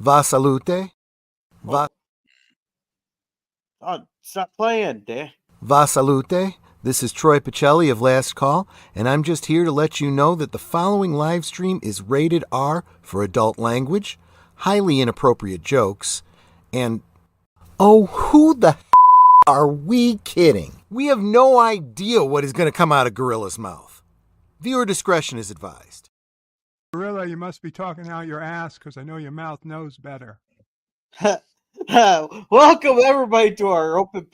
Va salute? Va, Oh, stop playing, Dad. va salute? This is Troy Pacelli of Last Call, and I'm just here to let you know that the following live stream is rated R for adult language, highly inappropriate jokes, and oh, who the are we kidding? We have no idea what is going to come out of Gorilla's mouth. Viewer discretion is advised. Gorilla, you must be talking out your ass because I know your mouth knows better. Welcome everybody to our open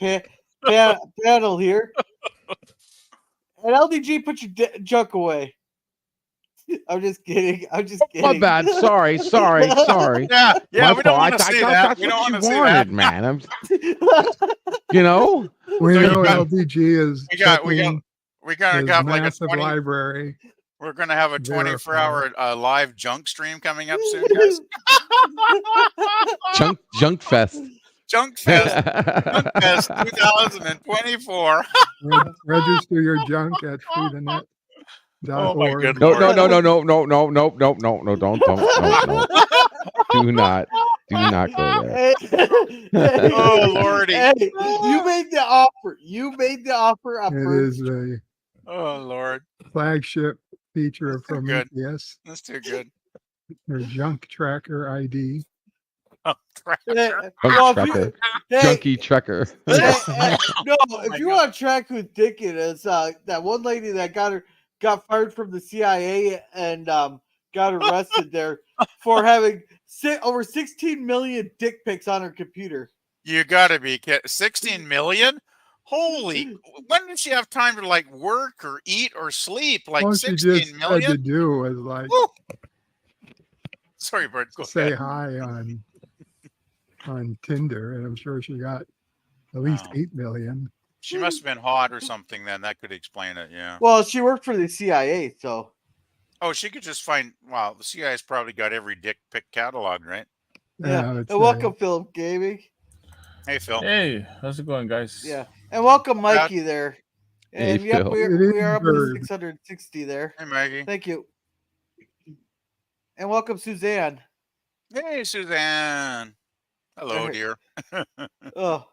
panel here. And LDG, put your junk away. I'm just kidding. My bad. Sorry. Yeah, My we don't fault. want to I say thought that. that's We don't what want you to say wanted, that. man. You know? We So you know got- LDG is We got his have like a massive 20. library. We're gonna have a Verify. 24-hour live junk stream coming up soon, guys. Junk fest. Junk Fest 2024. Register your junk at freethenet.org. Oh my good No. Lord. Don't. No. Do not go there. Oh Lordy. Hey, you made the offer. It Approved. is the Oh Lord. flagship feature of That's too good. Prometheus, That's too good. your junk tracker ID. Oh, crap. Well, if you- hey, Junkie Trekker. no, if my you God. want to track who Dick it is, that one lady that got fired from the CIA and got arrested there for having over 16 million dick pics on her computer. You gotta be kidding. 16 million? Holy, when did she have time to like work or eat or sleep? Like All she 16 just had to million? do was like Woo. Sorry, Bert. Go say ahead. hi on Tinder, and I'm sure she got at least Wow. 8 million. She must have been hot or something then. That could explain it, yeah. Well, she worked for the CIA, so Oh, she could just find, wow, the CIA's probably got every dick pic catalog, right? yeah. I would And say. welcome, Philip Gaming. Hey, Phil. Hey, how's it going, guys? Yeah, and welcome, Mikey there. Hey, And yep, Phil. we It are is up to Bird. 660 there. Hey, Maggie. Thank you. And welcome, Suzanne. Hey, Suzanne. Hello, Hey. dear. Oh,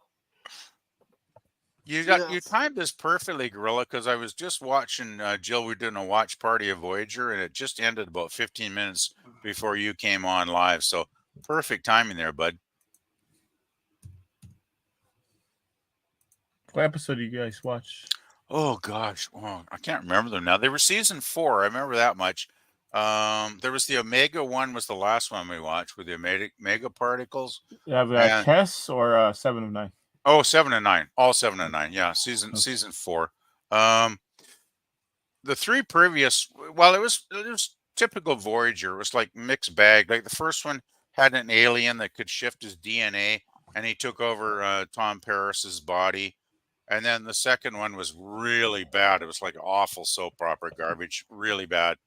You Yes. timed this perfectly, Gorilla, because I was just watching Jill. We were doing a watch party of Voyager, and it just ended about 15 minutes before you came on live. So perfect timing there, bud. What episode do you guys watch? Oh gosh, I can't remember them now. They were season 4. I remember that much. There was the Omega one. Was the last one we watched with the Omega particles. You have And- Chess or 7 of 9? Oh, 7 and 9. All 7 and 9. Yeah, season 4. The 3 previous, well, it was typical Voyager. It was like mixed bag. Like the first one had an alien that could shift his DNA, and he took over Tom Paris's body. And then the second one was really bad. It was like awful soap opera garbage, really bad.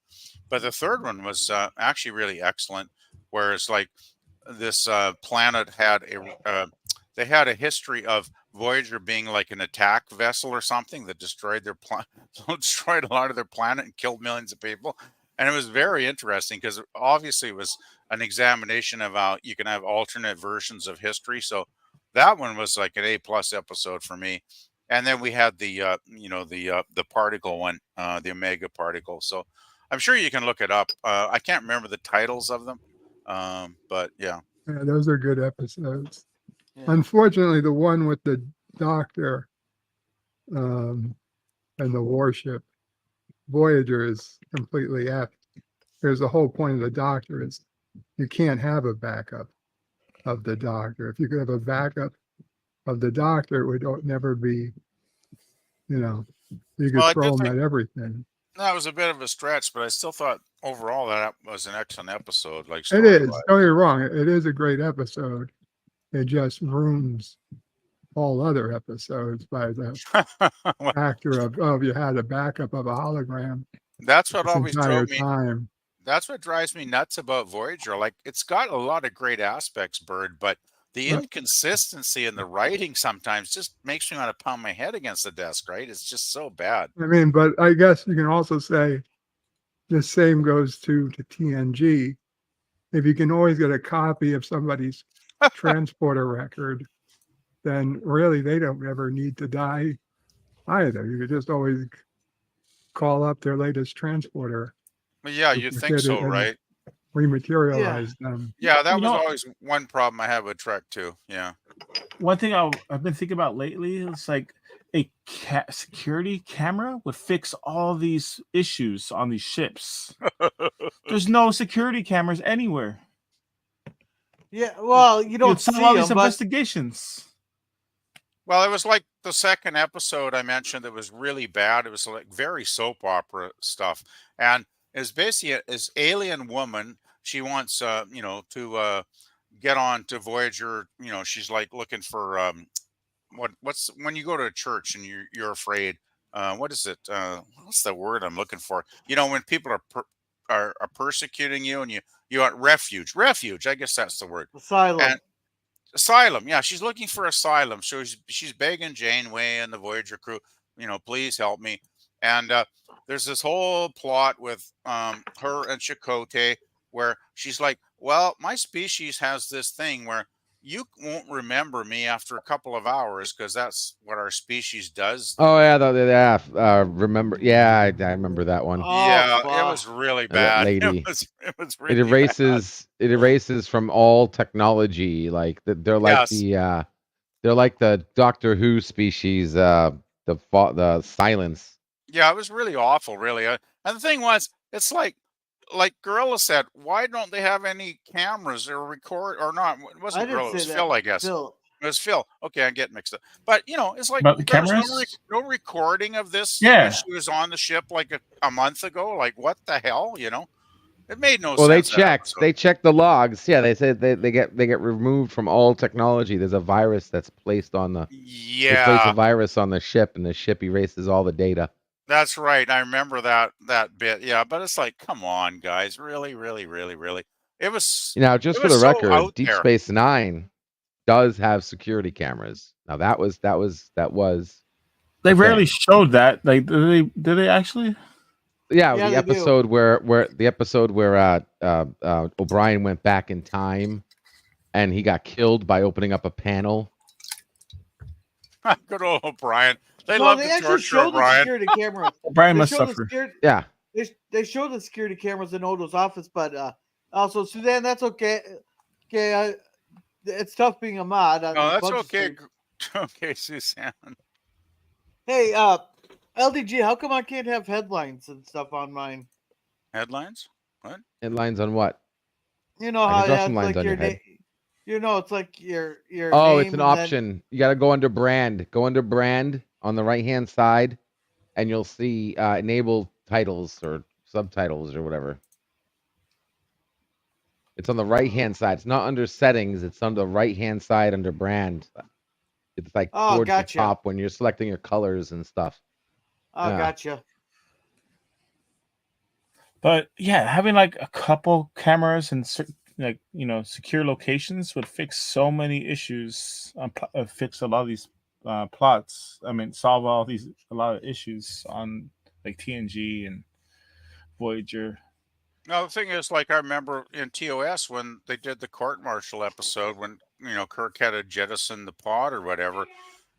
But the third one was actually really excellent, where it's like this planet had they had a history of Voyager being like an attack vessel or something that destroyed their destroyed a lot of their planet and killed millions of people. And it was very interesting because obviously it was an examination of how you can have alternate versions of history. So that one was like an A+ episode for me. And then we had the the particle one, the Omega particle. So I'm sure you can look it up. I can't remember the titles of them, but yeah. Yeah, those are good episodes. Yeah. Unfortunately, the one with the doctor and the warship Voyager is completely effed. There's the whole point of the doctor is you can't have a backup of the doctor. If you could have a backup of the doctor, it would never be, you could Well, I throw did them think- at everything. That was a bit of a stretch, but I still thought overall that was an excellent episode. Like It is. story-wise. Don't get me wrong. It is a great episode. It just ruins all other episodes by the factor of you had a backup of a hologram That's what this always entire drove me. time. That's what drives me nuts about Voyager. Like it's got a lot of great aspects, Bird, but the Right. inconsistency in the writing sometimes just makes me want to pound my head against the desk, right? It's just so bad. I mean, but I guess you can also say the same goes to TNG. if you can always get a copy of somebody's transporter record, then really they don't ever need to die either. You could just always call up their latest transporter, But yeah, you think duplicate so, it, and right? rematerialize them. Yeah, that You was know- always one problem I had with Trek too. Yeah. One thing I've been thinking about lately is like a security camera would fix all these issues on these ships. There's no security cameras anywhere. Yeah, well, you don't You'd see solve all these them, but investigations. Well, it was like the second episode I mentioned that was really bad. It was like very soap opera stuff, and it's basically this alien woman. She wants, to get on to Voyager. You know, she's like looking for what's when you go to a church and you're afraid. What is it? What's the word I'm looking for? You know, when people are persecuting you and you want refuge. Refuge, I guess that's the word. asylum. And asylum, yeah, she's looking for asylum. So she's begging Janeway and the Voyager crew, please help me. And there's this whole plot with her and Chakotay where she's like, well, my species has this thing where you won't remember me after a couple of hours because that's what our species does. Oh yeah, remember? Yeah, I remember that one. Oh, Yeah, it fuck. was really That bad. lady. It was It really erases from all technology. Like they're like Yes. they're like the Doctor Who species. The silence. Yeah, it was really awful, really. And the thing was, it's like Gorilla said, why don't they have any cameras or record or not? It I wasn't didn't Gorilla, it was say Phil, that. I guess. Phil. It was Phil. Okay, I get mixed up. But it's like About the there was cameras? no recording of this Yeah. when she was on the ship like a month ago. Like what the hell? It made no Well, sense. they checked the logs. Yeah, they said they get removed from all technology. There's a virus that's placed on the they place a Yeah, virus on the ship, and the ship erases all the data. that's right. I remember that bit. Yeah, but it's like, come on, guys, really, really, really, really. It was Just it for was the so record, out Deep there. Space Nine does have security cameras. Now that was They Okay. rarely showed that. Like, did they actually? yeah, Yeah, the they do. episode where O'Brien went back in time and he got killed by opening up a panel. Good old O'Brien. They No, love they to actually torture show the O'Brien. security cameras. Brian They must show the suffer. security. Yeah. They show the security cameras in Odo's office, but also Suzanne, that's okay. Okay, it's tough being a mod. on No, a that's bunch of okay. streams. Okay, Suzanne. Hey, LDG, how come I can't have headlines and stuff on mine? Headlines? Headlines on what? You know I how can it draw has some lines like on your your head. name. It's like your Oh, name it's an and then- option. You got to go under brand. Go under brand on the right hand side, and you'll see enable titles or subtitles or whatever. It's on the right hand side. It's not under settings. It's on the right hand side under brand. It's like Oh, towards gotcha. the top when you're selecting your colors and stuff. Oh, yeah. gotcha. But yeah, having like a couple cameras and secure locations would fix so many issues. Fix a lot of these plots. I mean, solve a lot of issues on like TNG and Voyager. No, the thing is, like I remember in TOS when they did the court martial episode when Kirk had to jettison the pod or whatever,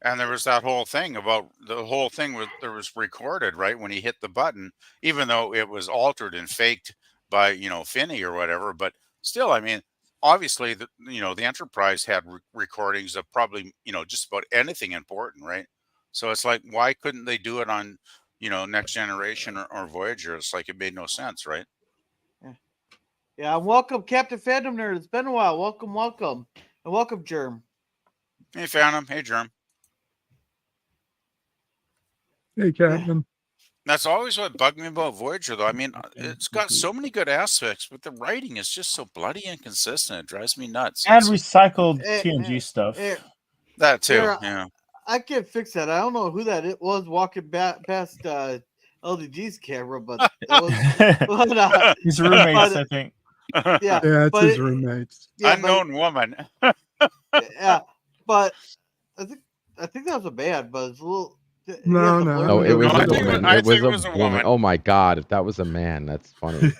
and there was that whole thing about the whole thing was recorded right when he hit the button, even though it was altered and faked by Finney or whatever. But still, I mean, obviously the Enterprise had recordings of probably just about anything important, right? So it's like, why couldn't they do it on Next Generation or Voyager? It's like it made no sense, right? Yeah, welcome, Captain Phantom Nerd. It's been a while. Welcome, and welcome, Germ. Hey, Phantom. Hey, Germ. Hey, Captain. That's always what bugged me about Voyager, though. I mean, it's got so many good aspects, but the writing is just so bloody inconsistent. It drives me nuts. And It's- recycled Eh, TNG eh, stuff. that too. Here, Yeah. I can't fix that. I don't know who that it was walking past LDG's camera, but that was, but, His roommates, but- I think. yeah, Yeah, it's but his it- roommates. yeah, Unknown woman. yeah, but I think that was a bad, but it's a little. No, the no. blurb Oh, in it the was No, I a window. think it was- woman. I It was think a it was a woman. woman. Oh my god, if that was a man, that's funny.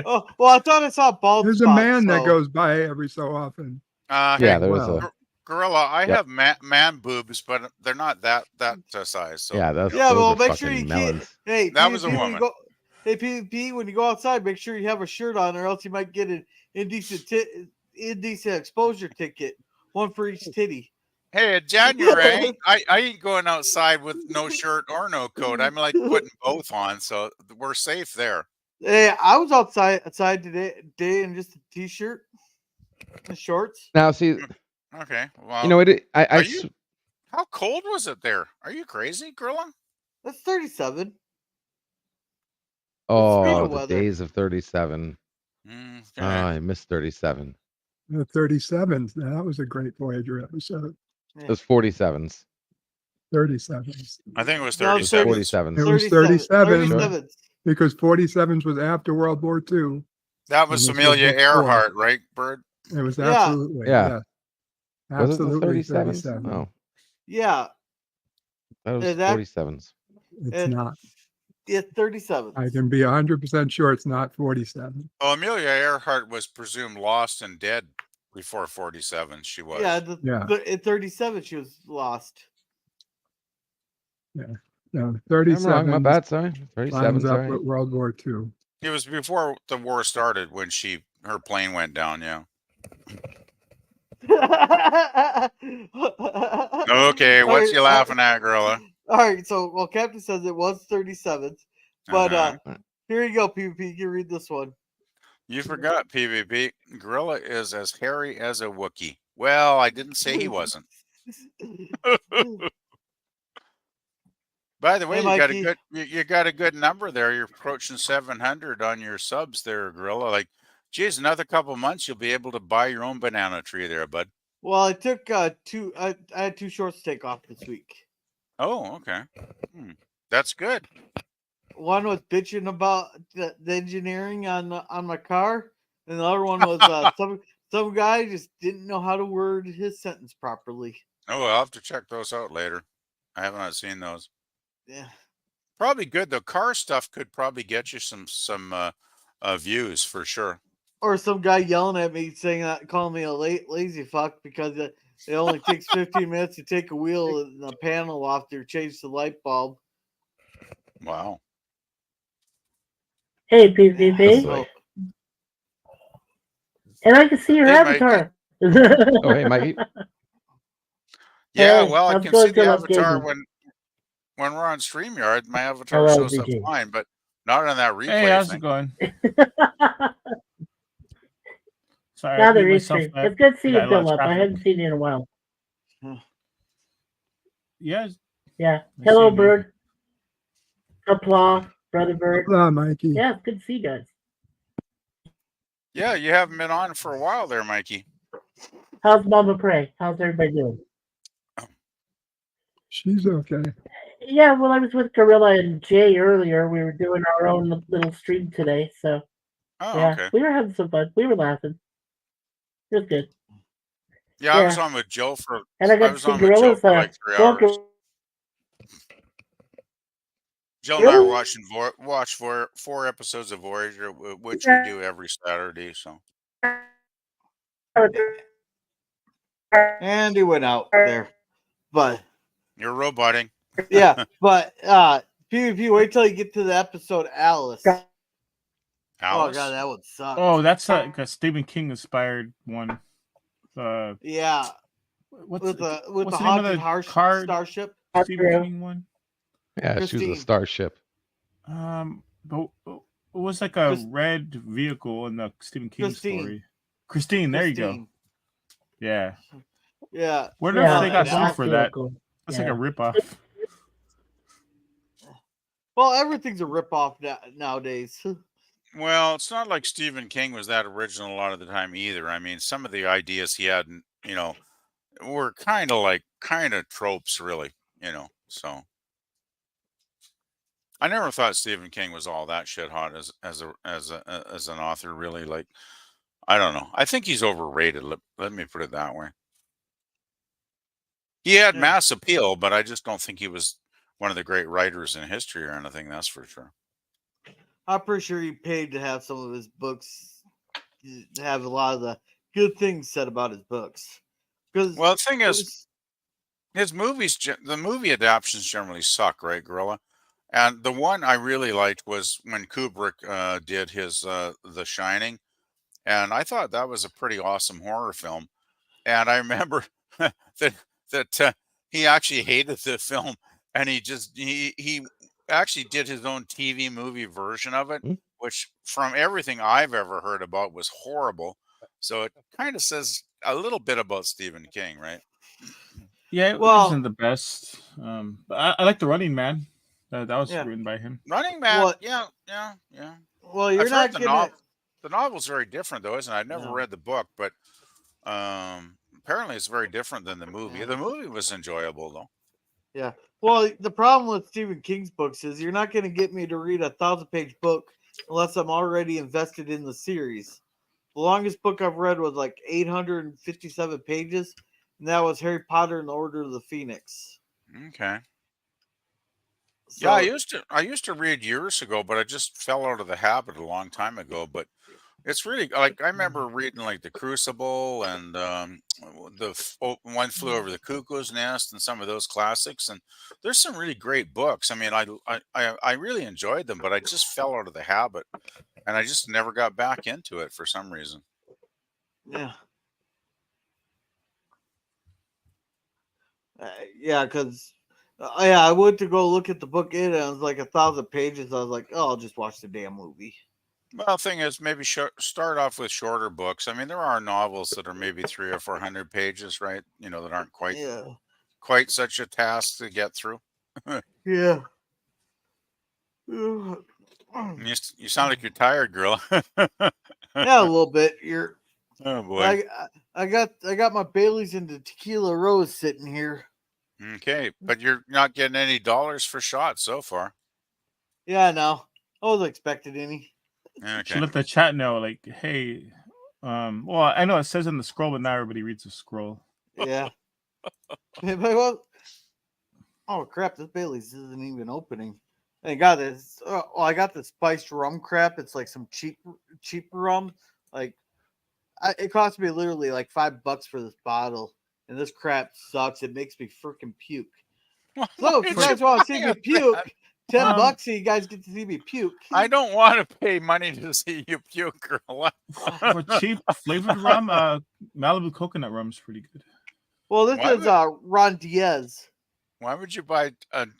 Oh, well, I thought I saw bald There's a spots, man that so- goes by every so often. Yeah, Hey, there was Well, a. Gorilla, I Yep. have man boobs, but they're not that size. So Yeah, that's Yeah, those well, are make sure fucking you melons. can't. Hey, That was a PvP, when you woman. go. Hey, PvP, when you go outside, make sure you have a shirt on, or else you might get an indecent exposure ticket, one for each titty. Hey, in January, I ain't going outside with no shirt or no coat. I'm like putting both on, so we're safe there. Hey, I was outside today in just a t-shirt and shorts. Now, see, Okay, well, you know it. are you- how cold was it there? Are you crazy, Gorilla? That's 37. Oh, Mosquito the weather. days of 37. Okay. I miss 37. the 37s. That was a great Voyager episode. It was 47s. 37s. I think it was No, 37. 47s. It was 37. 37 because 47s was after World War II. That was And this was Amelia before. Earhart, right, Bird? It was Yeah. absolutely, Yeah. yeah. Was it the Absolutely 37s? 37. Oh, Yeah, that was Is that- 47s. It's it- not. it's 37. I can be 100% sure it's not 47. Oh, Amelia Earhart was presumed lost and dead before 47. She was. Yeah, Yeah. at 37 she was lost. No, I'm 37 wrong. My bad. Sorry. 37. lines up Sorry. with World War II. It was before the war started when her plane went down. Yeah. Okay, All what's right, you laughing at, Gorilla? All right, so well, Captain says it was 37, but Uh-huh. here you go, PvP. You can read this one. You forgot PvP. Gorilla is as hairy as a Wookiee. Well, I didn't say he wasn't. By the way, Hey, you got a Mikey. good you got a good number there. You're approaching 700 on your subs there, Gorilla. Like, geez, another couple months you'll be able to buy your own banana tree there, bud. Well, I took two. I had 2 shorts to take off this week. Oh, okay. That's good. One was bitching about the engineering on my car, and the other one was some guy just didn't know how to word his sentence properly. Oh, I'll have to check those out later. I have not seen those. Yeah. Probably good. The car stuff could probably get you some views for sure. Or some guy yelling at me saying that, calling me a lazy fuck because it only takes 15 minutes to take a wheel and the panel off to change the light bulb. Wow. Hey, PvP. So, And I can see your Hey, Mikey. avatar. Oh, hey, Mikey. Yeah, Hey, well, I how's can it going, see the Philip avatar Gaten? when we're on StreamYard. My avatar Hello, shows up BG. fine, but not on that replay Hey, how's thing. it going? Sorry, Now I the beat myself restream. up. It's good to see you, Got a lot of Philip. I traffic. haven't seen you in a while. Yeah, Yeah. I Hello, see you. Bird. Applause, Brother Bird. Hello, Mikey. Yeah, it's good to see you guys. Yeah, you haven't been on for a while there, Mikey. How's Mama Pray? How's everybody doing? She's okay. Yeah, well, I was with Gorilla and Jay earlier. We were doing our own little stream today, so Oh, yeah, okay. we were having some fun. We were laughing. It was good. Yeah, I was Yeah. on with Joe for And I I got to was see on with Joe Gorilla's for like 3 book. hours. Jill and I were Really? watch 4 episodes of Voyager, which we do every Saturday. So and he went out there. But you're roboting. yeah, but PvP, wait till you get to the episode Alice. Oh Alice? god, that would suck. Oh, that's like a Stephen King inspired one. Yeah, What's with the what's the name of haunted the harsh card? starship. Stephen King one? Yeah, she was Christine. a starship. But it was like a red vehicle in the Stephen King Christine. story. Christine, there you go. Christine. Yeah. Yeah. Wonder Yeah, if they got that sued was for that. cool. That's Yeah. like a ripoff. Well, everything's a ripoff nowadays. Well, it's not like Stephen King was that original a lot of the time either. I mean, some of the ideas he had, were kind of tropes, really. So I never thought Stephen King was all that shit hot as an author. Really, like, I don't know. I think he's overrated. Let me put it that way. He had Yeah. mass appeal, but I just don't think he was one of the great writers in history or anything. That's for sure. I'm pretty sure he paid to have some of his books have a lot of the good things said about his books. Because Well, the thing is, his movies, the movie adaptations generally suck, right, Gorilla? And the one I really liked was when Kubrick did his The Shining, and I thought that was a pretty awesome horror film. And I remember that he actually hated the film, and he actually did his own TV movie version of it, Hmm? which from everything I've ever heard about was horrible. So it kind of says a little bit about Stephen King, right? Yeah, it Well- wasn't the best. But I like the Running Man. That was Yeah. written by him. Running Man, What- yeah. well, you're I've not heard gonna. the novel's very different though, isn't it? I've never No. read the book, but apparently it's very different than the movie. The movie was enjoyable though. Yeah. Well, the problem with Stephen King's books is you're not going to get me to read a 1,000-page book unless I'm already invested in the series. The longest book I've read was like 857 pages, and that was Harry Potter and the Order of the Phoenix. Okay. So, Yeah, I used to read years ago, but I just fell out of the habit a long time ago. But it's really like I remember reading like The Crucible and One Flew Over the Cuckoo's Nest and some of those classics. And there's some really great books. I mean, I really enjoyed them, but I just fell out of the habit, and I just never got back into it for some reason. yeah. Yeah, because I went to go look at the book and it was like 1,000 pages. I was like, oh, I'll just watch the damn movie. Well, the thing is, maybe start off with shorter books. I mean, there are novels that are maybe 300 or 400 pages, right? You know, that aren't quite such a task to get through. Yeah. You sound like you're tired, girl. Yeah, a little bit. Oh boy. I got my Bailey's and the tequila rose sitting here. Okay, but you're not getting any dollars for shots so far. Yeah, I know. I wasn't expecting any. Should Okay. let the chat know, like, hey, well, I know it says in the scroll, but not everybody reads the scroll. Yeah. Well, oh crap! This Bailey's isn't even opening. I got this. I got the spiced rum crap. It's like some cheap rum. Like, it cost me literally like $5 for this bottle, and this crap sucks. It makes me freaking puke. So if you guys want to see me puke, $10, so you guys get to see me puke. I don't want to pay money to see you puke, girl. For cheap flavored rum, Malibu coconut rum is pretty good. Well, this Why is Ron Diaz. Why would you buy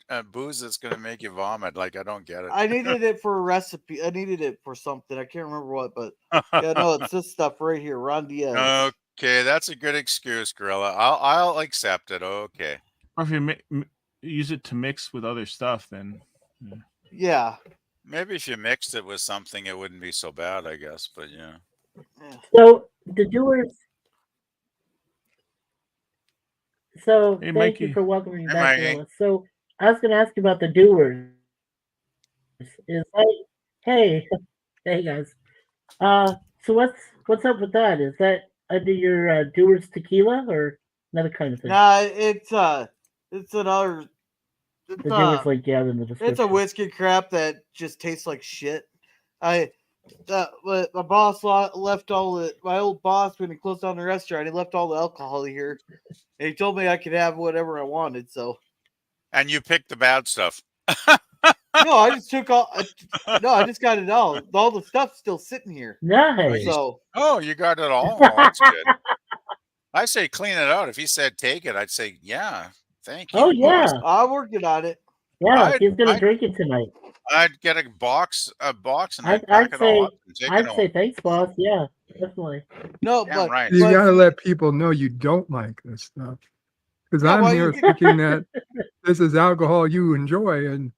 a booze that's going to make you vomit? Like, I don't get it. I needed it for a recipe. I needed it for something. I can't remember what, but yeah, no, it's this stuff right here, Ron Diaz. Okay, that's a good excuse, Gorilla. I'll accept it. Okay. Or if you use it to mix with other stuff, then Yeah. Maybe if you mixed it with something, it wouldn't be so bad, I guess. But yeah. So the doers. So Hey, thank you Mikey. for welcoming me Hey, back, Mikey. Gorilla. So I was going to ask you about the doers. Is like, hey, hey guys. So what's up with that? Is that under your doers tequila or another kind of thing? Nah, it's another. The doers link out in the description. It's a whiskey crap that just tastes like shit. My boss left all the my old boss when he closed down the restaurant. He left all the alcohol here, and he told me I could have whatever I wanted. So And you picked the bad stuff. no, I just took all. No, I just got it all. All the stuff's still sitting here. Nice. So Oh, you got it all. Well, that's good. I say clean it out. If he said take it, I'd say yeah. Thank you. Oh yeah, I'm working on it. yeah. He's gonna I'd- drink it tonight. I'd get a box, and I'd pack it say- all up and take I'd it say home. thanks, boss. Yeah, definitely. No, Damn but right. You but- got to let people know you don't like this stuff. Because Yeah, I'm well, here you- thinking that this is alcohol you enjoy, and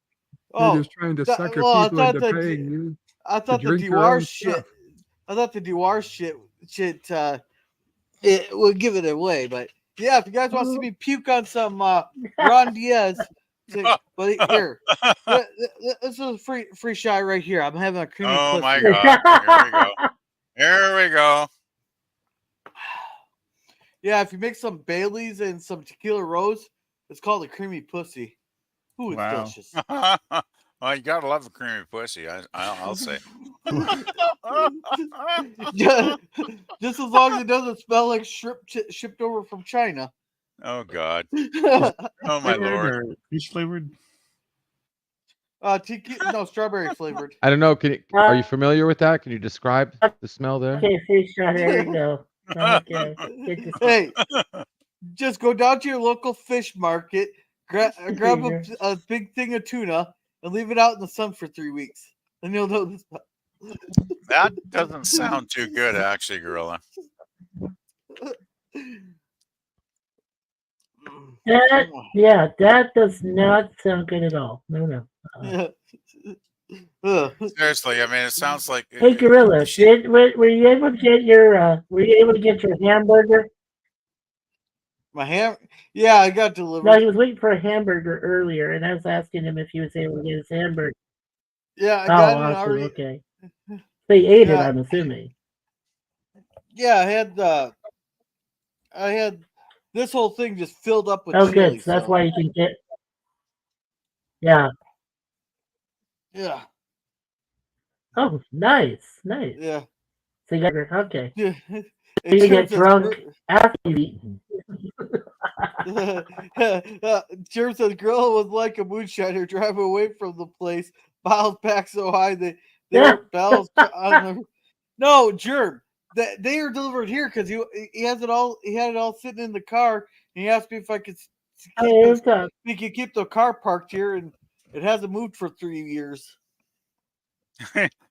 oh, you're just trying to that- sucker well, I people thought into that paying you. I thought the drink your Dewar own shit. stuff. I thought the Dewar shit. It would give it away, but yeah, if you guys want to see me puke on some Ron Diaz, but here, this is a free shot right here. I'm having a creamy. Oh pussy. my God. Here we go. Yeah, if you make some Baileys and some tequila rose, it's called a creamy pussy. Ooh, it's Wow. delicious. Well, you gotta love a creamy pussy. I'll say. Just as long as it doesn't smell like shrimp shipped over from China. Oh God. Oh my Flavored lord. or fish flavored? No, strawberry flavored. I don't know. Are you Uh, familiar with that? Can you describe the smell there? Okay, fish shot. There you go. Okay, good to see. Hey, just go down to your local fish market, grab Finger. a big thing of tuna, and leave it out in the sun for 3 weeks. Then you'll know this. That doesn't sound too good, actually, Gorilla. That does not sound good at all. No. Seriously, I mean, it sounds like. Hey, Gorilla, were you able to get your hamburger? My ham? Yeah, I got No, delivered. he was waiting for a hamburger earlier, and I was asking him if he was able to get his hamburger. Yeah, I got it awesome. already. Okay. They ate it, Yeah. I'm assuming. Yeah, I had this whole thing just filled up with Oh, chili. good. So that's why you can get. Yeah. Yeah. Oh, nice. Yeah. So you got okay. Yeah. You get drunk after you've eaten. Jerm says Gorilla was like a moonshiner driving away from the place, miles back so high that there were bells on the. No, Jerm. They are delivered here because he has it all. He had it all sitting in the car, and he asked me if I could we could keep the car parked here, and it hasn't moved for 3 years.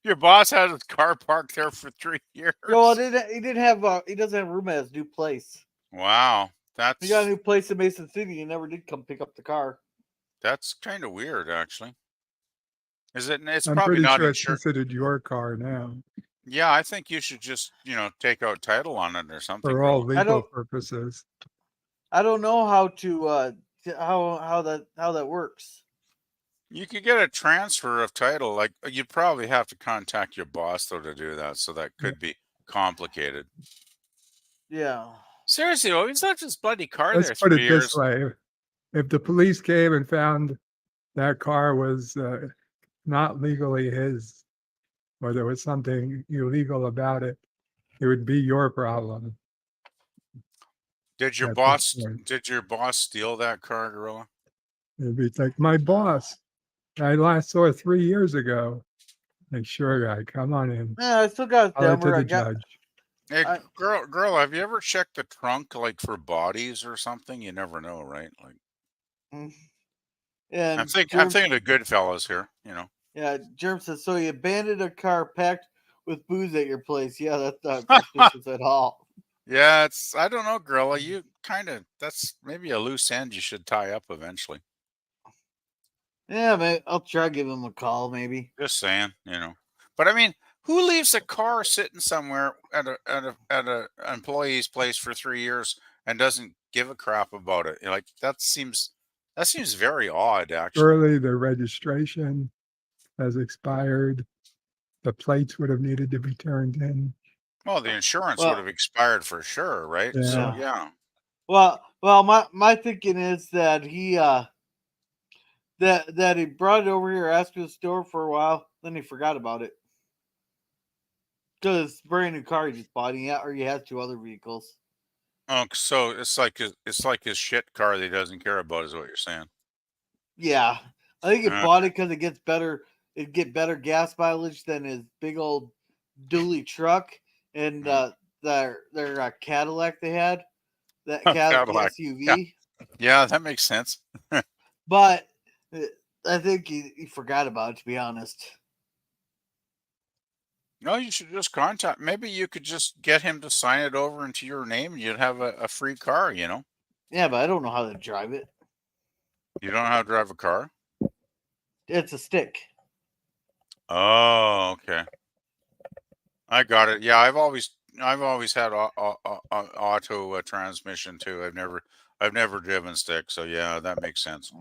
Your boss had his car parked there for 3 years. No, he didn't have. He doesn't have room at his new place. Wow, He got a new place in Mason City. He never did come pick up the car. That's kind of weird, actually. Is it? It's I'm probably pretty not sure it's insured. considered your car now Yeah, I think you should just take out title on it or something. for all Gorilla. legal purposes. I don't know how to how that works. You could get a transfer of title. Like you'd probably have to contact your boss though to do that. So that could be complicated. Yeah. Seriously, though, he's left his bloody car Let's there put 3 it years. this way: if the police came and found that car was not legally his, or there was something illegal about it, it would be your problem. Did your At boss? this point. Did your boss steal that car, Gorilla? It'd be like, my boss, I last saw it 3 years ago. Like, sure, guy, come on in. Yeah, I still got I'll number. to the I got. judge. Hey, I- girl, have you ever checked the trunk like for bodies or something? You never know, right? Like, And I'm thinking of Goodfellas here. Yeah, Germ says so. You abandoned a car packed with booze at your place. Yeah, that's not suspicious at all. Yeah, I don't know, Gorilla. You that's maybe a loose end you should tie up eventually. Yeah, man, I'll try give him a call, maybe. Just saying, But I mean, who leaves a car sitting somewhere at a employee's place for 3 years and doesn't give a crap about it? Like that seems very odd, actually. Early, the registration has expired. The plates would have needed to be turned in. Well, the insurance Well- would have expired for sure, right? Yeah. So yeah. Well, my thinking is that he that he brought it over here, asked me to store for a while, then he forgot about it. Because brand new car he just bought, or he has 2 other vehicles. Oh, so it's like his shit car that he doesn't care about, is what you're saying. Yeah, I think he Uh. bought it because it gets better. It'd get better gas mileage than his big old dually truck and their Cadillac they had. That Cadillac, SUV. Yeah, that makes sense. But I think he forgot about it, to be honest. No, you should just contact. Maybe you could just get him to sign it over into your name, and you'd have a free car. Yeah, but I don't know how to drive it. You don't know how to drive a car. It's a stick. Oh, okay. I got it. Yeah, I've always had auto transmission too. I've never driven stick, so yeah, that makes sense.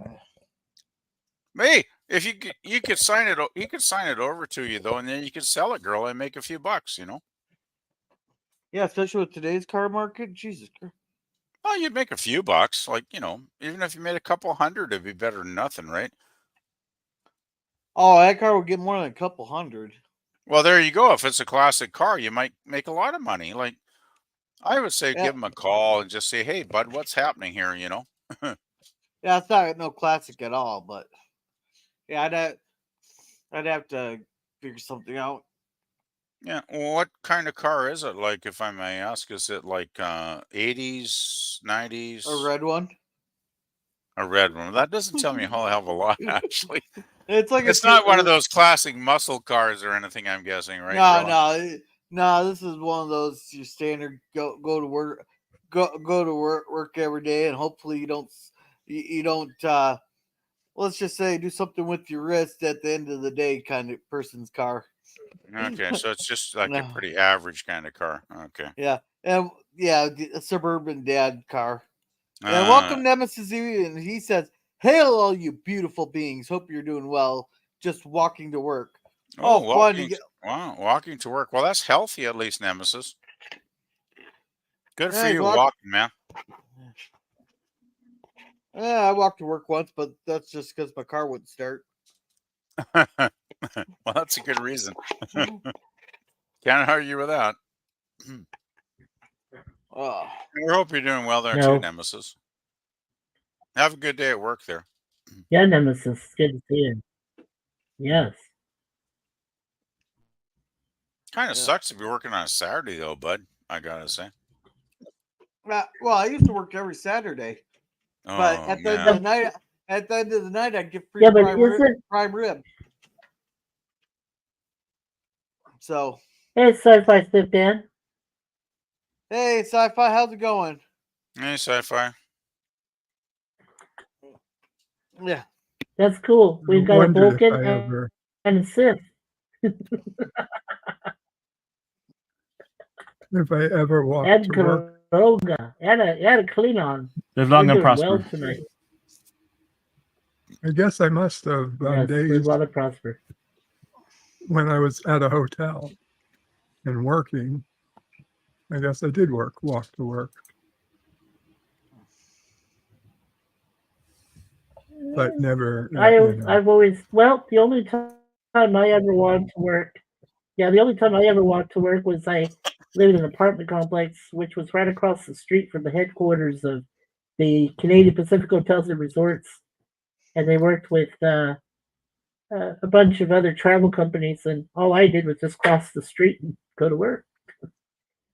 Hey, if you could sign it, he could sign it over to you though, and then you could sell it, girl, and make a few bucks. Yeah, especially with today's car market. Jesus Christ. Well, you'd make a few bucks. Like, even if you made a couple hundred, it'd be better than nothing, right? Oh, that car will get more than a couple hundred. Well, there you go. If it's a classic car, you might make a lot of money. Like, I would say Yeah. give them a call and just say, "Hey, bud, what's happening here?" Yeah, it's not no classic at all, but yeah, I'd have to figure something out. Yeah. Well, what kind of car is it? Like, if I may ask, is it like 80s, 90s? A red one. A red one. That doesn't tell me a whole hell of a lot, actually. It's like It's not one of those classic muscle cars or anything, I'm guessing, right? No. This is one of those your standard go to work, go to work every day, and hopefully you don't let's just say do something with your wrist at the end of the day kind of person's car. Okay, so it's just like a No. pretty average kind of car. Okay. Yeah, and yeah, a suburban dad car. And Ah, welcome Nemesis, and he says, "Hail, all you beautiful beings. Hope you're doing well. Just walking to work. oh, fun to walking. get. Wow, walking to work. Well, that's healthy, at least, Nemesis. Good for Yeah, you, walk- walking, man. Yeah, I walked to work once, but that's just because my car wouldn't start. Well, that's a good reason. Can't argue with that. Oh, I hope you're doing well there No. too, Nemesis. Have a good day at work there. Yeah, Nemesis. Good to see you. Yes. Kind of Yeah. sucks to be working on a Saturday though, bud. I gotta say. well, I used to work every Saturday, but Oh at the end man. of the night, I'd get free Yeah, but prime rib. So, Hey, Sci-Fi Stiff Dan. hey, sci-fi, how's it going? Hey, sci-fi. Yeah, That's cool. We've I got a wondered if Vulcan I ever, and a Sith. if I ever walked And to work. Karoga. And a Klingon. Live long We're and doing prosper. well tonight. I guess I must have on Yes, days live long and prosper. when I was at a hotel and working. I guess I did walk to work. But never. I've always, the only time I ever walked to work, the only time I ever walked to work was I lived in an apartment complex, which was right across the street from the headquarters of the Canadian Pacific Hotels and Resorts. And they worked with a bunch of other travel companies, and all I did was just cross the street and go to work.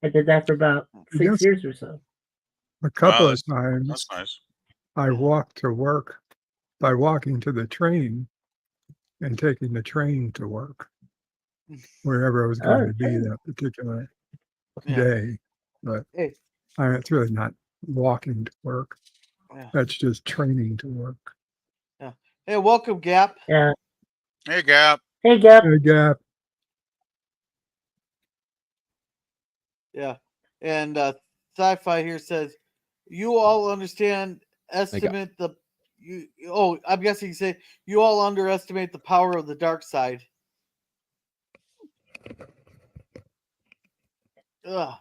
I did that for about 6 Yes. years or so. A couple Wow, of times That's nice. I walked to work by walking to the train and taking the train to work, wherever I was going to be Okay. that particular Yeah. day. But Hey. it's really not walking to work. Yeah. That's just training to work. Hey, welcome, Gap. Yeah. Hey, Gap. Hey, Gap. Hey, Gap. Yeah, and sci-fi here says, "You all estimate the you." Oh, I'm guessing you say you all underestimate the power of the dark side. Ugh.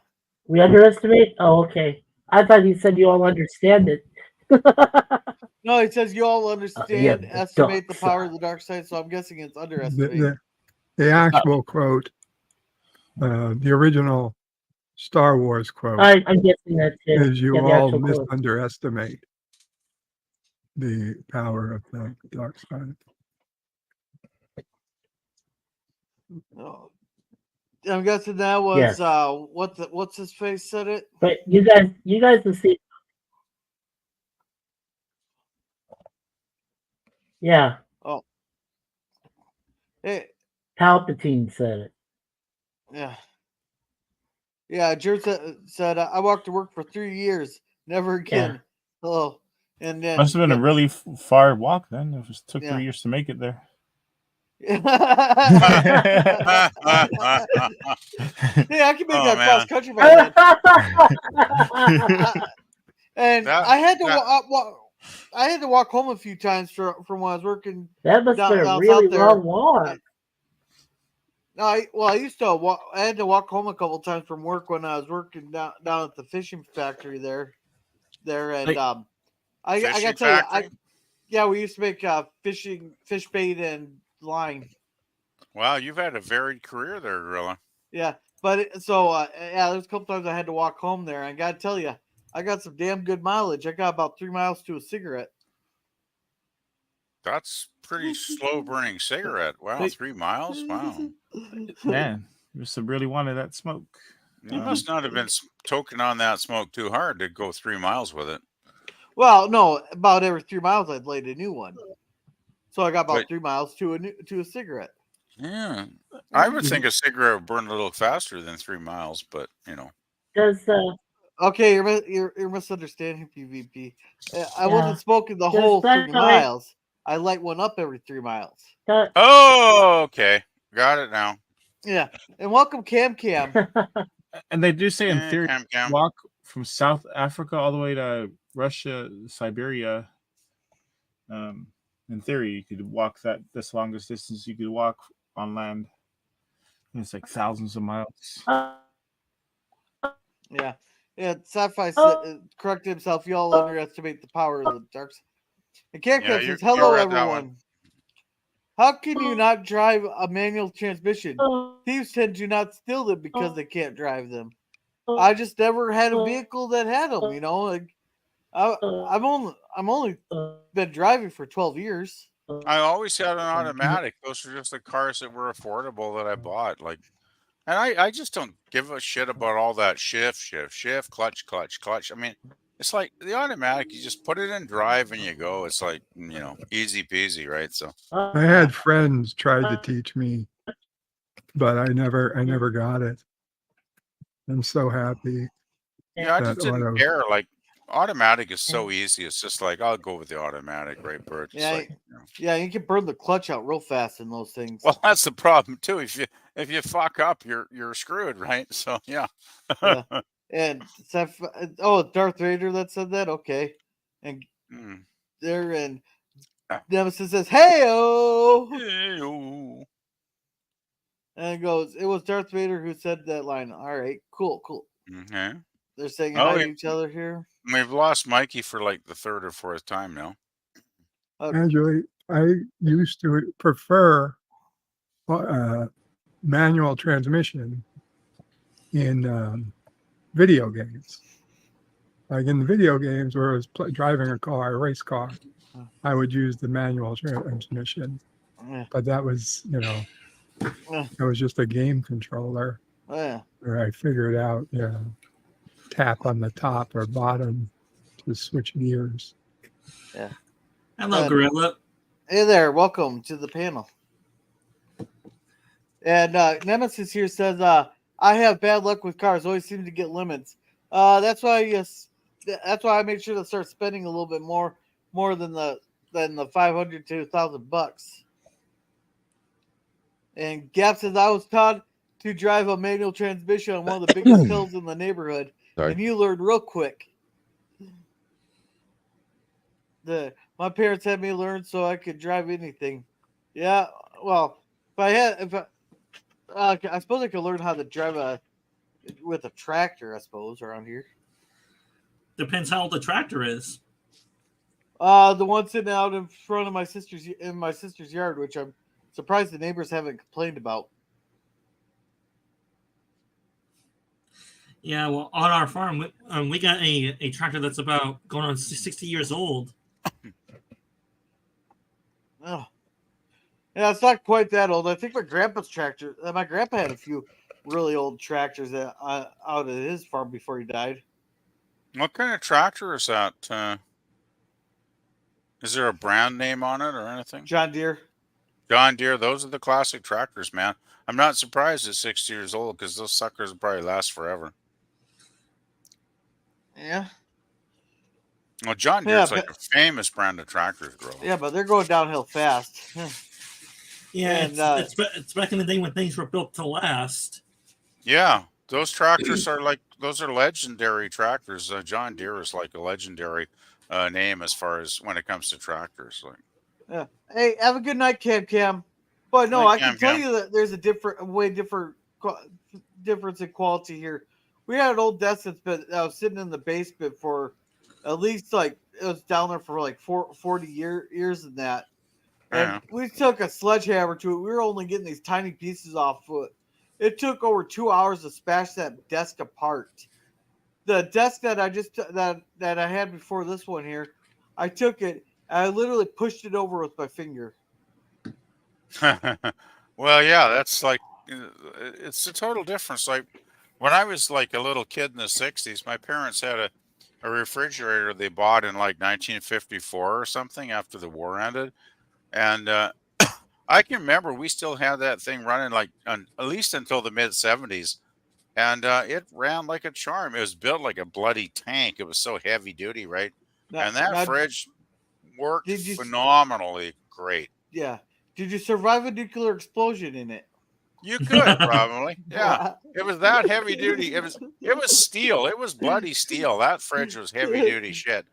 We underestimate? Oh, okay. I thought you said you all understand it. No, it says you all understand, the estimate the dark power of side. the dark side. So I'm guessing it's The, underestimated. the actual quote, the original Star Wars quote, I'm guessing that too. is you Yeah, the all actual quote. underestimate the power of the dark side. Oh. I'm guessing that was Yes. what's his face said it. But you guys will see. Yeah, Hey, Palpatine said it. yeah. Yeah, Jared said I walked to work for 3 years, never again. Oh, and then Must have been a really far walk then. If it took Yeah. 3 years to make it there. Yeah, I can make Oh, that man. cross country by then. And That- I had to that- I had to walk home a few times from when I was working. That must have been a Down really south there. long walk. No, I used to walk. I had to walk home a couple times from work when I was working down at the fishing factory there. there, and Like- I got Fishing to tell you, factory? yeah, we used to make fish bait and line. Wow, you've had a varied career there, Gorilla. Yeah, but yeah, there's a couple times I had to walk home there. I got to tell you, I got some damn good mileage. I got about 3 miles to a cigarette. That's pretty slow burning cigarette. Wow, They- 3 miles. Wow, Man, you must have really wanted that smoke. you must not have been toking on that smoke too hard to go 3 miles with it. Well, no, about every 3 miles I'd laid a new one. So I got about But- 3 miles to a cigarette. Yeah, I would think a cigarette would burn a little faster than 3 miles, but Does Okay, you're misunderstanding PvP. I Yeah. wasn't smoking the Just whole that 3 way- miles. I light one up every 3 miles. oh, okay, got it now. Yeah, and welcome Cam. And they do say in theory, Cam. walk from South Africa all the way to Russia, Siberia. In theory, you could walk this longest distance you could walk on land. And it's like thousands of miles. Yeah, Sci-Fi Oh. corrected himself. You all underestimate the power of the dark side. And Cam Yeah, says, you "Hello, read that one. everyone. How can you not drive a manual transmission? Thieves tend to not steal them because they can't drive them. I just never had a vehicle that had them. You know, like I'm only been driving for 12 years. I always had an automatic. Those are just the cars that were affordable that I bought. Like, and I just don't give a shit about all that shift, clutch. I mean, it's like the automatic. You just put it in drive and you go. It's like easy peasy, right? So I had friends tried to teach me, but I never got it. I'm so happy. yeah, I just That's didn't what I was- care. Like, automatic is so easy. It's just like I'll go with the automatic, right, Bert? It's Yeah, like, Yeah, you can burn the clutch out real fast in those things. well, that's the problem too. If you fuck up, you're screwed, right? So yeah. Yeah. And Darth Vader that said that. Okay, and Mm. there and Nemesis says, "Hey-o!" Hey-o. And it goes, "It was Darth Vader who said that line." All right, cool. Okay. They're saying Oh, hi to yeah. each other here. We've lost Mikey for like the 3rd or 4th time now. Actually, I used to prefer manual transmission in video games. Like in the video games where I was driving a race car, I would use the manual transmission. Yeah. But that was, it was just a game controller Yeah. where I figured out, tap on the top or bottom to switch gears. Hello, Gorilla. Hey there, welcome to the panel. And Nemesis here says, "I have bad luck with cars. Always seem to get limits. That's why I made sure to start spending a little bit more than the $500 to $1,000. And Gap says, "I was taught to drive a manual transmission on one of the biggest hills in the neighborhood, Sorry. and you learned real quick. My parents had me learn so I could drive anything. Yeah, well, I suppose I could learn how to drive with a tractor. I suppose around here. Depends how old the tractor is. The one sitting out in front of my sister's yard, which I'm surprised the neighbors haven't complained about. Yeah, well, on our farm, we got a tractor that's about going on 60 years old. Oh, yeah, it's not quite that old. I think my grandpa had a few really old tractors out at his farm before he died. What kind of tractor is that? Is there a brand name on it or anything? John Deere. John Deere. Those are the classic tractors, man. I'm not surprised it's 60 years old because those suckers will probably last forever. Yeah. Well, John Yeah, Deere's like a famous brand of tractors, bro. Yeah, but they're going downhill fast. Yeah, And, it's back in the day when things were built to last. Yeah, those tractors are legendary tractors. John Deere is like a legendary name as far as when it comes to tractors. Like, Yeah. Hey, have a good night, Cam. But no, Night, I can tell Cam. you that there's a difference in quality here. We had an old desk that was sitting in the basement for at least like it was down there for like 40 years and that. And Yeah. we took a sledgehammer to it. We were only getting these tiny pieces off foot. It took over 2 hours to smash that desk apart. The desk that I just that I had before this one here, I took it and I literally pushed it over with my finger. Well, yeah, that's like it's a total difference. Like when I was like a little kid in the '60s, my parents had a refrigerator they bought in like 1954 or something after the war ended, and I can remember we still had that thing running like at least until the mid '70s, and it ran like a charm. It was built like a bloody tank. It was so heavy duty, right? And that fridge worked Did you- phenomenally great. Yeah. Did you survive a nuclear explosion in it? You could probably, yeah. It was that heavy duty. It was steel. It was bloody steel. That fridge was heavy duty shit,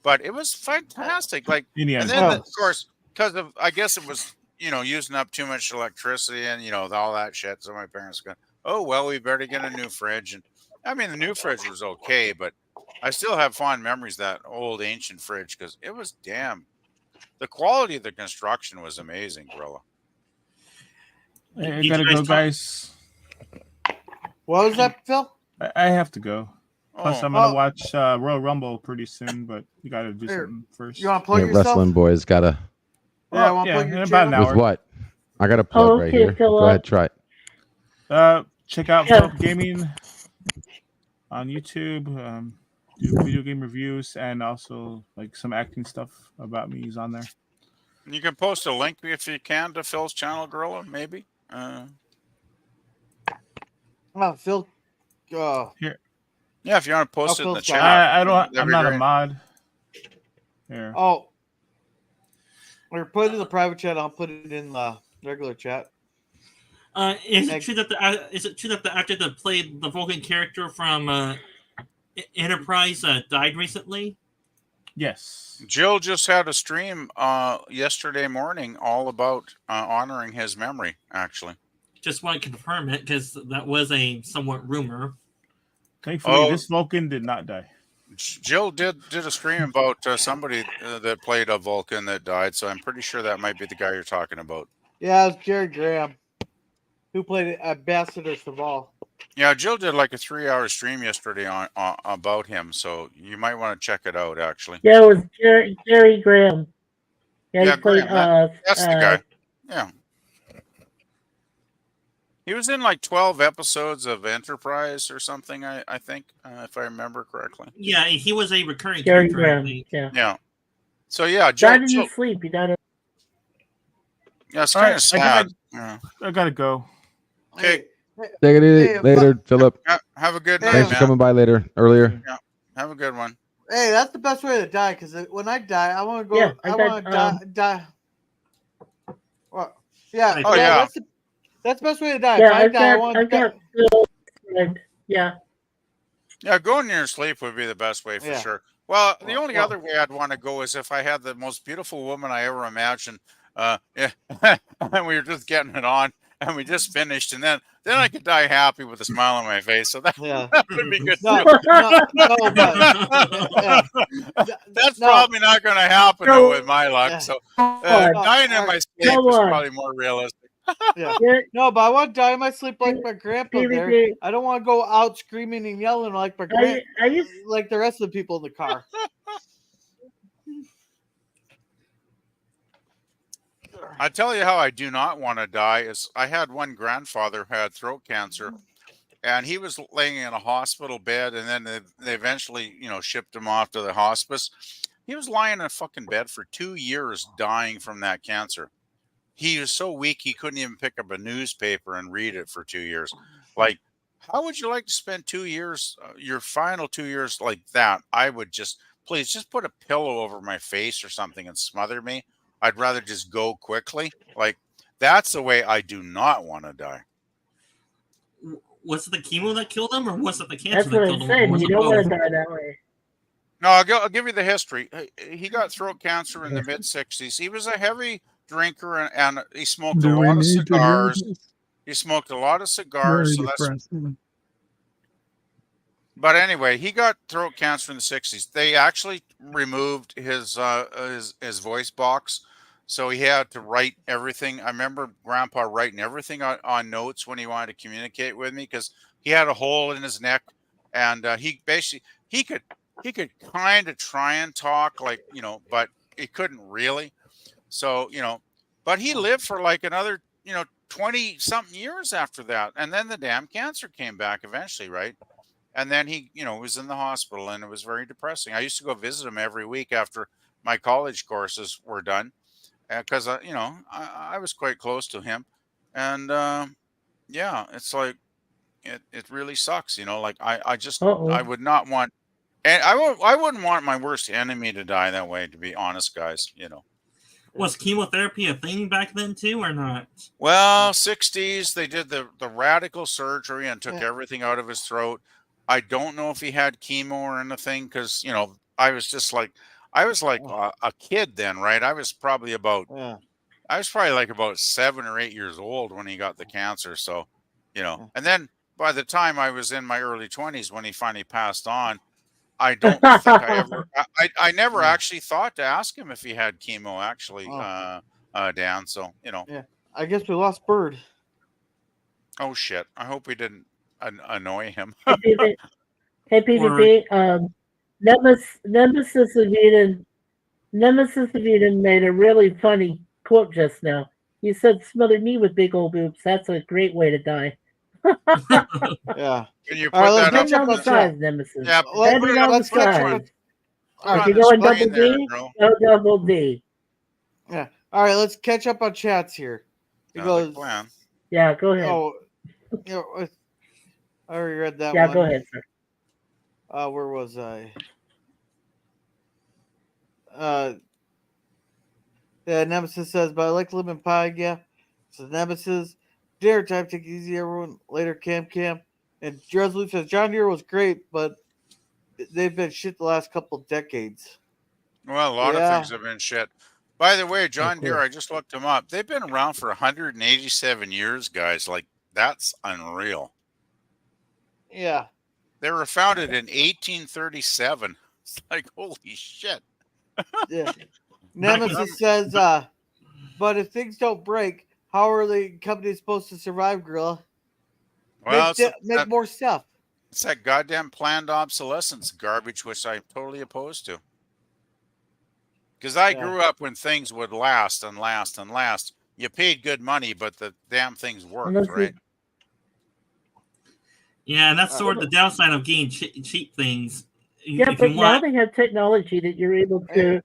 but it was fantastic. Like, Indiana and then Jones. of course, because of I guess it was using up too much electricity and all that shit. So my parents go, oh well, we better get a new fridge. And I mean, the new fridge was okay, but I still have fond memories of that old ancient fridge because it was damn. The quality of the construction was amazing, Gorilla. I You gotta guys go, talk- guys. What was that, Phil? I have to go. Plus, Oh, I'm gonna Oh. watch Royal Rumble pretty soon, but you gotta do Here, something first. You want to plug Yeah, yourself? wrestling boys gotta. Yeah, I want to yeah, plug your in about an channel. hour. With what? I got a plug right okay, here. Phil, Go ahead, try it. Check out Yeah. Philip Gaming on YouTube. Do video game reviews and also like some acting stuff about me is on there. you can post a link if you can to Phil's channel, Gorilla, maybe. Oh, Phil. Yeah, if you want to post it in the Phil's chat. I don't. that'd I'm be not a great. mod. Here. Oh. Or put it in the private chat. I'll put it in the regular chat. Is it true that the actor that played the Vulcan character from Enterprise died recently? Yes. Jill just had a stream yesterday morning all about honoring his memory, actually. Just want to confirm it because that was a somewhat rumor. Thankfully, Oh. this Vulcan did not die. Jill did a stream about somebody that played a Vulcan that died, so I'm pretty sure that might be the guy you're talking about. Yeah, it was Jerry Graham, who played Ambassador Saval. Yeah, Jill did like a 3-hour stream yesterday on about him, so you might want to check it out, actually. Yeah, it was Jerry Graham. Yeah, Yeah, he played. Graham, That's the guy. Yeah. He was in like 12 episodes of Enterprise or something, I think, if I remember correctly. Yeah, he was a recurring Jerry character. I Graham. think. Yeah. Yeah. So yeah, Jill, Died in his sleep. He died. yeah, it's All kind right, of sad. I gotta go. Okay. Take it easy Hey, later, Philip. Have a good Hey, night, Thanks for man. coming by earlier. Have a good one. Hey, that's the best way to die. Because when I die, I want to go. Yeah, I I want to died, die. Well, yeah. Oh, yeah. That's the best way to die. Yeah, if I I've die, I got. want to I've die. got. Phil, and, yeah. Yeah, going in your sleep would be the best way for Yeah. sure. Well, the only Well- other way I'd want to go is if I had the most beautiful woman I ever imagined. Yeah, and we were just getting it on, and we just finished, and then I could die happy with a smile on my face. So that, Yeah. that would be good. No, too. no, but yeah. That's No. probably not going to happen No. though, with my luck. Yeah. So Come no, dying in all my right. sleep Come is on. probably more realistic. Yeah. Yeah, No, but I want to die in my sleep like my grandpa there. DVD. I don't want to go out screaming and yelling like my I used. like the rest of the people in the car. I tell you how I do not want to die is I had one grandfather who had throat cancer, and he was laying in a hospital bed, and then they eventually, shipped him off to the hospice. He was lying in a fucking bed for 2 years, dying from that cancer. He was so weak he couldn't even pick up a newspaper and read it for 2 years. Like, how would you like to spend 2 years, your final 2 years like that? I would please just put a pillow over my face or something and smother me. I'd rather just go quickly. Like, that's the way I do not want to die. Was it the chemo that killed him, or was it the cancer That's that what killed I'm him? or saying. was You it don't want both? to die that way. No, I'll give you the history. He got throat cancer in the mid 60s. He was a heavy drinker and he smoked Do a we lot of need to hear cigars. this? He smoked a lot of Very cigars. So that's depressing. But anyway, he got throat cancer in the 60s. They actually removed his voice box, so he had to write everything. I remember Grandpa writing everything on notes when he wanted to communicate with me because he had a hole in his neck, and he basically he could kind of try and talk like but he couldn't really. So but he lived for like another 20 something years after that, and then the damn cancer came back eventually, right? And then he was in the hospital, and it was very depressing. I used to go visit him every week after my college courses were done because I was quite close to him. And yeah, it's like it really sucks, like I just I Uh-oh. would not want, and I wouldn't want my worst enemy to die that way, to be honest, guys. Was chemotherapy a thing back then too, or not? Well, 60s, they did the radical surgery and took Yeah. everything out of his throat. I don't know if he had chemo or anything because, I was just like, I was like a kid then, right? I was probably Yeah. like about 7 or 8 years old when he got the cancer. So, and then by the time I was in my early 20s when he finally passed on, I don't think I never actually thought to ask him if he had chemo, actually, Dan. So, Yeah. I guess we lost Bird. oh shit. I hope we didn't annoy him. Hey, PvP. Nemesis of Eden made a really funny quote just now. You said, "Smother me with big old boobs." That's a great way to die. Yeah. Can you All right, put let's that catch up? up Heading on on the chat. size, Nemesis. Yeah, Let- put it Heading up on the let's catch up. size. Put If on you the go in screen double there, D, bro. go double D. Yeah. All right, let's catch up on chats here. It Sounds like a goes. plan. Yeah, go ahead. Oh, I already read that Yeah, one. go ahead, sir. Where was I? Yeah, Nemesis says, but I like lemon pie. Yeah. So Nemesis, dinner time. Take it easy, everyone. Later, Cam. And Resolute says John Deere was great, but they've been shit the last couple decades. Well, a lot of Yeah. things have been shit. By the way, John Of Deere, course. I just looked them up. They've been around for 187 years, guys. Like, that's unreal. Yeah. They were founded in 1837. It's like, holy shit. Yeah. Nemesis says, but if things don't break, how are the companies supposed to survive, Gorilla? Well, Make more stuff. it's that goddamn planned obsolescence garbage, which I'm totally opposed to. Because I grew up when things would last and last and last. You paid good money, but the damn things worked, Unless you- right? Yeah, and that's sort of the downside of getting cheap things. Yeah, If but you now want, they have technology that you're able to.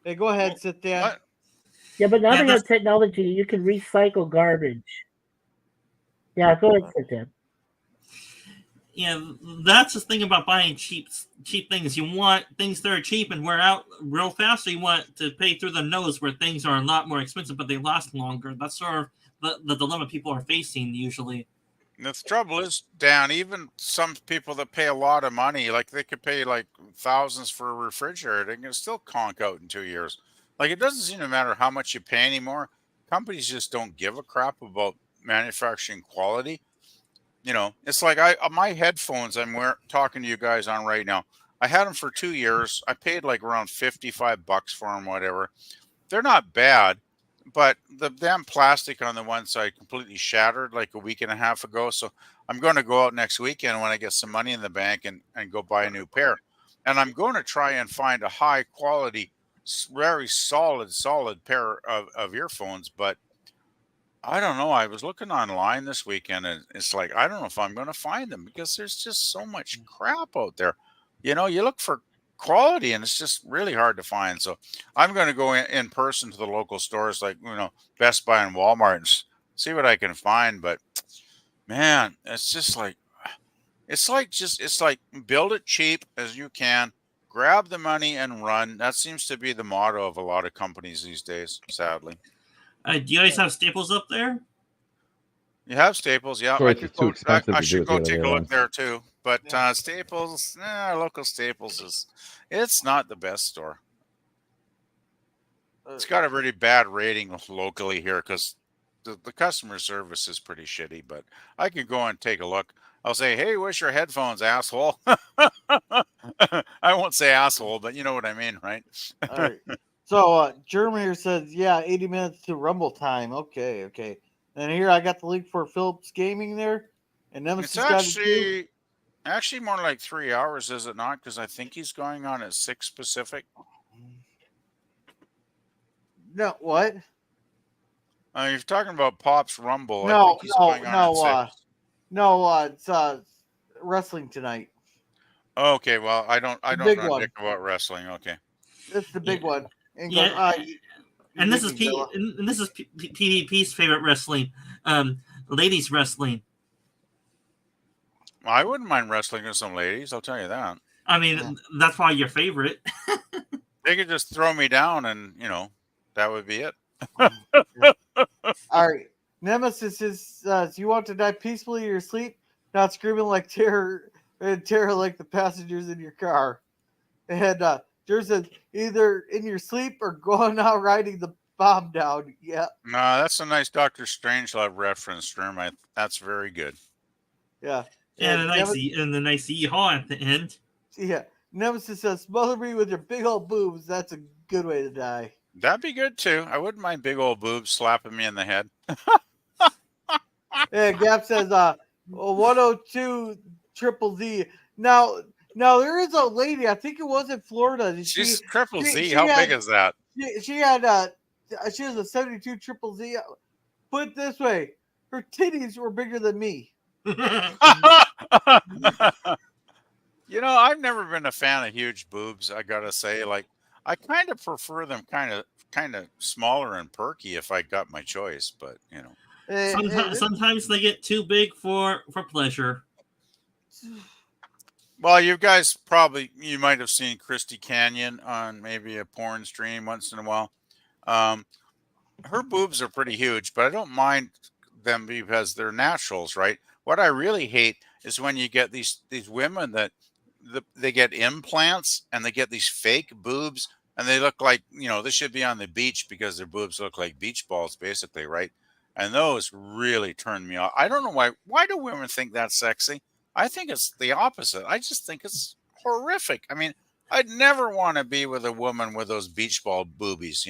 Hey, go ahead, sit there. What? Yeah, but now Yeah, they that's- have technology you can recycle garbage. Yeah, go ahead, sit down. yeah, that's the thing about buying cheap things. You want things that are cheap and wear out real fast, or you want to pay through the nose where things are a lot more expensive but they last longer. That's sort of the dilemma people are facing usually. The trouble is, Dan, even some people that pay a lot of money, like they could pay like thousands for a refrigerator, they can still conk out in 2 years. Like, it doesn't seem to matter how much you pay anymore. Companies just don't give a crap about manufacturing quality. It's like my headphones talking to you guys on right now. I had them for 2 years. I paid like around $55 for them, whatever. They're not bad, but the damn plastic on the one side completely shattered like a week and a half ago. So I'm going to go out next weekend when I get some money in the bank and go buy a new pair. And I'm going to try and find a high quality, very solid pair of earphones. But I don't know. I was looking online this weekend, and it's like, I don't know if I'm going to find them because there's just so much crap out there. You look for quality and it's just really hard to find. So I'm going to go in person to the local stores like, Best Buy and Walmart and see what I can find. But man, it's like build it cheap as you can, grab the money and run. That seems to be the motto of a lot of companies these days, sadly. Do you guys have Staples up there? You have Staples, yeah. Sorry, it's too expensive I to do should it go the other take way a look around. there too. But Staples, local Staples it's not the best store. It's got a really bad rating locally here because the customer service is pretty shitty, but I could go and take a look. I'll say, "Hey, where's your headphones, asshole?" I won't say asshole, but you know what I mean, right? All right. So Jeremy says, yeah, 80 minutes to Rumble time. Okay. And here I got the link for Philips Gaming there. And Nemesis It's got it too. actually more like 3 hours, is it not? Because I think he's going on at 6 Pacific. No, what? You're talking about Pop's Rumble. I No, think he's going on at 6. It's wrestling tonight. Okay, well, I don't big know one. dick about wrestling. Okay. It's the big Yeah. one. And Yeah. goes, And this is Villa. PvP's favorite wrestling, ladies wrestling. Well, I wouldn't mind wrestling with some ladies. I'll tell you that. I mean, that's why your favorite. They could just throw me down, and that would be it. All right. Nemesis says, you want to die peacefully in your sleep, not screaming like terror like the passengers in your car. And Jer says, either in your sleep or going out riding the bomb down. Yeah. No, that's a nice Dr. Strangelove reference, Sturm. That's very good. Yeah. And a nice yeehaw at the end. Yeah. Nemesis says, smother me with your big old boobs. That's a good way to die. That'd be good too. I wouldn't mind big old boobs slapping me in the head. Yeah, Gap says 102 triple Z. Now there is a lady, I think it was in Florida. She's triple Z. she How had- big is that? She was a 72 triple Z. Put it this way, her titties were bigger than me. I've never been a fan of huge boobs. I gotta say, like, I kind of prefer them kind of smaller and perky if I got my choice. But Sometimes they get too big for pleasure. well, you guys you might have seen Christy Canyon on maybe a porn stream once in a while. Her boobs are pretty huge, but I don't mind them because they're naturals, right? What I really hate is when you get these women that they get implants and they get these fake boobs and they look like, they should be on the beach because their boobs look like beach balls, basically, right? And those really turn me off. I don't know why. Why do women think that's sexy? I think it's the opposite. I just think it's horrific. I mean, I'd never want to be with a woman with those beach ball boobies,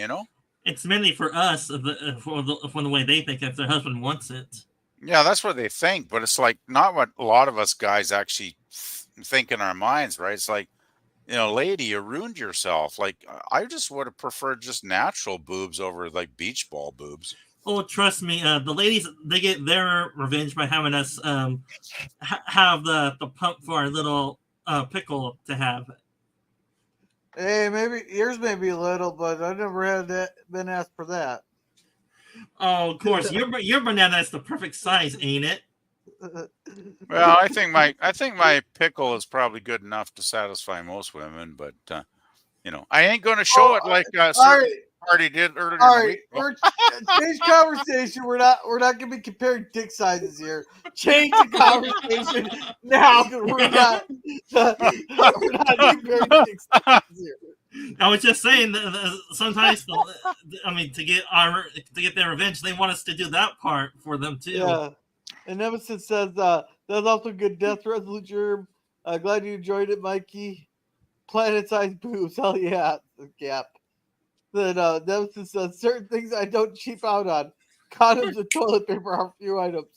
It's mainly for us, for the way they think if their husband wants it. Yeah, that's what they think, but it's like not what a lot of us guys actually think in our minds, right? It's like, lady, you ruined yourself. Like, I just would have preferred just natural boobs over like beach ball boobs. Oh, trust me, the ladies, they get their revenge by having us have the pump for our little pickle to have. Hey, maybe yours may be little, but I never had been asked for that. Oh, of course, your banana is the perfect size, ain't it? Well, I think my pickle is probably good enough to satisfy most women, but I ain't going to show it like all right. Party did earlier. All in the right, week. we're change conversation. We're not going to be comparing dick sizes here. Change the conversation now. We're not comparing dick sizes here. I was just saying sometimes, to get their revenge, they want us to do that part for them too. Yeah. And Nemesis says that's also a good death resolution. Glad you enjoyed it, Mikey. Planet-sized boobs, hell yeah. Gap. Then Nemesis says certain things I don't cheap out on. Condoms and toilet paper are a few items.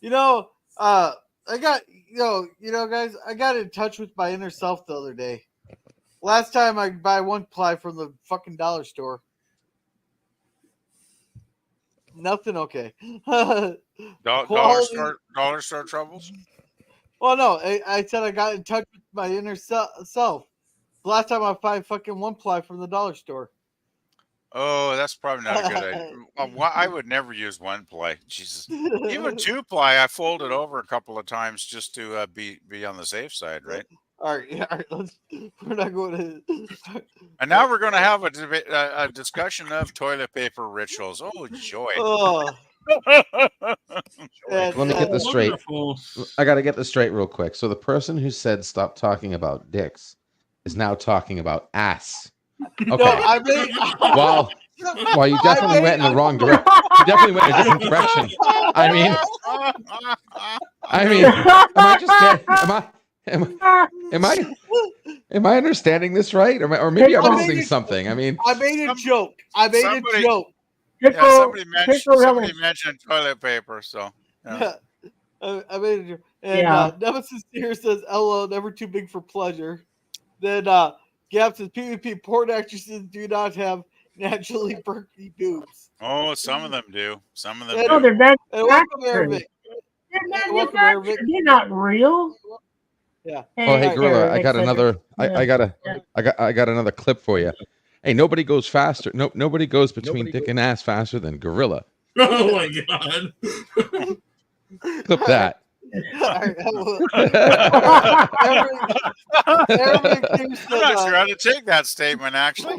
I got guys, I got in touch with my inner self the other day. Last time I buy one ply from the fucking dollar store. Nothing okay. Dollar store troubles. Well, no, I said I got in touch with my inner self. The last time I buy fucking one ply from the dollar store. Oh, that's probably not a good idea. I would never use one ply. Jesus, even two ply, I fold it over a couple of times just to be on the safe side, right? All right. We're not going to. And now we're going to have a discussion of toilet paper rituals. Oh, joy! Oh. Let me get this straight. Wonderful. I got to get this straight real quick. So the person who said stop talking about dicks is now talking about ass. Okay. No, I mean, Well, you definitely went in the wrong direction. definitely went a different direction. I mean, am I just am I understanding this right, or maybe I'm I made missing it- something? I mean, I made a joke. I made somebody- a joke. yeah, somebody Pickle mentioned toilet paper, so yeah. I made a joke. And Yeah. Nemesis here says, "LOL, never too big for pleasure." Then Gap says, "PvP porn actresses do not have naturally perky boobs." Oh, some of them do. Some of them Yeah, Oh, do. they're And welcome, manufactured. Arabic. They're Welcome, Arabic. manufactured. They're not real. Yeah. oh hey, Gorilla, I Eric, got et cetera. another. Yeah. I got another clip for you. Hey, nobody goes faster. No, nobody goes between dick and ass faster than Gorilla. Oh my god. Clip that. All right, Arabic here I'm says, not sure how to take that statement, actually.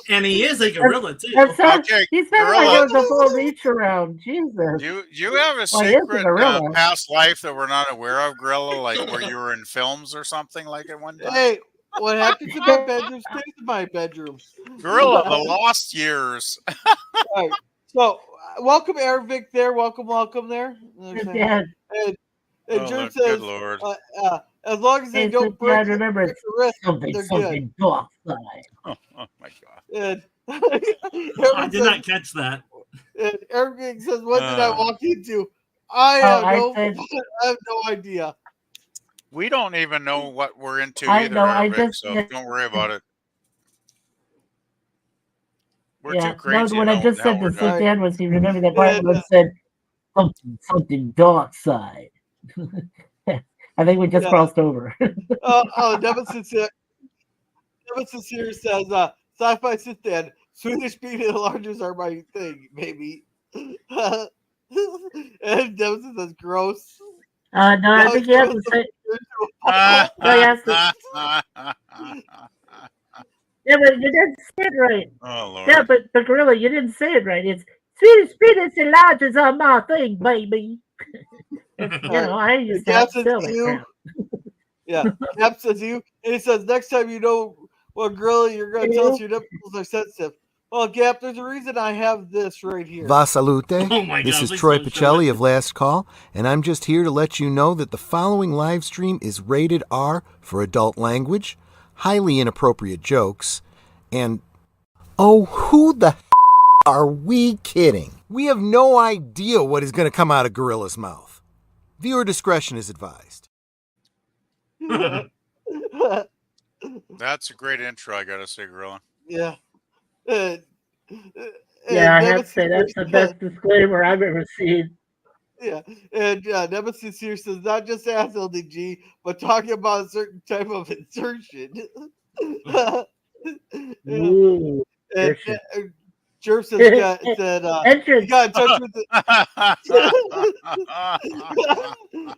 And he is a gorilla too. That sounds, Okay, he sounded like Gorilla. it was a full reach around. Jesus. You have a Well, he is a secret gorilla. past life that we're not aware of, Gorilla, like where you were in films or something like at one time? "Hey, what happens in my bedroom stays in my bedroom." Gorilla, the lost years. All right. So, welcome, Arabic. There, welcome there. Okay. Yeah. And Oh, Jim good says, Lord. as long as they Hey, don't so, yeah, break remember, break the wrist, something, they're something dark side. Oh my God. good. And I did not catch that. And Arabic says, "What did I Uh. walk into?" I Oh, have no idea. We don't even know what we're into I either, know, I Arabic, just- so don't worry about it. We're Yeah, too crazy. no, what to I know just how said we're to doing. sit down was, you remember that part And, where it said something dark side. I think we just Yeah. crossed over. Nemesis here says, "Sci-fi sit down. Swedish bean and largers are my thing, baby." And Nemesis says, "Gross." No, I Now think he you have to goes say. Ah, No, you have to. Yeah, but you didn't say it right. oh Lord. Yeah, but Gorilla, you didn't say it right. It's Swedish peanuts and largers are my thing, baby. I used to have Gap to says, tell that "You." crap. Yeah, Gap says, "You," and he says, "Next time you know what gorilla, you're going to tell us your nipples are sensitive." Well, Gap, there's a reason I have this right here. Va salute. Oh my This God, is please Troy don't show Picelli it. of Last Call, and I'm just here to let you know that the following live stream is rated R for adult language, highly inappropriate jokes, and oh, who the are we kidding? We have no idea what is going to come out of Gorilla's mouth. Viewer discretion is advised. That's a great intro, I gotta say, Gorilla. Yeah. Yeah, I have to say that's the best disclaimer I've ever seen. Yeah, and Nemesis here says, "Not just ass LDG, but talking about a certain type of insertion." Ooh, And insertion. Jerp said, he entrance. got in touch with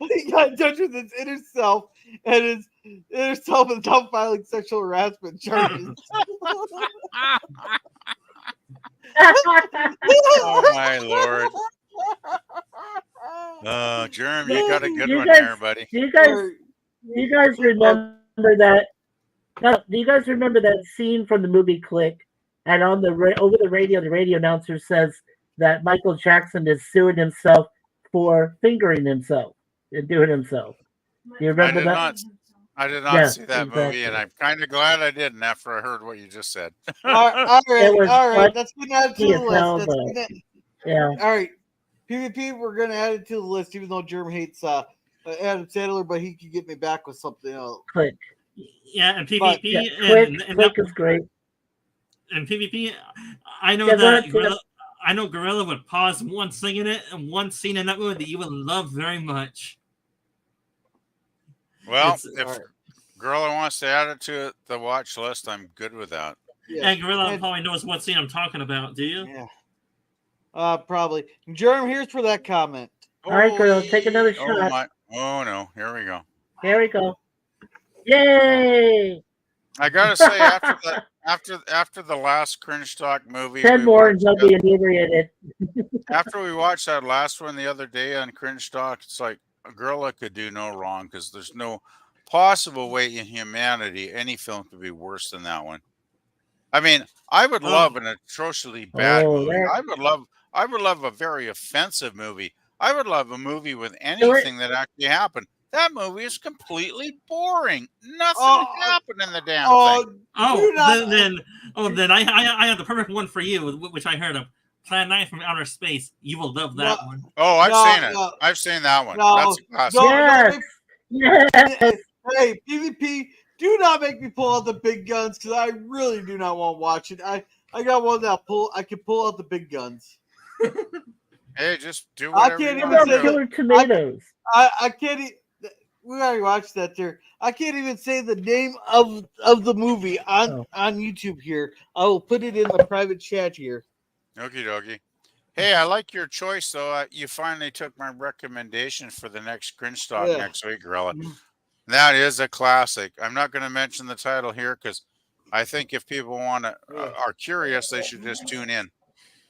he got in touch with his inner self, and his inner self is now filing sexual harassment charges. Oh my Lord. Jerm, you got a good You one guys- Oh, there, buddy. Do you guys remember that? No, do you guys remember that scene from the movie Click? And on the over the radio announcer says that Michael Jackson is suing himself for fingering himself and doing himself. Do you remember that? I did not Yeah, see that movie, exactly. and I'm kind of glad I didn't after I heard what you just said. all It was right. Let's get added to funny the as hell, list. Yeah. All right, PvP. We're gonna add it to the list, even though Jerm hates Adam Sandler, but he can get me back with something else. Click. Yeah, and PvP But, Yeah, and Click is great. and PvP. I know Yeah, that but- Gorilla, I know Gorilla would pause one thing in it and one scene in that movie that you would love very much. Well, It's- if all right. Gorilla wants to add it to the watch list, I'm good with that. Yeah. And Gorilla And- probably knows what scene I'm talking about. Do you? Yeah. Probably. Jerm, here's for that comment. All right, Gorilla, take another Oh shot. my! Oh no! Here we go. Here we go. Yay! I gotta say, after the last Cringe Talk movie, 10 we more and watched, they'll be inebriated. after we watched that last one the other day on Cringe Talk, it's like a Gorilla could do no wrong because there's no possible way in humanity any film could be worse than that one. I mean, I would love an atrociously bad Oh, movie. that- I would love a very offensive movie. I would love a movie with anything that actually happened. That movie is completely boring. Nothing Oh, happened in the damn Oh, thing. do not- Then I have the perfect one for you, which I heard of. Plan 9 from Outer Space. You will love that No. one. Oh, I've No, seen it. no. I've seen that one. No, That's a classic. don't Yes. make- Yes. Hey, PvP, do not make me pull out the big guns because I really do not want to watch it. I got one that I can pull out the big guns. Hey, just do I whatever can't you even What want about say to do. Killer Tomatoes? I can't. We already watched that there. I can't even say the name of the movie on YouTube here. I will put it in the private chat here. Okie dokie. Hey, I like your choice though. You finally took my recommendation for the next Cringe Talk Yeah. next week, Gorilla. Mhm. That is a classic. I'm not going to mention the title here because I think if people want to are curious, they should just tune in.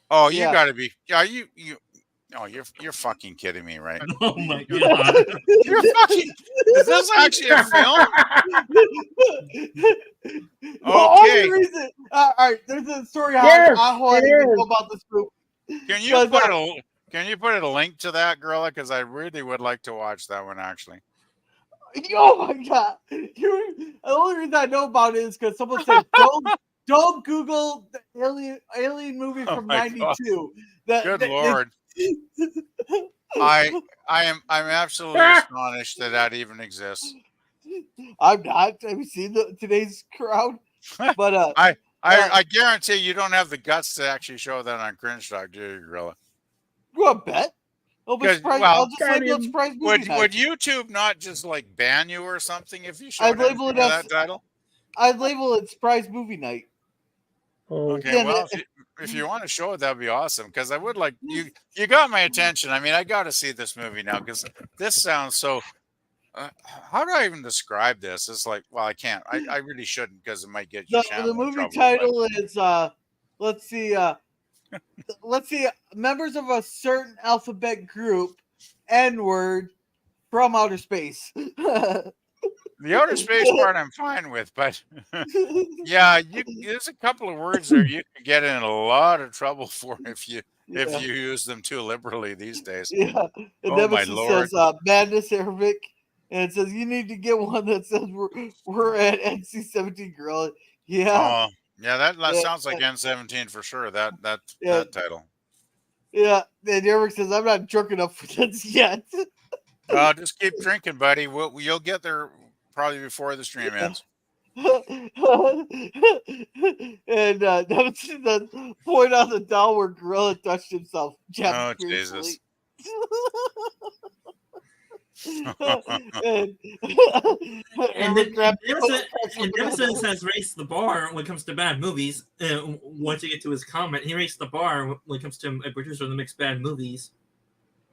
Oh, you Yeah. got to be. Yeah, you. Oh, you're fucking kidding me, right? Oh my god. You're fucking. Is this actually a film? The only Okay. reason, all right, there's a story how Yes, I it even know is. about this group. Can you Because, put a link to that, Gorilla? Because I really would like to watch that one actually. oh my god! The only reason I know about it is because someone said don't Google the alien movie Oh from my God. '92. Good Lord. I'm absolutely astonished that even exists. I'm not. Have you seen today's crowd? But I guarantee you don't have the guts to actually show that on Cringe Talk, do you, Gorilla? you want to bet? I'll be 'Cause, surprised. well, I'll just label it surprise movie Would night. YouTube not just like ban you or something if you showed I'd label anything it with as- that title? I'd label it surprise movie night. Oh, Okay, Yeah, well, if you want to show it, that'd be awesome. Because I would like you. You got my attention. I mean, I got to see this movie now because this sounds so. How do I even describe this? It's like, well, I can't. I really shouldn't because it might get your channel The in movie trouble, title is let's see, members of a certain alphabet group, N-word from outer space. but the outer space part I'm fine with, but yeah, there's a couple of words there you could get in a lot of trouble for if you use them too liberally these days. Yeah, and Oh, then my it Lord. says Madness Arabic, and it says you need to get one that says we're at NC-17 girl. Yeah, Oh, yeah, that Yeah, sounds like N17 for sure. That Yeah. title. yeah. And Arabic says I'm not drunk enough for this yet. Just keep drinking, buddy. You'll get there probably before the stream ends. And that was the point on the doll where Gorilla touched himself. Oh, Jesus. and And Nemesis has raised the bar when it comes to bad movies. Once you get to his comment, he raised the bar when it comes to a producer that makes bad movies.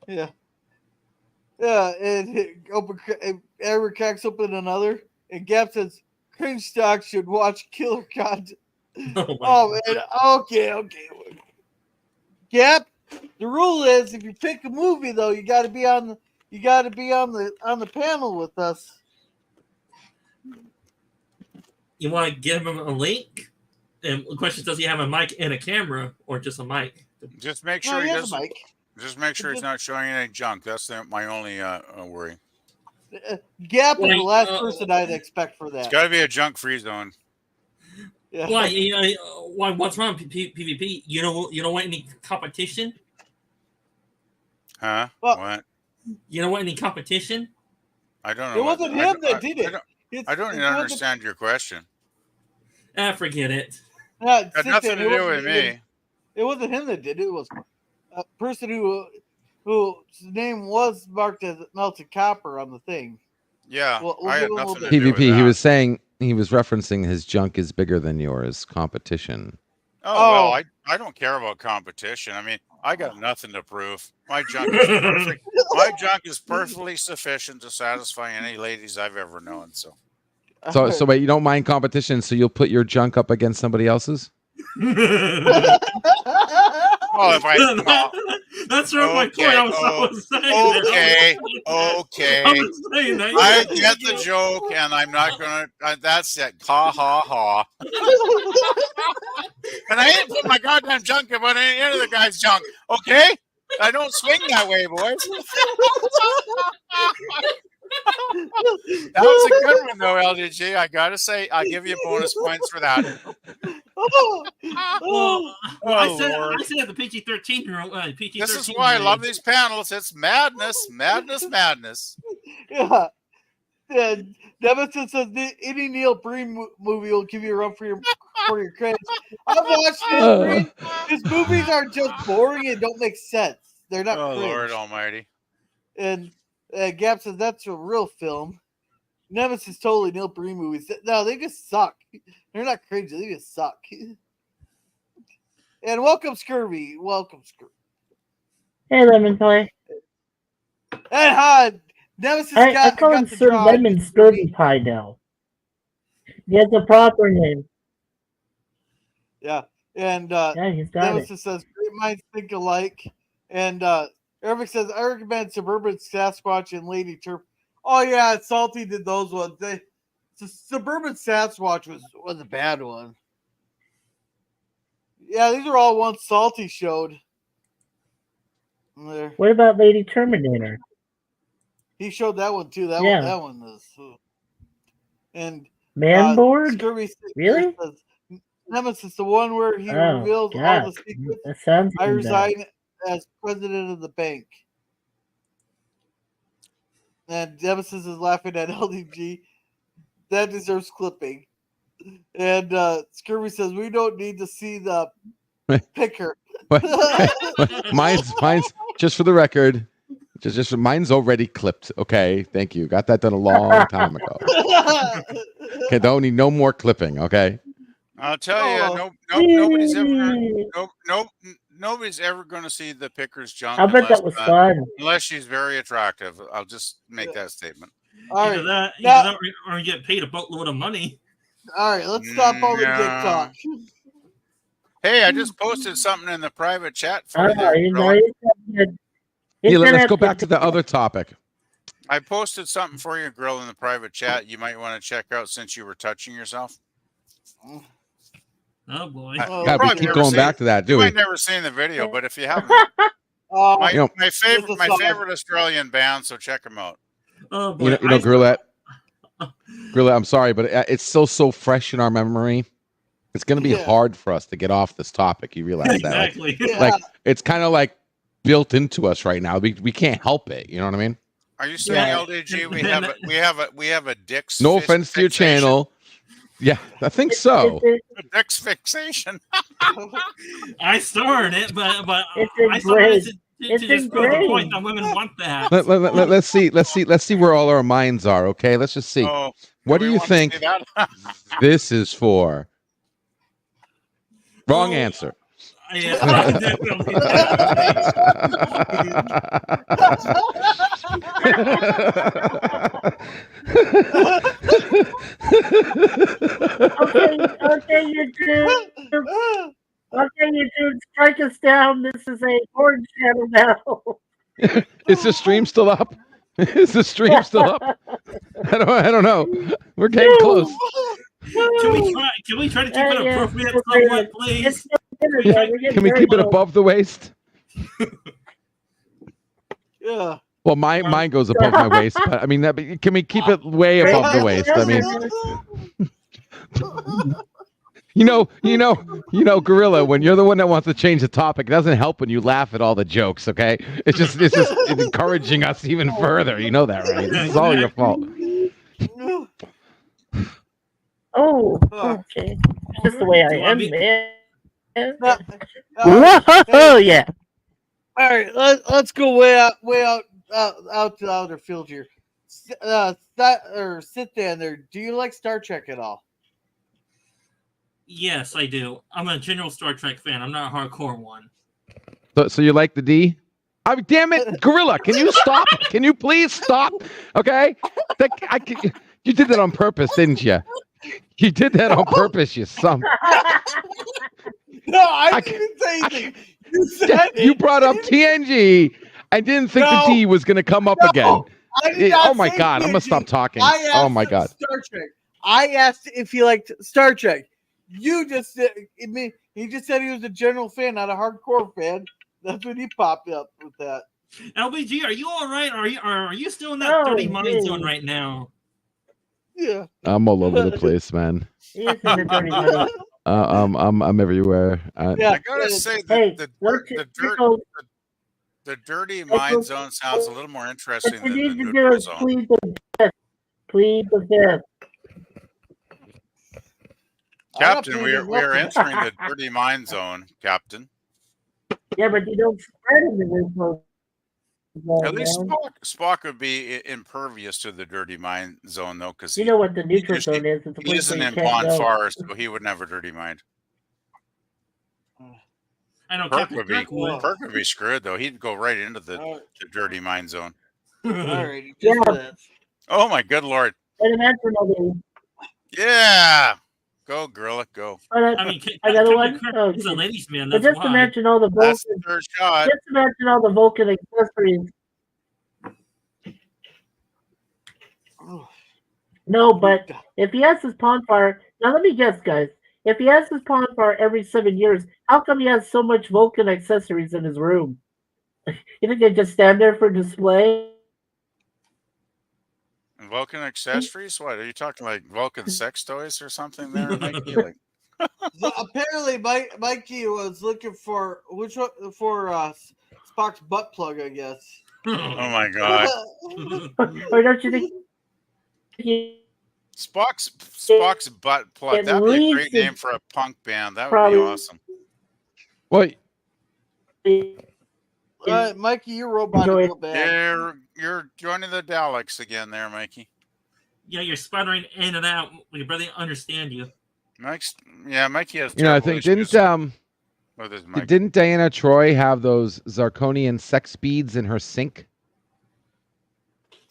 Yeah. Yeah, and Eric cracks open another, and Gap says, Cringe Stock should watch Killer content. Oh, man. Okay. Gap, the rule is if you pick a movie, though, you got to be on the panel with us. You want to give him a link? And the question is, does he have a mic and a camera, or just a mic? Just make No, sure he he has doesn't. a mic. Just make sure he's not showing any junk. That's my only worry. Gap is the Wait, last person I'd expect for It's that. got to be a junk-free zone. Yeah. Why? What's wrong, PvP? You don't want any competition? Huh? Well- What? You don't want any competition? I don't know. It wasn't him that did it. I don't even understand your question. Forget it. It Got nothing to do with me. It wasn't him that did it. It was a person whose name was marked as melted copper on the thing. Yeah, We'll I give had him a nothing little to do with PvP. He that. was saying he was referencing his junk is bigger than yours. Competition. Oh, well, I don't care about competition. I mean, I got nothing to prove. My junk is perfect. My junk is perfectly sufficient to satisfy any ladies I've ever known. So So wait, you don't mind competition, so you'll put your junk up against somebody else's? well, if I That's not my point. I was saying Okay, that. okay. I was saying that. I get the joke, and I'm not gonna. That's it. Ha ha ha. And I ain't put my goddamn junk in any of the guy's junk. Okay, I don't swing that way, boys. That was a good one, though, LDG. I gotta say, I'll give you bonus points for that. Well, I said Lord. the PG-13 PG-13. This is why I love these panels. It's madness, madness, madness. Yeah. And Nemesis says any Neil Breen movie will give you a run for your credits. I've watched Neil Breen. His movies are just boring and don't make sense. They're not Oh, cringe. Lord Almighty. And Gap says that's a real film. Nemesis totally Neil Breen movies. No, they just suck. They're not cringe. They just suck. And welcome, Scurvy. Welcome, Scurvy. Hey, Lemon Pie. And hi, Nemesis I call him Sir Lemon Scurvy Pie now. He has a proper name. Yeah. And Yeah, he's got it. Nemesis says great minds think alike. And Eric says I recommend Suburban Sasquatch and Lady Turp. Oh yeah, Salty did those ones. Suburban Sasquatch was a bad one. Yeah, these are all ones Salty showed. There. What about Lady Terminator? He showed that one too. That one is. And Manboard? Scurvy Really? says, Nemesis, the one where he Oh, reveals all God. the secrets. That sounds I bad. resign as president of the bank. And Nemesis is laughing at LDG. That deserves clipping. And Scurvy says, we don't need to see the picker. mine's just for the record. Just mine's already clipped. Okay, thank you. Got that done a long time ago. Okay, don't need no more clipping. Okay. I'll tell you, nobody's ever going to see the picker's junk. I bet that was fun. Unless she's very attractive. I'll just make that statement. All Either right. that, or you get paid a boatload of money. All right, let's stop all the dick talk. Hey, I just posted something in the private chat for you. Let's go back to the other topic. I posted something for you, Grill, in the private chat. You might want to check out since you were touching yourself. Oh boy! God, we keep going back to that, do you we? might never seen the video, but if you haven't, my favorite Australian band, so check them out. Oh boy! You know, Grillette, I'm sorry, but it's still so fresh in our memory. It's going to be hard for us to get off this topic. You realize that? Exactly. Like it's kind of like built into us right now. We can't help it. You know what I mean? Are you saying LDG? We have a dick's. No offense to your channel. Yeah, I think so. Dick's fixation. I started it, but It's I started It's to just prove the ingrained. point that women want that. Let's see where all our minds are. Okay, let's just see. Oh, What do you think this is for? Wrong answer. Yeah, definitely. Okay, YouTube. Okay, YouTube, strike us down. This is a porn channel now. Is the stream still up? Is the stream still up? I don't know. We're getting close. Can we try to keep it appropriate somewhat, please? Can we keep it above the waist? Yeah. Well, mine goes above my waist, but I mean, can we keep it way above the waist? I mean, you know, Gorilla, when you're the one that wants to change the topic, it doesn't help when you laugh at all the jokes. Okay, it's just encouraging us even further. You know that, right? This is all your fault. Oh, okay. Just the way I am, man. Whoa, Oh yeah. All right, let's go way out to the outer field here. Sit down there. Do you like Star Trek at all? Yes, I do. I'm a general Star Trek fan. I'm not a hardcore one. So you like the D? I mean, damn it, Gorilla! Can you stop? Can you please stop? Okay, you did that on purpose, didn't you? You did that on purpose, you son. No, I didn't say anything. You brought up TNG. I didn't think No. the D was going to come up No. again. I did not Oh my say God. I'm going to TNG. stop talking. I asked Oh my God. Star Trek. I asked if he liked Star Trek. You just said he just said he was a general fan, not a hardcore fan. That's when he popped up with that. LBG, are you all right? Are you still in that Oh, dirty mind zone geez. right now? Yeah. I'm all over the place, man. He is in the dirty money. I'm everywhere. Yeah. I gotta say Hey, that the dirty mind zone sounds a little more interesting What than you the need to do neutral is zone. plead the fifth. Plead the fifth. I'm not Captain, we are pleading nothing. entering the dirty mind zone, Captain. Yeah, but you don't spread in the neutral zone, At least man. Spock would be impervious to the dirty mind zone, though, because You know what the neutral usually- zone is? It's a he place isn't where you in can't go. Bonfire, so he would never dirty mind. I know Kirk Captain would be Kirk would. Kirk would be screwed though. He'd go right into the All dirty mind zone. right. Yeah. Oh my good lord! And imagine all Yeah, go Gorilla, go. I mean, Another Captain one? Kirk Oh, is a geez. ladies' man. But That's just why. imagine all the That's Vulcan. the third shot. Just imagine all the Vulcan accessories. No, but if he has his Ponfar, now let me guess, guys. If he has his Ponfar every 7 years, how come he has so much Vulcan accessories in his room? You think they just stand there for display? Vulcan accessories? What are you talking like Vulcan sex toys or something there, Mikey? Like, So apparently, Mikey was looking for which one for Spock's butt plug, I guess. oh my god, Or don't you think he Spock's butt plug. At That'd be a great least name it's for a punk band. That would be probably- awesome. Well, Mikey, you're robot a Enjoy- little bad. You're joining the Daleks again there, Mikey. Yeah, you're sputtering in and out. We barely understand you. Mikey has. you know, I terrible think issues with his mic. didn't Diana Troy have those Zarkonian sex beads in her sink?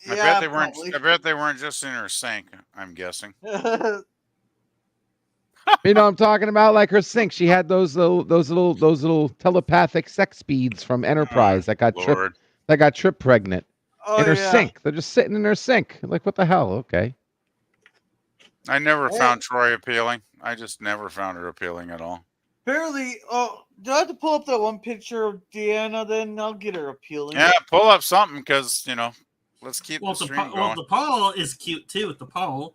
I Yeah, bet they weren't. probably. I bet they weren't just in her sink. I'm guessing. You know, I'm talking about like her sink. She had those little telepathic sex beads from Enterprise that got Lord. tripped pregnant Oh, in her yeah. sink. They're just sitting in her sink. Like, what the hell? Okay. I never Hey. found Troy appealing. I just never found her appealing at all. Apparently, do I have to pull up that one picture of Deanna? Then I'll get her appealing. Yeah, pull up something because let's keep Well, the stream going. the Paul is cute too. With the Paul.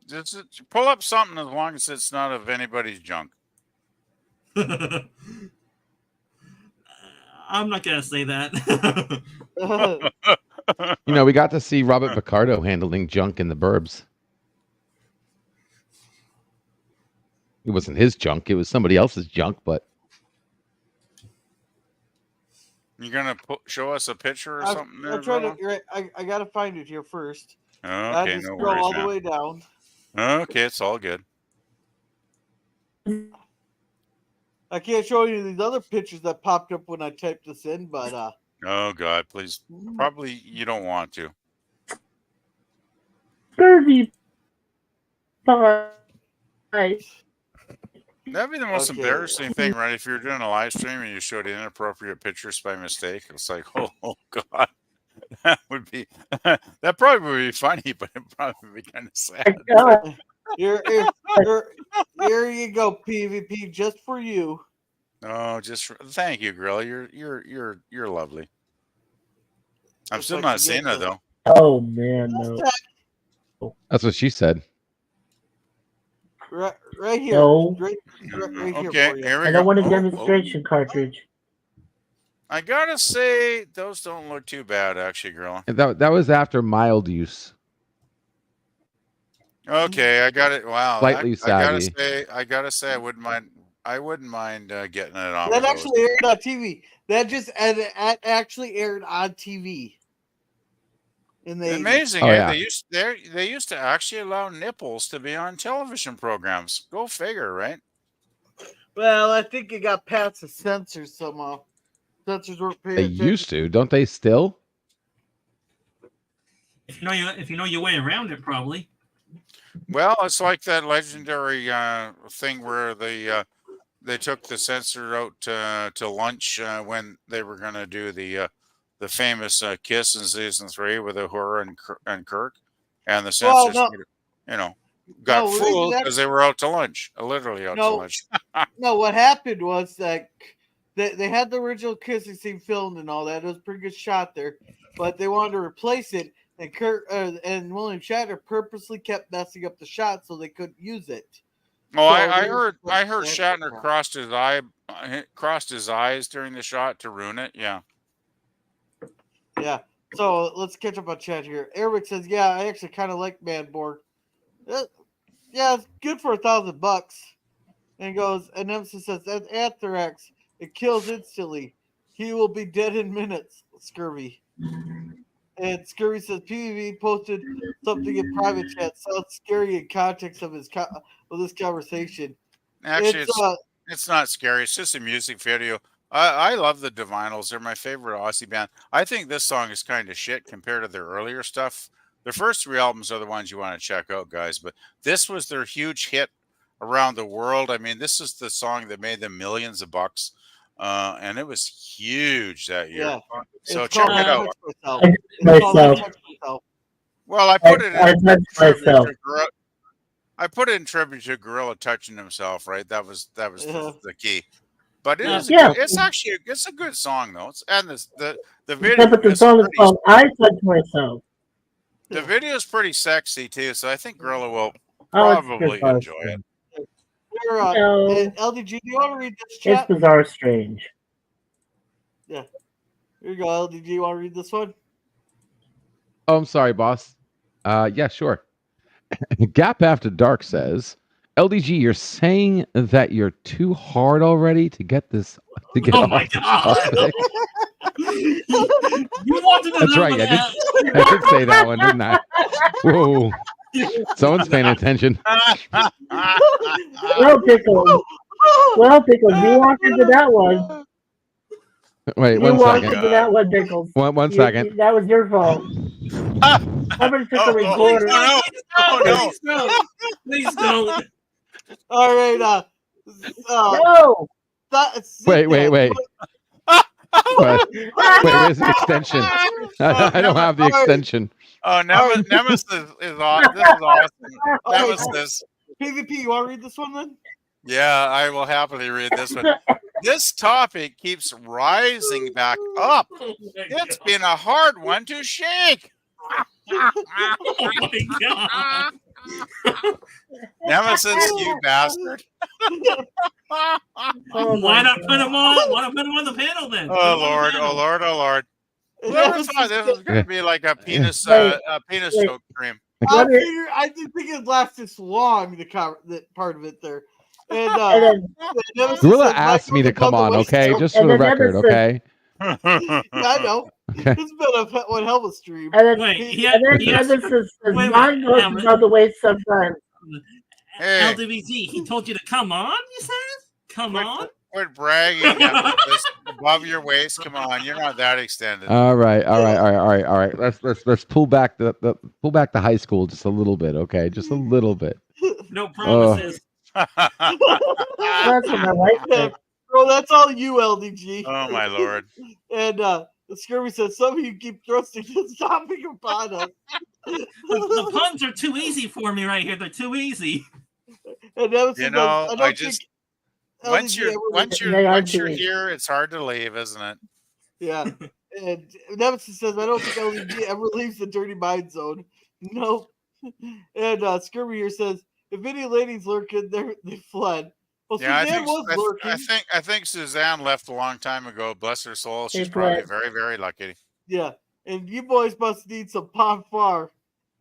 Just pull up something as long as it's not of anybody's junk. I'm not gonna say that. You know, we got to see Robert Picardo handling junk in the Burbs. It wasn't his junk; it was somebody else's junk. But You gonna show us a picture or something there? I'm trying Gorilla? to. Right, I gotta find it here first. I Okay, just no scroll worries, all the man. way down. Okay, it's all good. I can't show you these other pictures that popped up when I typed this in, but Oh God, please. Probably you don't want to. Dirty Bye. That'd be the most Okay. embarrassing thing, right? If you're doing a live stream and you showed inappropriate pictures by mistake, it's like, oh God, that would be that probably would be funny, but it probably would be kind of sad. here you go, PvP, just for you. Oh, thank you, Gorilla. You're lovely. I'm Looks still like not you seeing get it the- though. Oh man, no. that's what she said. Right here. No. Right here Okay, for you. here we I go. don't want a Oh, demonstration cartridge. I gotta say, those don't look too bad, actually, Gorilla. And that was after mild use. Okay, I got it. Wow, Slightly I gotta say, I wouldn't mind. I wouldn't mind getting it on. That with actually aired on TV. That just actually aired on TV. In the 80s. Amazing. Oh, eh? yeah. They used to actually allow nipples to be on television programs. Go figure, right? Well, I think it got past the censors somehow. Censors weren't paying They attention. used to, don't they? Still? If you know your way around it, probably. Well, it's like that legendary thing where the they took the censor out to lunch when they were going to do the famous kiss in season 3 with Uhura and Kirk, and the Well, censors, no, got no, fooled that- because they were out to lunch, literally out to No. lunch. no. What happened was that they had the original kissing scene filmed and all that. It was a pretty good shot there, but they wanted to replace it, and Kurt and William Shatner purposely kept messing up the shot so they couldn't use it. Oh, I So heard they- I heard they- Shatner crossed his eyes during the shot to ruin it. Yeah. Yeah. So let's catch up on chat here. Eric says, "Yeah, I actually kind of like Manborg. Yeah, it's good for $1,000." And goes, and Nemesis says, "That's Anthrax. It kills instantly. He will be dead in minutes." Scurvy. And Scurvy says, "PVV posted something in private chat. Sounds scary in context of this conversation." Actually, It's it's not scary. It's just a music video. I love the Divinals. They're my favorite Aussie band. I think this song is kind of shit compared to their earlier stuff. Their first 3 albums are the ones you want to check out, guys. But this was their huge hit around the world. I mean, this is the song that made them millions of bucks, and it was huge that year. Yeah. So it's check called it I out. Touch Myself. I touch It's called I myself. Touch Myself. Well, I put it I in touch tribute myself. to I put it in tribute to Gorilla touching himself. Right, that was Yeah. the key. But it is Yeah. it's actually it's a good song though. The Yeah, video but the is song is pretty, called "I Touch Myself." the video is pretty sexy too. So I think Gorilla will Oh, it's probably bizarre enjoy it. strange. Here, No. LDG, do you want to read this It's chat? bizarre strange. Here you go, LDG. You want to read this one? Oh, I'm sorry, boss. Yeah, sure. Gap After Dark says, LDG, you're saying that you're too hard already to get this to get Oh off my the God. topic? You wanted to That's know right. that. I did say that one, didn't I? Whoa. Someone's paying attention. Well, Pickles. Well, Pickles, you walked into that one. Wait, You one walked second. into that one, Pickles. One second. That was your fault. Somebody took a recorder. no. Oh, no. Please don't. Please don't. All right. No. Wait. Wait, where's the extension? I don't have the extension. Oh, Nemesis is awesome. This is awesome. Nemesis. PvP, you want to read this one then? Yeah, I will happily read this one. This topic keeps rising back up. It's been a hard one to shake. Oh my God. Nemesis, you bastard. Why not put him on? Why not put him on the panel then? Put Oh him on the Lord, panel. oh Lord, oh Lord. Whoever Nemesis thought this was going to be like a penis Wait. soaked cream? I didn't think it'd last this long. The part of it there, and And then, Nemesis Gorilla says, asked me to come above on, the waist okay? joke. Just for And the then record, Nemesis- okay? Yeah, I know. Okay. It's been one hell of a stream. and then, Wait, he and then, has- and then says, wait, mine goes Alex. above the waist sometimes. Hey. LWZ, he told you to come on, you said? Come on? Quit bragging. Nemesis. Above your waist. Come on, you're not that extended. All right. Let's pull back the high school just a little bit, okay? Just a little bit. No promises. That's what my wife said. Bro, that's all you, LDG. Oh my Lord. And Scurvy says, some of you keep thrusting this topic upon us. The puns are too easy for me right here. They're too easy. And Nemesis You says, know, I don't I just think once LDG you're ever once They are you're doing- here, it's hard to leave, isn't it? Yeah. And Nemesis says, I don't think LDG ever leaves the dirty mind zone. Nope. And Scurvy here says, if any ladies lurking, they fled. Well, Yeah, Suzanne was lurking. I think Suzanne left a long time ago. Bless her soul. She's She probably fled. very, very lucky. Yeah. And you boys must need some pop far.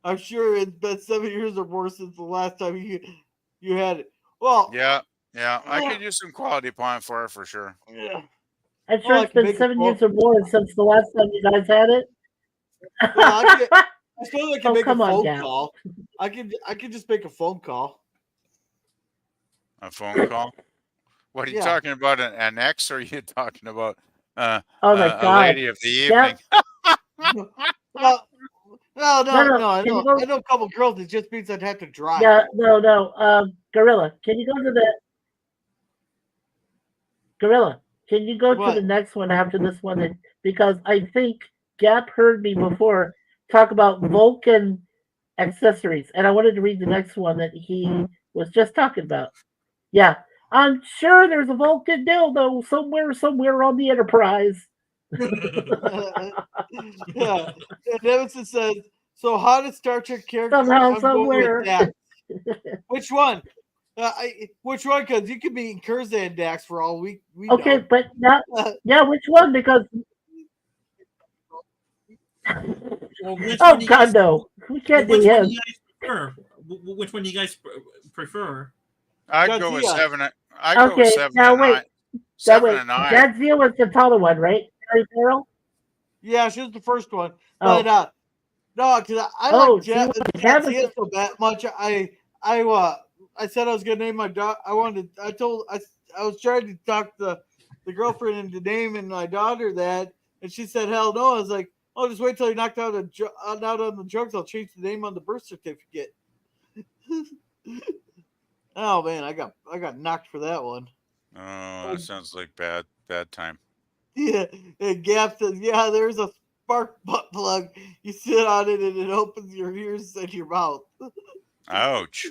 I'm sure it's been 7 years or more since the last time you had it. Well, Yeah, I could use some quality pine for her for sure. yeah. I'm Oh, sure I it's can been make a 7 phone- years or more since the last time you guys had it. Well, I suppose I can Oh, make a come on, phone Gal. call. I could just make a phone call. A phone call. What are you Yeah. talking about? An ex, or are you talking about Oh my a God. lady of the evening? Yep. Well, no. No, I can you know. go- I know a couple girls. It just means I'd have to drive. Yeah, no. Gorilla, can you go to the Gorilla, can you go to What? the next one after this one? Because I think Gap heard me before talk about Vulcan accessories, and I wanted to read the next one that he was just talking about. Yeah, I'm sure there's a Vulcan dildo somewhere on the Enterprise. Yeah. And Nemesis says, so hottest Star Trek character? Somehow, I'm going with somewhere. Dax. Which one? Which one? Because you could be Curzan Dax for all we Okay, know. but now, yeah, which one? Because Well, which oh one do you guys, God, no, we can't do which one him. do you guys prefer? Which one do you guys prefer? I'd go with Godzilla. 7. I'd go with Okay, 7 now and 9. wait, now 7 wait. and 9. Jadzia was the taller one, right? Mary Farrell? Yeah, she was the first one. Oh. But no, because I Oh, like she was Jadzia so that much. I said I was gonna name my dog. I was trying to talk the girlfriend into naming my daughter that, and she said hell no. I was like, oh, just wait till you knocked out on the drugs. I'll change the name on the birth certificate. Oh man, I got knocked for that one. Oh, that sounds like bad time. Yeah, and Gap says, yeah, there's a spark butt plug. You sit on it and it opens your ears and your mouth. Ouch.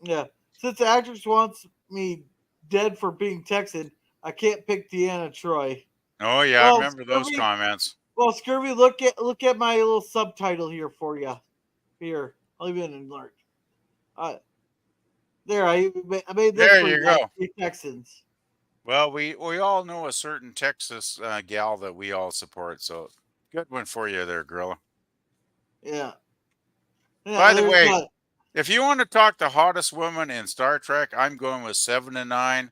Yeah. Since the actress wants me dead for being Texan, I can't pick Deanna Troy. Oh yeah, Well, I remember those Scurvy- comments. Well, Scurvy, look at my little subtitle here for you. Here, I'll leave it in alert. There, I made this There for you guys, go. you Texans. Well, we all know a certain Texas gal that we all support, so good one for you there, Gorilla. Yeah. By the there's way, if you want to talk the hottest woman in Star Trek, I'm going with 7 and 9.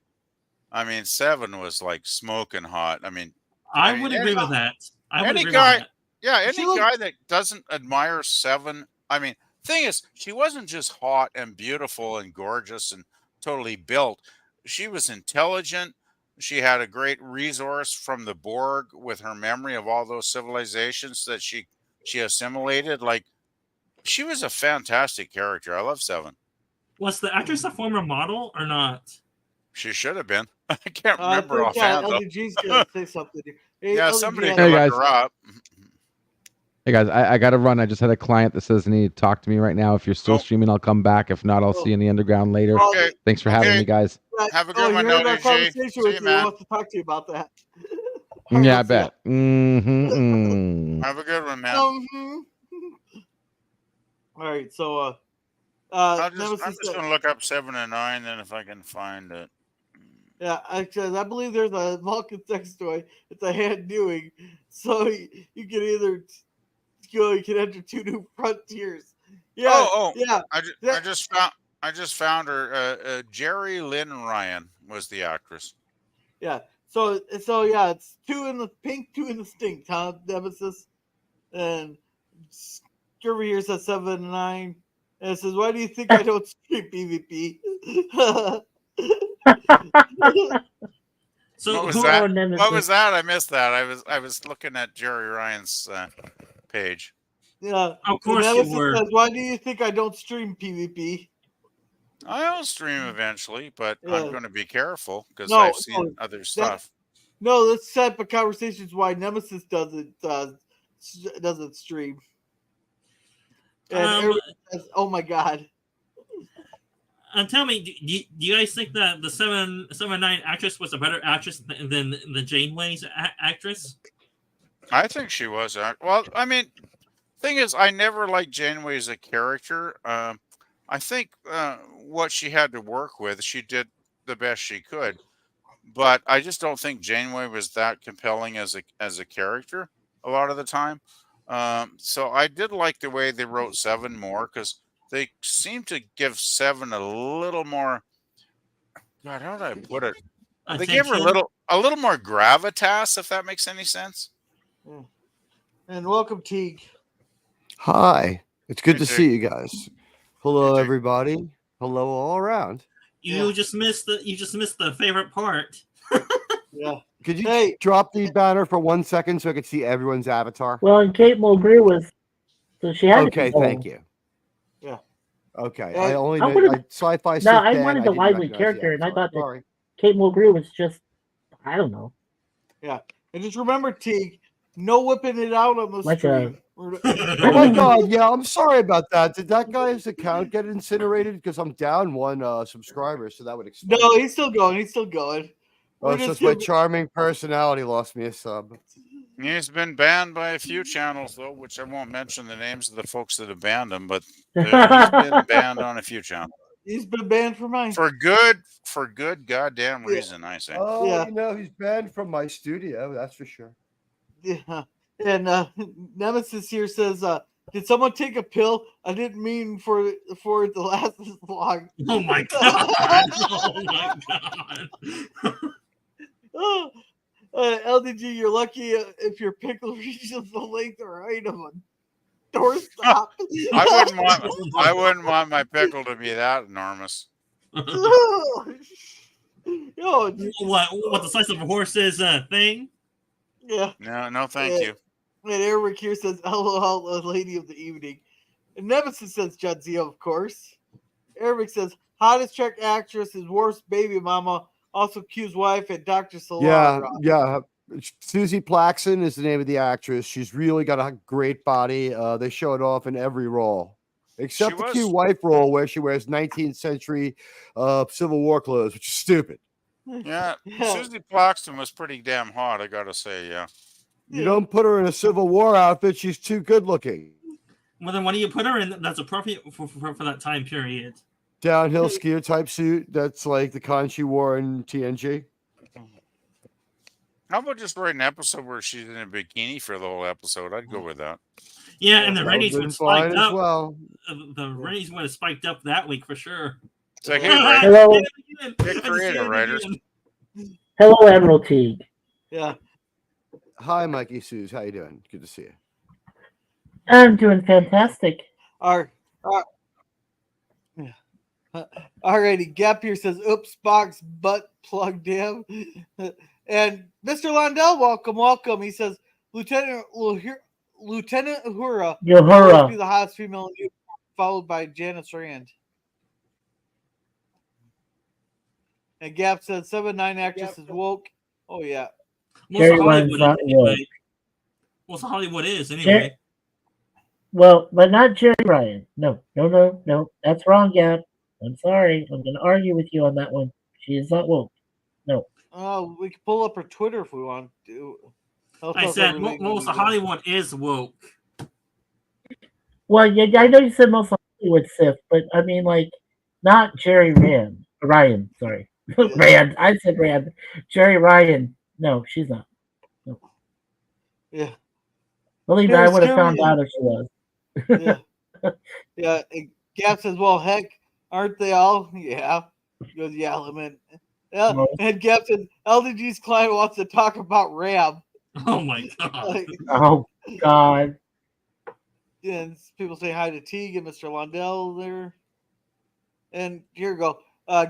I mean, 7 was like smoking hot. I mean, I would agree with that. I would any agree guy- with that. yeah, any She looked- guy that doesn't admire 7, I mean, thing is, she wasn't just hot and beautiful and gorgeous and totally built. She was intelligent. She had a great resource from the Borg with her memory of all those civilizations that she assimilated. Like, she was a fantastic character. I love 7. Was the actress a former model or not? She should have been. I can't I remember think, offhand, though. LDG's gonna say something here. Hey, Yeah, LDG, somebody I can Hey, look guys. her up. Hey guys, I got to run. I just had a client that says they need to talk to me right now. If you're still Oh. streaming, I'll come back. If not, I'll see you in the underground later. Oh, Okay. Thanks for having okay. me, guys. Have a good one, you heard our LDG. conversation See with you, you. man. He wants to talk to you about that. Yeah, I Let's see. bet. Mm-hmm. Have a good one, man. Mhm. All right, so I'm Nemesis just said- going to look up 7 and 9, then if I can find it. yeah, I believe there's a Vulcan sex toy. It's a hand doing, so you can either you can enter 2 new frontiers. Yeah, Oh, yeah, I just found her. Jerry Lynn Ryan was the actress. yeah. So yeah, it's 2 in the pink, 2 in the stink, huh, Nemesis? And Scurvy here says 7 and 9. And it says, why do you think I don't stream PvP? So What was who, that? Oh, Nemesis. What was that? I missed that. I was looking at Jerry Ryan's page. Yeah. of course you Nemesis were. says, why do you think I don't stream PvP? I'll stream eventually, but Yeah. I'm going to be careful because No, I've seen no, other stuff. No, let's set up a conversation why Nemesis doesn't stream. And everybody says, oh my god. Tell me, do you guys think that the 7/9 actress was a better actress than the Janeway's actress? I think she was. Well, I mean, thing is, I never liked Janeway as a character. I think what she had to work with, she did the best she could. But I just don't think Janeway was that compelling as a character a lot of the time. So I did like the way they wrote 7 more because they seem to give 7 a little more. God, how did I put it? They gave her Attention? a little more gravitas, if that makes any sense. And welcome, Teague. Hi, it's good Hey, to see you guys. Hello, Hey, Jake. everybody. Hello, all around. You Yeah. just missed the favorite part. Yeah. Could you Hey. drop the banner for 1 second so I could see everyone's avatar? Well, and Kate Mulgrew was, so she had. Okay, to be thank you. Yeah. Okay, Yeah, I only I know would've- sci-fi. No, sit I down, wanted the didn't lively recognize the character, and I avatar. thought that- Sorry. Kate Mulgrew was just I don't know. Yeah, and just remember, Teague, no whipping it out on the Like stream. Oh my God! Yeah, I'm sorry about that. Did that guy's account get incinerated? Because I'm down one subscriber, so that would explain. No, it. he's still going. He's still going. Oh, We're it's just just my gonna- charming personality lost me a sub. He's been banned by a few channels, though, which I won't mention the names of the folks that have banned him, but he's been banned on a few channels He's been banned for mine. for good goddamn reason. I say. Oh, Yeah. you know, he's banned from my studio. That's for sure. Yeah. And Nemesis here says, did someone take a pill? I didn't mean for it to last this long. Oh my god! Oh my god! LDG, you're lucky if your pickle reaches the length or height of a doorstop. I wouldn't want my pickle to be that enormous. Yo, What the size of a horse's thing? yeah. No, thank you. And Eric here says, LOL, lady of the evening. And Nemesis says, Jadzia, of course. Eric says, hottest Trek actress is worst baby mama, also Q's wife, and Dr. Solara. Yeah. Susie Plaxton is the name of the actress. She's really got a great body. They show it off in every role, except the Q wife role where she wears 19th century Civil War clothes, which is stupid. Yeah, Susie Plaxton was pretty damn hot, I gotta say. Yeah. You don't put her in a Civil War outfit; she's too good looking. Well, then what do you put her in that's appropriate for that time period? Downhill skier type suit. That's like the kind she wore in TNG. How about just write an episode where she's in a bikini for the whole episode? I'd go with that. Yeah, and the That ratings would've would been fine spike as up. well. The ratings would have spiked up that week for sure. It's like, hey, Hello. Hey, creative writers. Hello, Admiral Teague. Yeah. Hi, Mikey Suze. How you doing? Good to see you. I'm doing fantastic. Alrighty, Gap here says, oops, box butt plugged him. And Mr. Londell, welcome. He says, Lieutenant Uhura Uhura. must be the hottest female in uniform, followed by Janice Rand. And Gap says 7'9" actress is woke. Oh yeah. Jerry Ryan's not woke. Well, so Hollywood is anyway. Well, but not Jerry Ryan. No. That's wrong, Gap. I'm sorry. I'm going to argue with you on that one. She is not woke. No. Oh, we can pull up her Twitter if we want to. I said most of Hollywood is woke. Well, yeah, I know you said most of Hollywood, Sif, but I mean, like, not Jerry Ryan. Sorry. Rand. I said Rand. Jerry Ryan. No, she's not. No. Yeah. Believe me, I would have found out if she was. Yeah. Yeah. And Gap says, well, heck, aren't they all? Yeah. He goes, yeah, Lemon. Yeah. No. And Gap says, LDG's client wants to talk about Ram. Oh my god. Oh God. Yeah, and people say hi to Teague and Mr. Londell there. And here we go.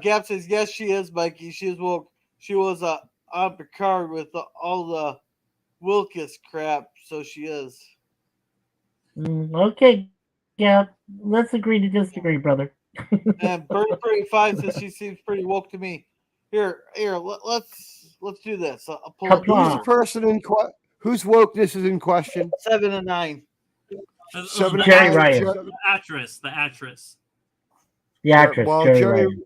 Gap says, yes, she is, Mikey. She is woke. She was on Picard with all the Wilkes crap, so she is. Okay. Yeah. Let's agree to disagree, brother. And Bird Pretty 5 says she seems pretty woke to me. Here, let's do this. I'll pull up Who's the person in whose wokeness is in question? 7 and 9. Jerry Ryan. The actress. The actress. Well, Jerry Ryan.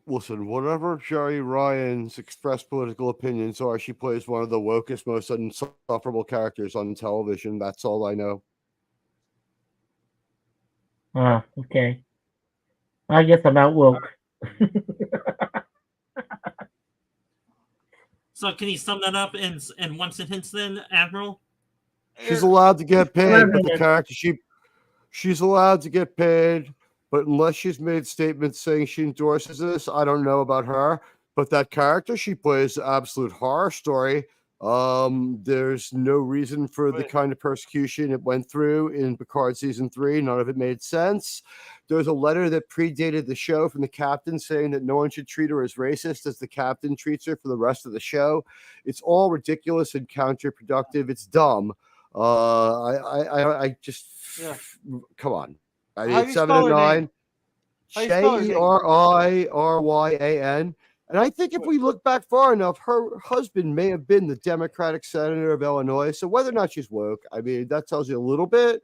Listen, whatever Jerry Ryan's expressed political opinions are, she plays one of the wokest, most insufferable characters on television. That's all I know. Okay. I guess I'm out woke. So can you sum that up in one sentence then, Admiral? She's allowed to get paid, but the character she's allowed to get paid, but unless she's made statements saying she endorses this, I don't know about her. But that character she plays, absolute horror story. There's no reason for the kind of persecution it went through in Picard season 3. None of it made sense. There's a letter that predated the show from the captain saying that no one should treat her as racist as the captain treats her for the rest of the show. It's all ridiculous and counterproductive. It's dumb. I just come on. I mean, 7 and 9. J-E-R-I-R-Y-A-N. And I think if we look back far enough, her husband may have been the Democratic senator of Illinois. So whether or not she's woke, I mean, that tells you a little bit.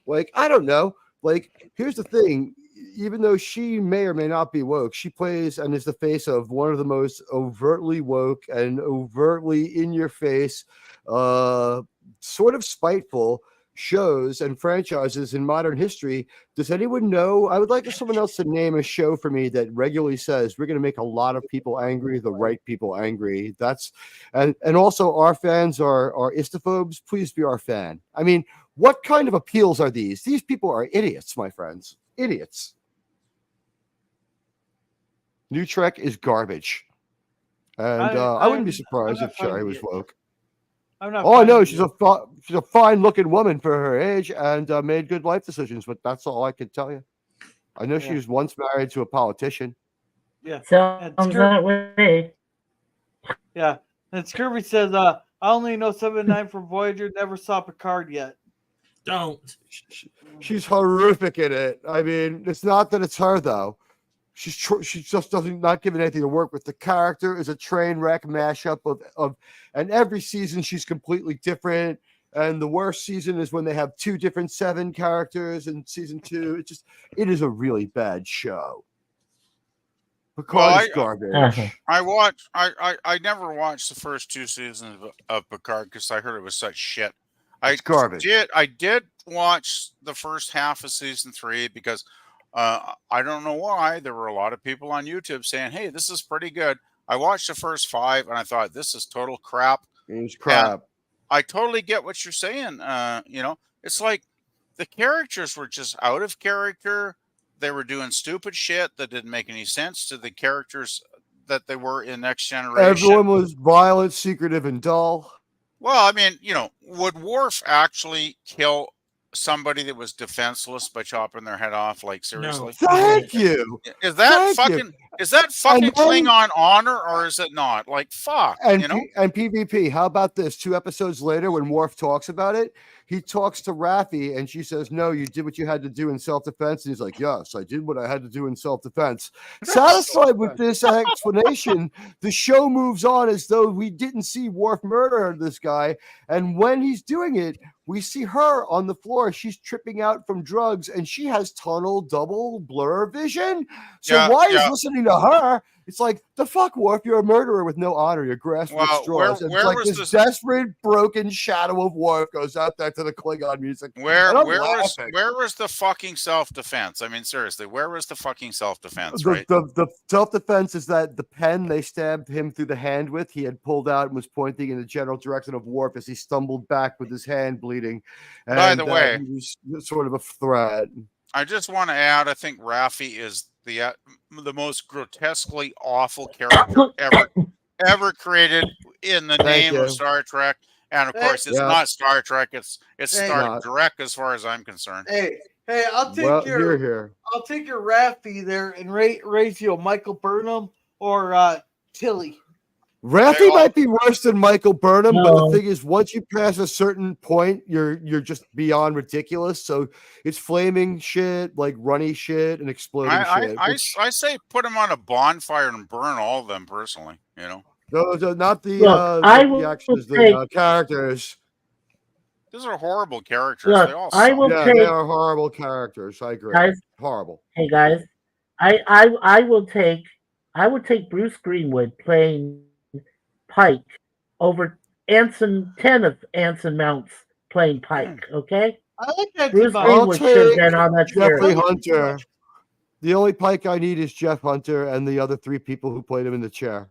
Like, I don't know. Like, here's the thing. Even though she may or may not be woke, she plays and is the face of one of the most overtly woke and overtly in your face, sort of spiteful shows and franchises in modern history. Does anyone know? I would like someone else to name a show for me that regularly says we're going to make a lot of people angry, the right people angry. That's and also our fans are istophobes. Please be our fan. I mean, what kind of appeals are these? These people are idiots, my friends. Idiots. New Trek is garbage. And I wouldn't be surprised if Sherry was woke. Oh, I know she's a fine looking woman for her age and made good life decisions, but that's all I can tell you. I know she was once married to a politician. Yeah. Sounds that way. Yeah. And Scurvy says, I only know 7-9 from Voyager, never saw Picard yet. Don't. She's horrific in it. I mean, it's not that it's her though. She just doesn't not giving anything to work with. The character is a train wreck mashup of and every season she's completely different. And the worst season is when they have 2 different 7 characters in season 2. It is a really bad show. Picard is garbage. I never watched the first 2 seasons of Picard because I heard it was such shit. It's garbage. I did watch the first half of season 3 because I don't know why. There were a lot of people on YouTube saying, hey, this is pretty good. I watched the first 5 and I thought, this is total crap. It's crap. And I totally get what you're saying. It's like the characters were just out of character. They were doing stupid shit that didn't make any sense to the characters that they were in Next Generation. Everyone was violent, secretive, and dull. Well, I mean, would Worf actually kill somebody that was defenseless by chopping their head off? Like, seriously? No. Thank you. Is that fucking Klingon honor, or is it not? Like, fuck. And PvP, how about this? 2 episodes later, when Worf talks about it, he talks to Raffi and she says, no, you did what you had to do in self-defense. And he's like, yes, I did what I had to do in self-defense. Satisfied with this explanation, the show moves on as though we didn't see Worf murder this guy. And when he's doing it, we see her on the floor. She's tripping out from drugs and she has tunnel double blur vision. So why is listening to her? It's like, the fuck, Worf, you're a murderer with no honor. You're grasping at straws. It's like this desperate, broken shadow of Worf goes out there to the Klingon music. Where was the fucking self-defense? I mean, seriously, where was the fucking self-defense, right? The self-defense is that the pen they stabbed him through the hand with, he had pulled out and was pointing in the general direction of Worf as he stumbled back with his hand bleeding. And, by the way, he was sort of a threat. I just want to add, I think Raffi is the most grotesquely awful character ever created in the name of Star Trek. And of course, it's not Star Trek. It's Star Trek as far as I'm concerned. Hey, I'll take I'll take your Raffi there and raise you a Michael Burnham or Tilly. Raffi might be worse than Michael Burnham, but the thing is, once you pass a certain point, you're just beyond ridiculous. So it's flaming shit, like runny shit, and exploding shit. I say put him on a bonfire and burn all of them personally. Those are not the actions, the characters. Those are horrible characters. Look, they all they are horrible characters. I agree. Guys, horrible. Hey guys, I would take Bruce Greenwood playing Pike over 10 of Anson Mounts playing Pike. Okay, I like that. Bruce Greenwood should have been on that Jeffrey series. Hunter. The only Pike I need is Jeff Hunter and the other 3 people who played him in the chair.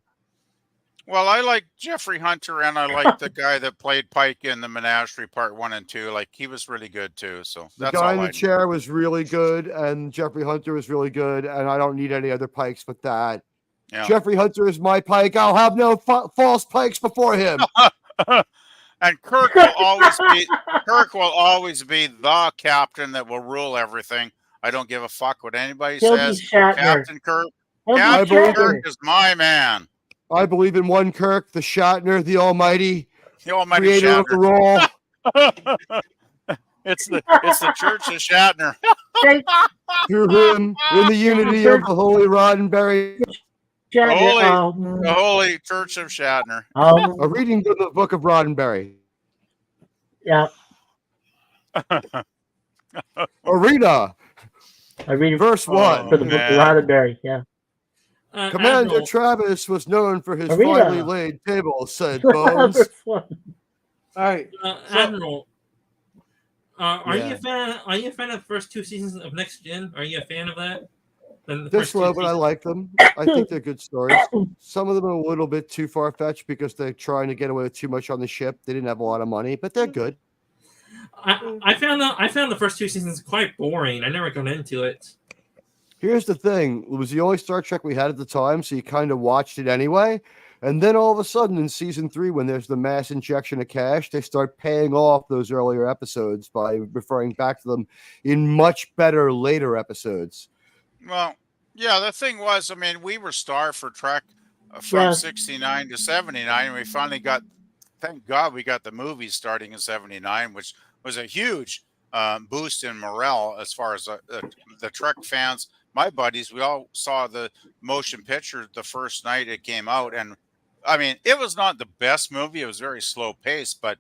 Well, I like Jeffrey Hunter, and I like the guy that played Pike in the Menagerie Part 1 and 2. Like, he was really good too. So the guy in the chair was really good, and Jeffrey Hunter was really good, and I don't need any other Pikes but that. Yeah. Jeffrey Hunter is my Pike. I'll have no false Pikes before him. And Kirk will always be the captain that will rule everything. I don't give a fuck what anybody says. Captain Kirk. Captain Kirk is my man. I believe in one Kirk, the Shatner, the Almighty creator Shatner. of the role. It's the Church of Shatner. Through him, in the unity of the Holy Roddenberry. Shatner. The Holy Church of Shatner. A reading of the Book of Roddenberry. Yeah, Arena, I read verse Oh, 1. for the book of man. Roddenberry. Yeah. Commander Admiral, Travis was known for his Arena. finely laid table, said Bones. Verse 1. All right. Admiral, are you Yeah. a fan? Are you a fan of the first 2 seasons of Next Gen? Are you a fan of that? The They're first 2 slow, but I seasons? like them. I think they're good stories. Some of them are a little bit too far fetched because they're trying to get away with too much on the ship. They didn't have a lot of money, but they're good. I found the first 2 seasons quite boring. I never got into it. Here's the thing: it was the only Star Trek we had at the time, so you kind of watched it anyway. And then all of a sudden, in season 3, when there's the mass injection of cash, they start paying off those earlier episodes by referring back to them in much better later episodes. Well, yeah, the thing was, I mean, we were starved for Trek from Yeah. 69 to 79, and we finally got, thank God, we got the movies starting in 79, which was a huge boost in morale as far as the Trek fans. My buddies, we all saw the motion picture the first night it came out, and I mean, it was not the best movie. It was very slow paced, but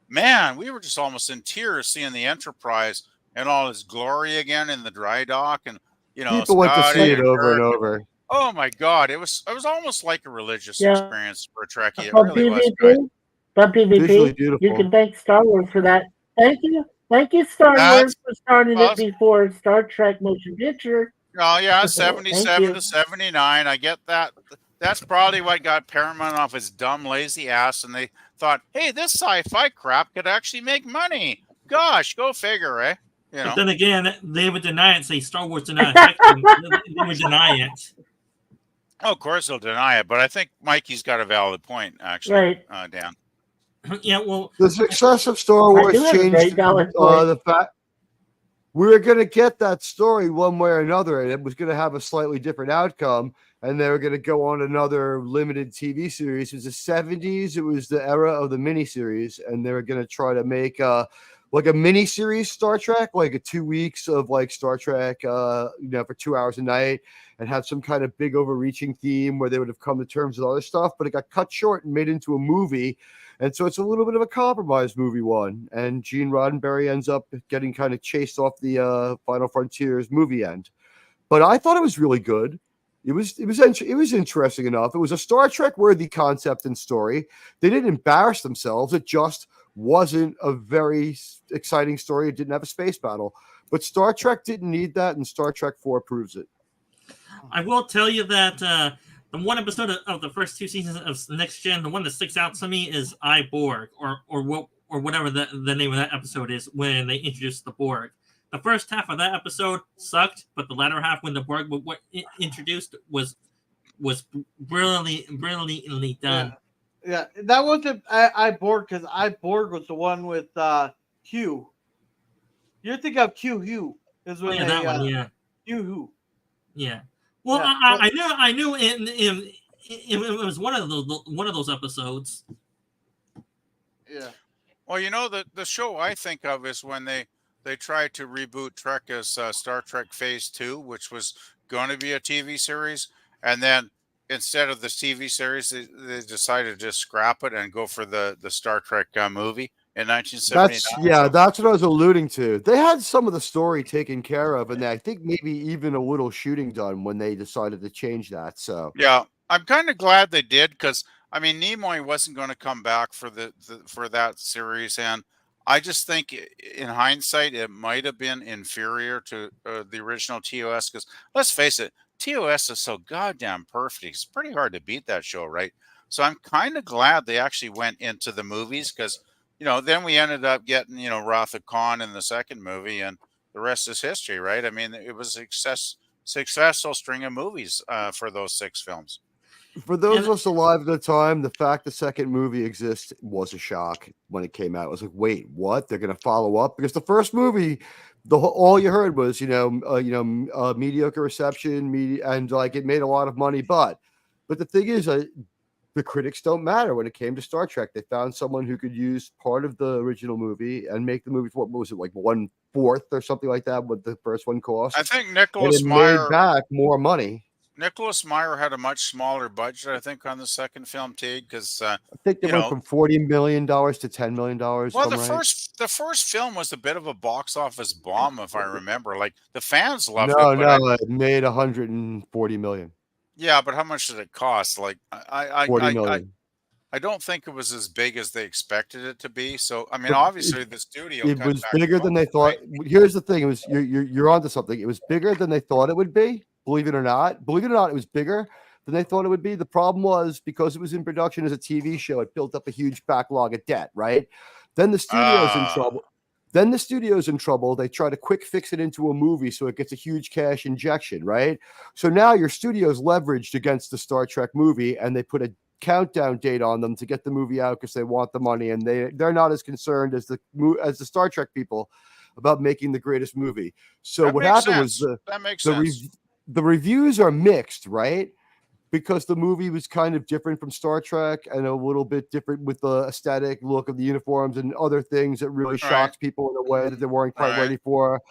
man, we were just almost in tears seeing the Enterprise and all its glory again in the dry dock, and People went to Scotty see it and over and Kirk. over. Oh my God, it was almost like a religious Yeah. experience for a Trekkie. It But really was good. PvP, but Visually PvP, beautiful. you can thank Star Wars for that. Thank you, Star That's- Wars, for starting well, it before Star Trek motion picture. Oh yeah, Thank 77 you. to 79. I get that. That's probably what got Paramount off its dumb, lazy ass, and they thought, "Hey, this sci-fi crap could actually make money." Gosh, go figure, eh? But then again, they would deny it. Say Star Wars did not affect them. They would deny it. Oh, of course they'll deny it, but I think Mikey's got a valid point, actually, Right. Dan. Yeah, well, The success of Star I Wars do have a very changed valid point. the fact we were going to get that story one way or another, and it was going to have a slightly different outcome. And they were going to go on another limited TV series. It was the 70s. It was the era of the miniseries, and they were going to try to make like a miniseries Star Trek, like a 2 weeks of like Star Trek, for 2 hours a night, and have some kind of big overreaching theme where they would have come to terms with other stuff. But it got cut short and made into a movie. And so it's a little bit of a compromise movie one. And Gene Roddenberry ends up getting kind of chased off the Final Frontiers movie end. But I thought it was really good. It was interesting enough. It was a Star Trek worthy concept and story. They didn't embarrass themselves. It just wasn't a very exciting story. It didn't have a space battle. But Star Trek didn't need that, and Star Trek 4 proves it. I will tell you that the one episode of the first 2 seasons of Next Gen, the one that sticks out to me is I, Borg, or whatever the name of that episode is when they introduced the Borg. The first half of that episode sucked, but the latter half, when the Borg were introduced, was brilliantly done. Yeah, that wasn't I Borg, because I Borg was the one with Hugh. You're thinking of Hugh is when Yeah, that one. Yeah, Hugh. yeah. Well, Yeah, I knew it was one of those episodes. Yeah. Well, the show I think of is when they tried to reboot Trek as Star Trek Phase 2, which was going to be a TV series, and then instead of the TV series, they decided to scrap it and go for the Star Trek movie in 1979. That's what I was alluding to. They had some of the story taken care of, and I think maybe even a little shooting done when they decided to change that. So Yeah, I'm kind of glad they did, because I mean Nimoy wasn't going to come back for for that series, and I just think in hindsight it might have been inferior to the original TOS, because let's face it, TOS is so goddamn perfect. It's pretty hard to beat that show, right? So I'm kind of glad they actually went into the movies, because then we ended up getting Wrath of Khan in the second movie, and the rest is history, right? I mean, it was a successful string of movies for those 6 films. for those of us alive at the time, the fact the second movie exists was a shock when it came out. It was like, wait, what? They're going to follow up? Because the first movie, all you heard was mediocre reception, and like it made a lot of money, but the thing is, the critics don't matter when it came to Star Trek. They found someone who could use part of the original movie and make the movie, what was it, like 1/4 or something like that, what the first one cost. I think And Nicholas it Meyer. made back more money. Nicholas Meyer had a much smaller budget, I think, on the second film, Teague, because I think they you went know, from $40 million to $10 million. well, If I'm right. the first film was a bit of a box office bomb, if I remember. Like the fans loved No, it, but it made 140 million. yeah, but how much did it cost? Like 40 million. I don't think it was as big as they expected it to be. So I mean, obviously the studio It cut was back bigger the than they budget, thought. right? Here's the thing: it was you're onto something. It was bigger than they thought it would be. Believe it or not, it was bigger than they thought it would be. The problem was because it was in production as a TV show, it built up a huge backlog of debt. Right? Then the studio's in trouble. Then the studio's in trouble. They try to quick fix it into a movie so it gets a huge cash injection. Right? So now your studio's leveraged against the Star Trek movie, and they put a countdown date on them to get the movie out because they want the money, and they're not as concerned as the Star Trek people about making the greatest movie. So That what makes happened sense. was That makes sense. the reviews are mixed, right? Because the movie was kind of different from Star Trek and a little bit different with the aesthetic look of the uniforms and other things that really shocked people in a way that they weren't quite ready for.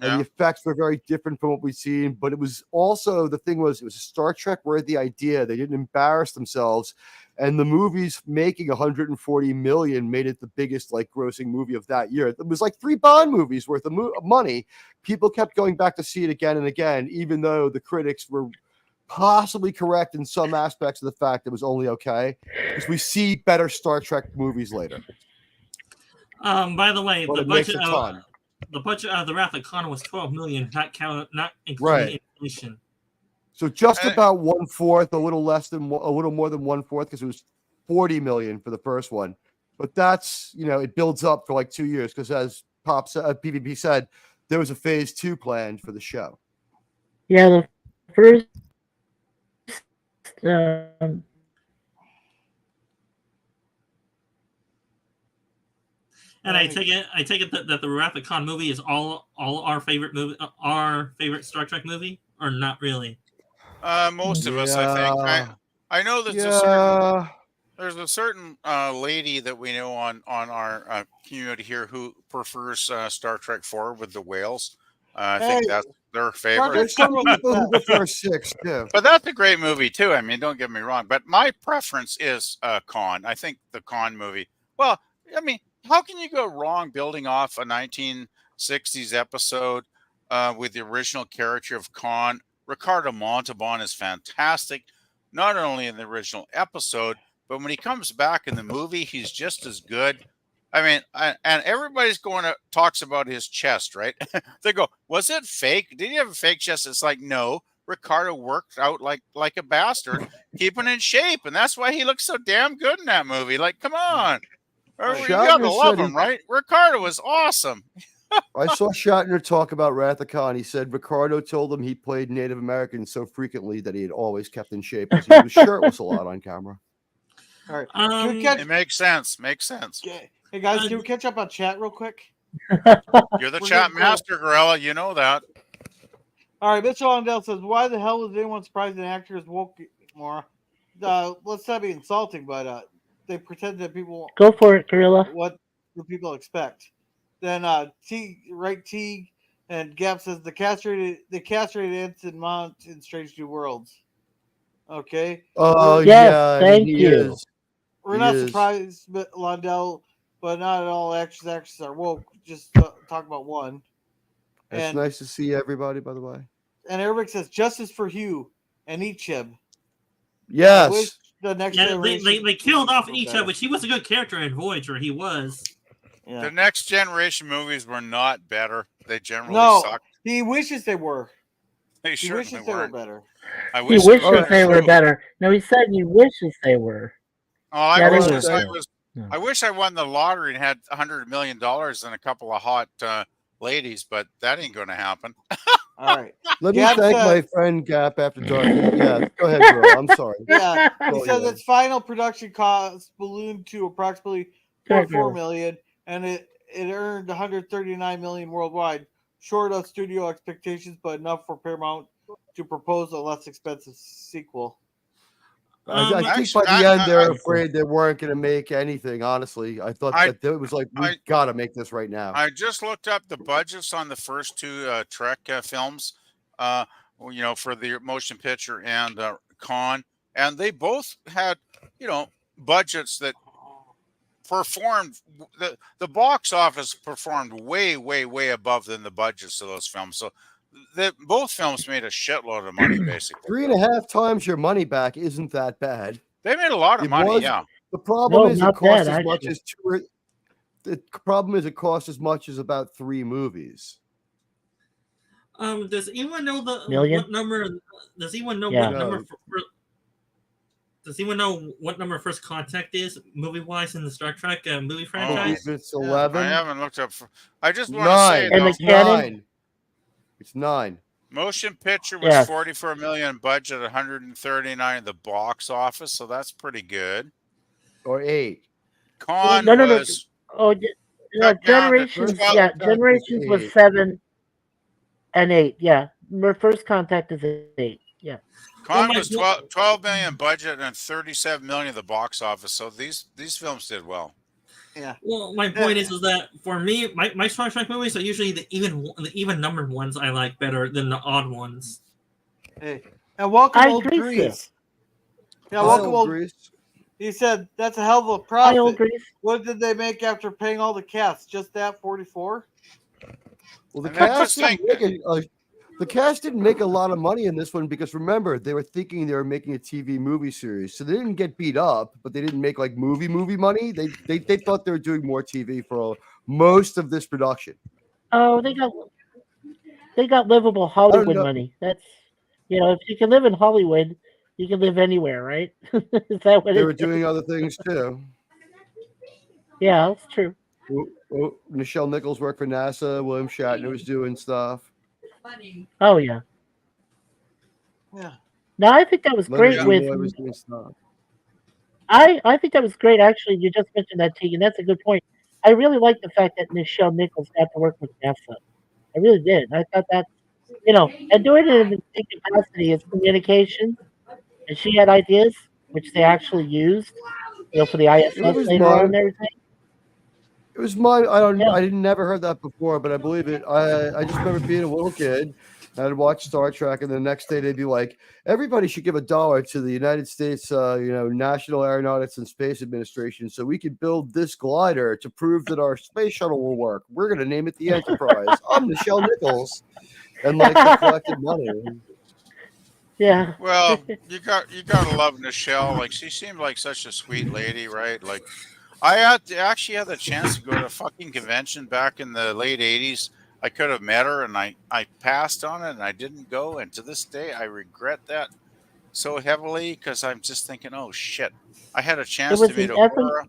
And Yeah. the effects were very different from what we've seen. But it was also, the thing was, it was a Star Trek worthy idea. They didn't embarrass themselves. And the movie's making 140 million made it the biggest like grossing movie of that year. It was like 3 Bond movies worth of money. People kept going back to see it again and again, even though the critics were possibly correct in some aspects of the fact it was only okay, because we see better Star Trek movies later. By the way, But the it makes budget a ton. the budget of the Wrath of Khan was 12 million, not including inflation. So just about 1/4, a little more than 1/4, because it was 40 million for the first one. But that's, it builds up for like 2 years, because as PvP said, there was a phase 2 planned for the show. Yeah, the first um, And I take it that the Wrath of Khan movie is all our favorite movie, our favorite Star Trek movie, or not really? Most of us, I think. I know that there's a certain lady that we know on our community here who prefers Star Trek 4 with the whales. I think that's their favorite. There's some people who prefer 6 too. But that's a great movie too. I mean, don't get me wrong. But my preference is Khan. I think the Khan movie. Well, I mean, how can you go wrong building off a 1960s episode with the original character of Khan? Ricardo Montalban is fantastic, not only in the original episode, but when he comes back in the movie, he's just as good. I mean, and everybody's talks about his chest, right? They go, "Was it fake? Did he have a fake chest?" It's like, no. Ricardo worked out like a bastard, keeping in shape, and that's why he looks so damn good in that movie. Like, come on, you gotta love him, right? Ricardo was awesome. I saw Shatner talk about Wrath of Khan. He said Ricardo told him he played Native Americans so frequently that he had always kept in shape because he was shirtless a lot on camera. All right. It makes sense. Makes sense. Hey guys, can we catch up on chat real quick? You're the chat master, Gorilla. You know that. All right, Mitchell Ondell says, "Why the hell is anyone surprised an actor is woke more?" Let's not be insulting, but they pretend that people go for it, Gorilla. What do people expect? Then T and Gap says the castrated Ensign Mount in Strange New Worlds. Okay. Oh yes, thank you. We're not surprised, but Londell, but not all actors are woke. Just talk about one. It's nice to see everybody, by the way. And Eric says justice for Hugh and Icheb. Yes. The next they killed off Icheb, which he was a good character in Voyager. He was. Yeah. The Next Generation movies were not better. They generally sucked. He wishes they were. They certainly were better. I He wishes they were better. No, he said he wishes they were. Oh, I wish I won the lottery and had $100 million and a couple of hot ladies, but that ain't going to happen. All right. Let me thank my friend Gap after dark. Yeah, go ahead, bro. I'm sorry. Yeah, he says its final production cost ballooned to approximately $4 million, and it earned $139 million worldwide, short of studio expectations, but enough for Paramount to propose a less expensive sequel. I think by the end they're afraid they weren't going to make anything. Honestly, I thought that it was like we got to make this right now. I just looked up the budgets on the first two Trek films. for the motion picture and Con, and they both had, budgets that performed. The box office performed way, way, way above than the budgets of those films. So both films made a shitload of money, basically. 3.5 times your money back isn't that bad. They made a lot of It money, was- yeah. The problem No, is it not costs bad, as much actually. as two. The problem is it costs as much as about 3 movies. Does anyone know Million? what number? Does anyone know Yeah. what number? No. Does anyone know what number First Contact is movie wise in the Star Trek movie I franchise? believe it's I 11. haven't looked up. I just want to say, 9. And the It's canon? 9. It's 9. motion picture was Yes. 44 million budget, 139 at the box office, so that's pretty good. Or 8. Con No. was Oh, no, cut down to Generations. 12. Yeah, Contact is Generations was 8. 7 and 8. Yeah, First Contact is 8. Yeah. Con my was 12 million budget and 37 million at the box office. So these films did well. Yeah. Well, my point is that for me, my Star Trek movies are usually the even numbered ones I like better than the odd ones. Hey. And welcome, I old agree, Grease. Yeah, Hi, welcome, old old. Grease. He said that's a hell of a Hi, old profit. Grease. What did they make after paying all the cast? Just that 44? Well, the And I cast, just didn't make the cast didn't make a lot of money in this one because remember, they were thinking they were making a TV movie series. So they didn't get beat up, but they didn't make like movie money. They thought they were doing more TV for most of this production. Oh, they got livable Hollywood know. money. That's if you can live in Hollywood, you can live anywhere, right? Is that what They it were is? doing other things too. Yeah, that's true. Nichelle Nichols worked for NASA. William Shatner was doing stuff. Oh yeah. Yeah. No, I think that was great Leonard with. Nimoy was doing stuff. I think that was great. Actually, you just mentioned that, Tegan. That's a good point. I really like the fact that Nichelle Nichols got to work with NASA. I really did. I thought that, and doing it in the capacity is communication, and she had ideas which they actually used, for the ISS was later on and everything. It was my Yeah. I didn't never heard that before, but I believe it. I just remember being a little kid. I'd watch Star Trek, and the next day they'd be like, "Everybody should give $1 to the United States, National Aeronautics and Space Administration, so we could build this glider to prove that our space shuttle will work. We're going to name it the Enterprise. I'm Nichelle Nichols," and like they collected money. Yeah. Well, you gotta love Nichelle. Like, she seemed like such a sweet lady, right? Like, I actually had the chance to go to a fucking convention back in the late '80s. I could have met her, and I passed on it, and I didn't go. And to this day, I regret that so heavily because I'm just thinking, oh shit, I had a chance was to meet an effing- Aurora.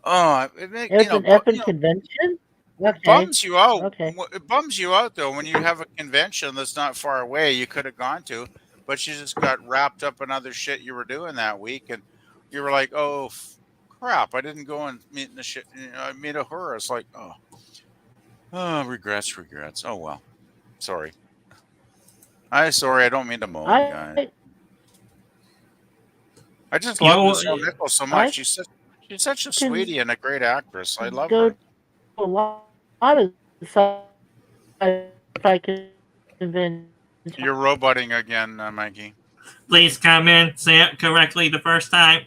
Oh, It was an effing convention. Okay. bums you out. Okay. It bums you out though when you have a convention that's not far away. You could have gone to, but you just got wrapped up in other shit you were doing that week, and you were like, "Oh crap! I didn't go and meet the shit. I meet a her." It's like, oh, regrets. Oh well, sorry. Sorry. I don't mean to moan, guy. I just love Nichelle Nichols so much. She's such a sweetie and a great actress. I love go her. to a lot of sci-fi conventions. You're roboting again, Mikey. Please come in, say it correctly the first time.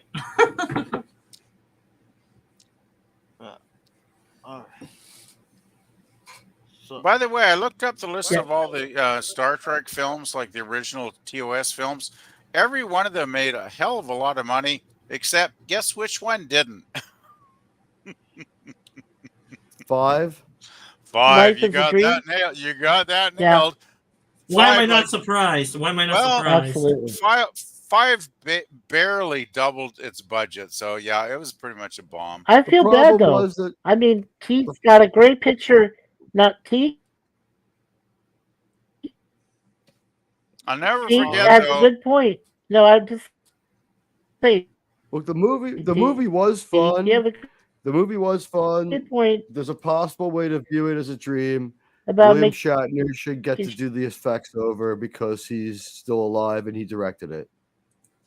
By the way, I looked up the list of all the Star Trek films, like the original TOS films. Every one of them made a hell of a lot of money, except guess which one didn't? 5. Life You is a got Dream? that nailed. You got that Yeah. nailed. Why am I Five, not like, surprised? Why am I not Well, surprised? Absolutely. Five barely doubled its budget, so yeah, it was pretty much a bomb. I The feel bad problem though. was that I mean, Teague's got a great picture. Not Teague. I'll never Teague forget has a though. good point. No, I'm just saying. look, the movie Teague, was fun. You have a The movie was fun. good point There's a possible way to view it as a dream. about William making. Shatner should get to he's- do the effects over because he's still alive and he directed it.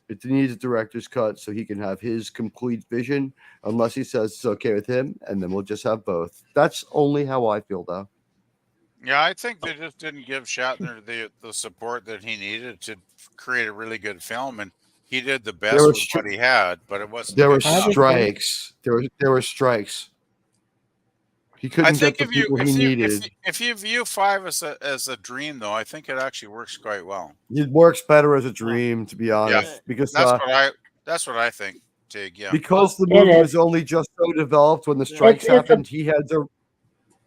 It needs a director's cut so he can have his complete vision, unless he says it's okay with him, and then we'll just have both. That's only how I feel, though. Yeah, I think they just didn't give Shatner the support that he needed to create a really good film, and he did the best were with str- what he had, but it wasn't. There were good enough. Obviously. strikes. There were strikes. He I couldn't think get the people he needed. if you view 5 as a dream, though, I think it actually works quite well. It works better as a dream, to be honest, because That's what I think, Tig. Yeah. because the It movie is. was only just so developed when the strikes It's a- happened. He had the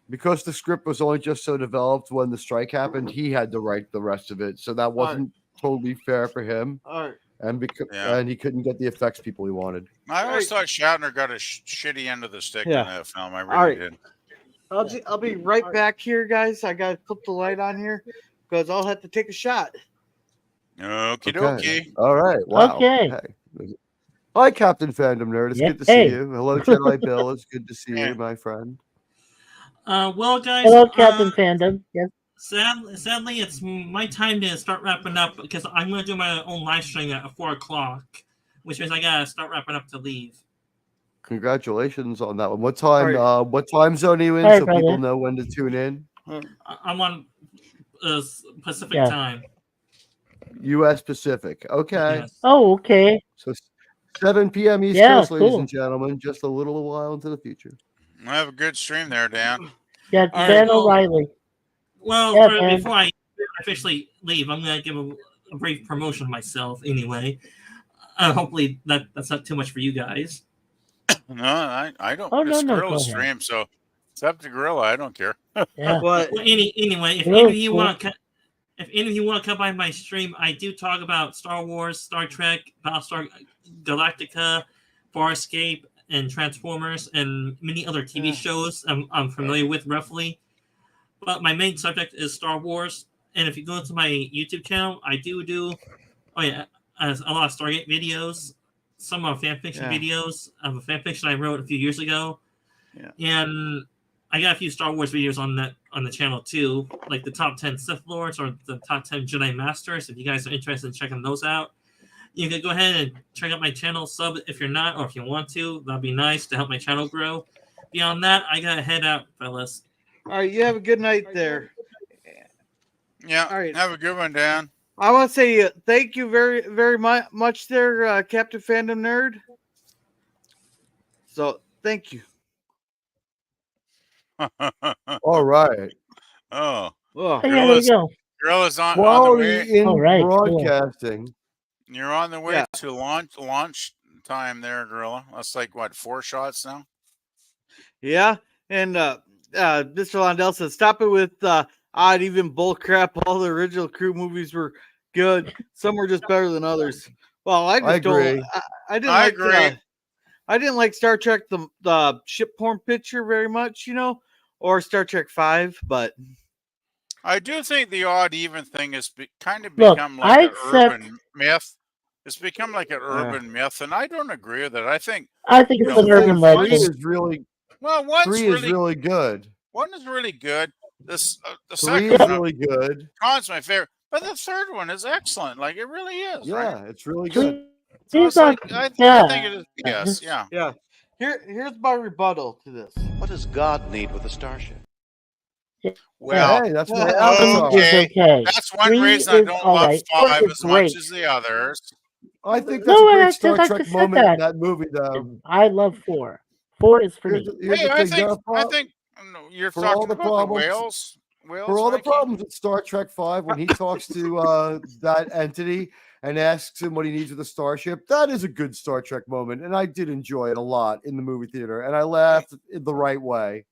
because the script was only just so developed when the strike happened. He had to write the rest of it, so that wasn't totally fair for him, All right. and because Yeah. and he couldn't get the effects people he wanted. I always thought Shatner got a shitty end of the stick Yeah. in that film. I All really right. did. I'll be right back here, guys. I gotta flip the light on here because I'll have to take a shot. Okie Okay. dokie. All right. Wow. Okay. Hey. Hi, Captain Fandom Nerd. It's Yeah, good to hey. see you. Hello, Jedi Bill. It's good to see Yeah. you, my friend. Well, guys. Hello, Captain Fandom. Yes. Sadly, it's my time to start wrapping up because I'm going to do my own live stream at 4 o'clock, which means I got to start wrapping up to leave. Congratulations on that one. What time? All What time zone are you in, All right, so people brother. know when to tune in? I'm on Pacific Yeah. time. U.S. Pacific. Okay. Yes. Oh, okay. So 7 p.m. East Yeah, Coast, ladies cool. and gentlemen. Just a little while into the future. I have a good stream there, Dan. Yeah, All right, Dan well- O'Reilly. Well, Yeah, man. before I officially leave, I'm going to give a brief promotion of myself anyway. Hopefully that's not too much for you guys. No, I don't. Oh, It's no, go Gorilla's ahead. stream, so it's up to Gorilla. I don't care. Yeah. But Well, anyway, if Oh, any of you cool. want to, if any of you want to come by my stream, I do talk about Star Wars, Star Trek, Battlestar Galactica, Farscape, and Transformers, and many other TV Yeah. shows I'm familiar with roughly. But my main subject is Star Wars, and if you go to my YouTube channel, I do a lot of Stargate videos, some fan fiction Yeah. videos of a fan fiction I wrote a few years ago, Yeah. and I got a few Star Wars videos on the channel too, like the top 10 Sith Lords or the top 10 Jedi Masters. If you guys are interested in checking those out, you can go ahead and check out my channel. Sub if you're not, or if you want to, that'd be nice to help my channel grow. Beyond that, I gotta head out, fellas. all right, you have a good night there. Yeah. All right. Have a good one, Dan. I want to say thank you very, very much there, Captain Fandom Nerd. So thank you. All right. Oh, Oh, Hey, there you go. Gorilla's on the Quality way. in All right, cool. broadcasting. You're on the way Yeah. to launch time there, Gorilla. That's like what, 4 shots now? yeah. And Mr. Londell said, stop it with odd, even bull crap. All the original crew movies were good. Some were just better than others. Well, I just I don't. agree. I didn't I like. agree. I didn't like Star Trek the ship porn picture very much, or Star Trek 5. But I do think the odd even thing has kind of Look, become I like an accept- urban myth. It's become like an urban myth, and I don't agree with it. I think I think it's No, an urban three Three legend. is really one's three is really really good. one is really good. The Three second is one, really good. Con's my favorite, but the third one is excellent. Like it really is. Yeah, Right? it's really good. So He's it's like, on. I Yeah. think it is. Yes, yeah. here's my rebuttal to this. What does God need with a starship? Well, Hey, that's my Okay. avatar. Three is okay. that's one 3 reason I is don't all love right. 4 5 is as great. much as the others. I think No, that's a I great just- Star I Trek just said moment that. in that movie, though. I love 4. 4 is for Here's me. the, here's Hey, the I thing. think there are pro- no, you're for all talking the about the problems- whales. for all the Mikey? problems with Star Trek 5, when he talks to that entity and asks him what he needs with a starship, that is a good Star Trek moment, and I did enjoy it a lot in the movie theater, and I laughed in the right way,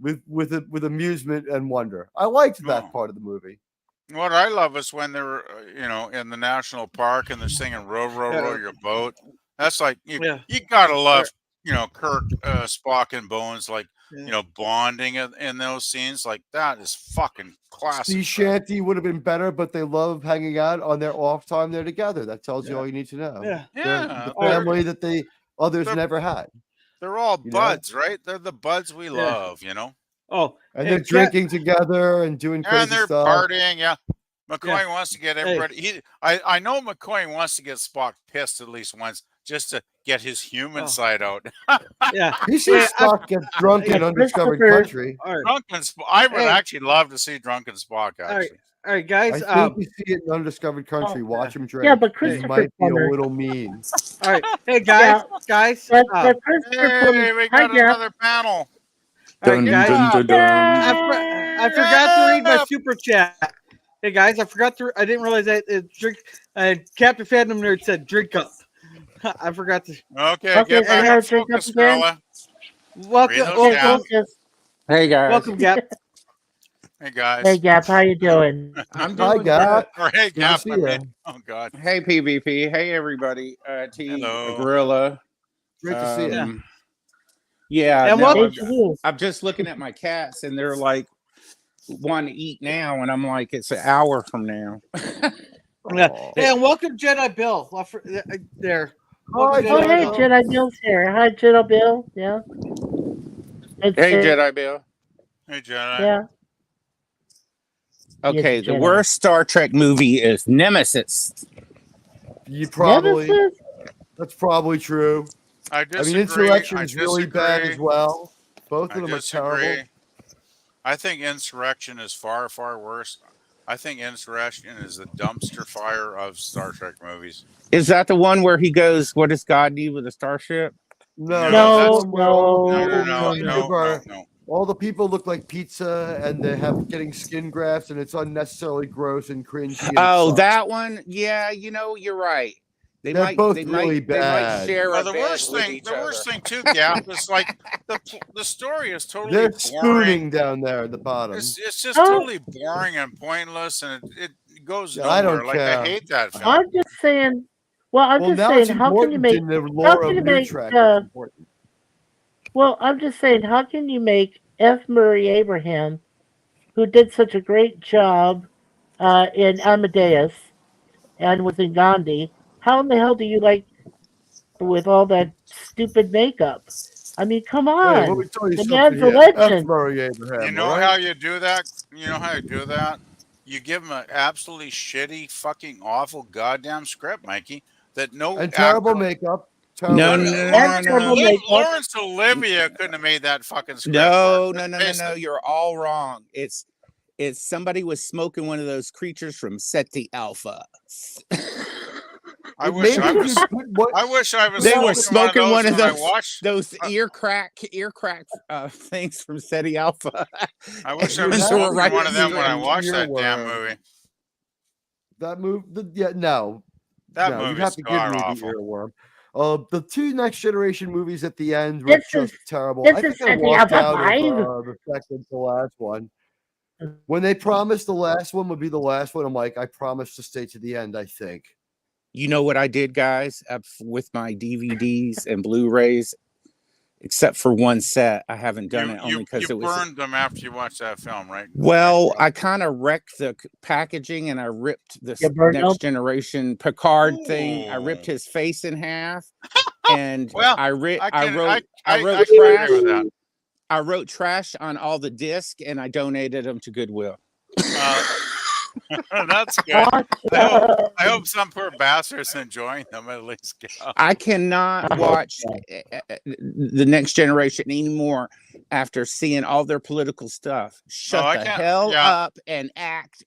with amusement and wonder. I liked that Oh. part of the movie. What I love is when they're, in the national park and they're singing "Row, row, row your boat." That's like you gotta love, Kirk, Spock, and Bones, like bonding in those scenes. Like that is fucking classic. Sea Shanty would have been better, but they love hanging out on their off time. They're together. That tells you all you need to know. Yeah. They're Yeah, the family that others they're- never had. They're all You know? buds, right? They're the buds we love, Oh, And hey, they're drinking together and doing crazy and they're stuff. partying. Yeah, McCoy wants to get everybody. I know McCoy wants to get Spock pissed at least once, just to get his human Oh. side out. Yeah. He should Hey, Spock get drunk in Yeah, undiscovered Christopher- country. All right. Drunken I would Hey. actually love to see Drunken Spock. All right. Actually, All right, I guys. think you see it in undiscovered country. Watch him drink. Yeah, but He Christopher might be a Plummer. little mean. All right. Hey, guys. Guys. But, uh, but Christopher hey, Plummer. we Hi, got Jeff. another panel. all right, guys. I forgot to read my super chat. Hey guys, I didn't realize that Captain Phantom Nerd said drink up. I forgot to. Okay, Okay, get so now back on drink up focus, again. Carla. Welcome, Read those Hey, down. focus. Hey guys. welcome, Gap. Hey guys. Hey, Gap, how you doing? I'm Hi, doing Gap. Or hey, Good to Gap. see I ya. mean, oh God. good. Hey PvP. Hey everybody. T Hello. Gorilla. Great to see you. Yeah. And no, welcome- I'm just looking at my cats and they're like want to eat now, and I'm like, it's an hour from now. Yeah. Hey, and welcome, Jedi Bill. There. Welcome, Oh, hey, Bill. Jedi Bill's here. Hi, Jedi Bill. Yeah. It's, Hey Jedi Bill. Hey, Jedi. Yeah. Okay, Yes, the Jedi. worst Star Trek movie is Nemesis. You probably. Nemesis? That's probably true. I I disagree. mean, Insurrection I is really bad disagree. as well. Both I of them are disagree. terrible. I think Insurrection is far, far worse. I think Insurrection is the dumpster fire of Star Trek movies. Is that the one where he goes, "What does God need with a starship"? No, No, that's No, the one where all the No, people no, kind no, of are- no. all the people look like pizza and they have getting skin grafts and it's unnecessarily gross and cringy. And it Oh, sucks. that one. Yeah, you're right. They They're might. both they really might. They might bad. share Well, a the bed worst with thing, each the worst other. thing too, Gap, is like the story is totally They're boring. spooning down there at the bottom. It's just Oh. totally boring and pointless, and it goes Yeah, nowhere. I don't Like care. I hate that film. I'm just saying. Well, I'm Well, just now it's saying, how can you important make? in the How lore can of you New make? Trek. It's important. Well, I'm just saying, how can you make F. Murray Abraham, who did such a great job in Amadeus and was in Gandhi, how in the hell do you like with all that stupid makeup? I mean, come Hey, on. let me tell you The something man's a here. F. legend. Murray Abraham. You know all right? how you do that? You know how you do that? You give them an absolutely shitty, fucking awful, goddamn script, Mikey. That no And terrible actor- makeup. Terrible No, makeup. no, That's no, no, terrible no. makeup. Lawrence Olivier couldn't have made that fucking script. No, work. no, no, no, Face no. it. You're all wrong. It's somebody was smoking one of those creatures from Seti Alpha. I wish Maybe I if was. you put what I wish I was. They were smoking smoking one of when I those watched. those ear crack things from Seti Alpha. I wish I And was so we're smoking right one of them when I into watched your that damn world. movie. that move. Yeah, no. That no, you'd movie's have to give god me awful. the earworm. The two Next Generation movies at the end were This just is- terrible. this I is think I Seti walked Alpha out 5. of the second to last one. When they promised the last one would be the last one, I'm like, I promise to stay to the end, I think. You know what I did, guys, with my DVDs and Blu-rays, except for one set. I haven't done it only You because it was. burned them after you watched that film, right? Well, I kind of wrecked the packaging and I ripped the You burned Next up? Generation Picard thing. I ripped Ooh. his face in half, and Well, I I wrote can trash. agree with that. I wrote trash on all the discs and I donated them to Goodwill. That's good. Awesome. I hope some poor bastard's enjoying them at least. Gal. I cannot watch the Next Generation anymore after seeing all their political stuff. Shut I the can't- hell yeah. up and act,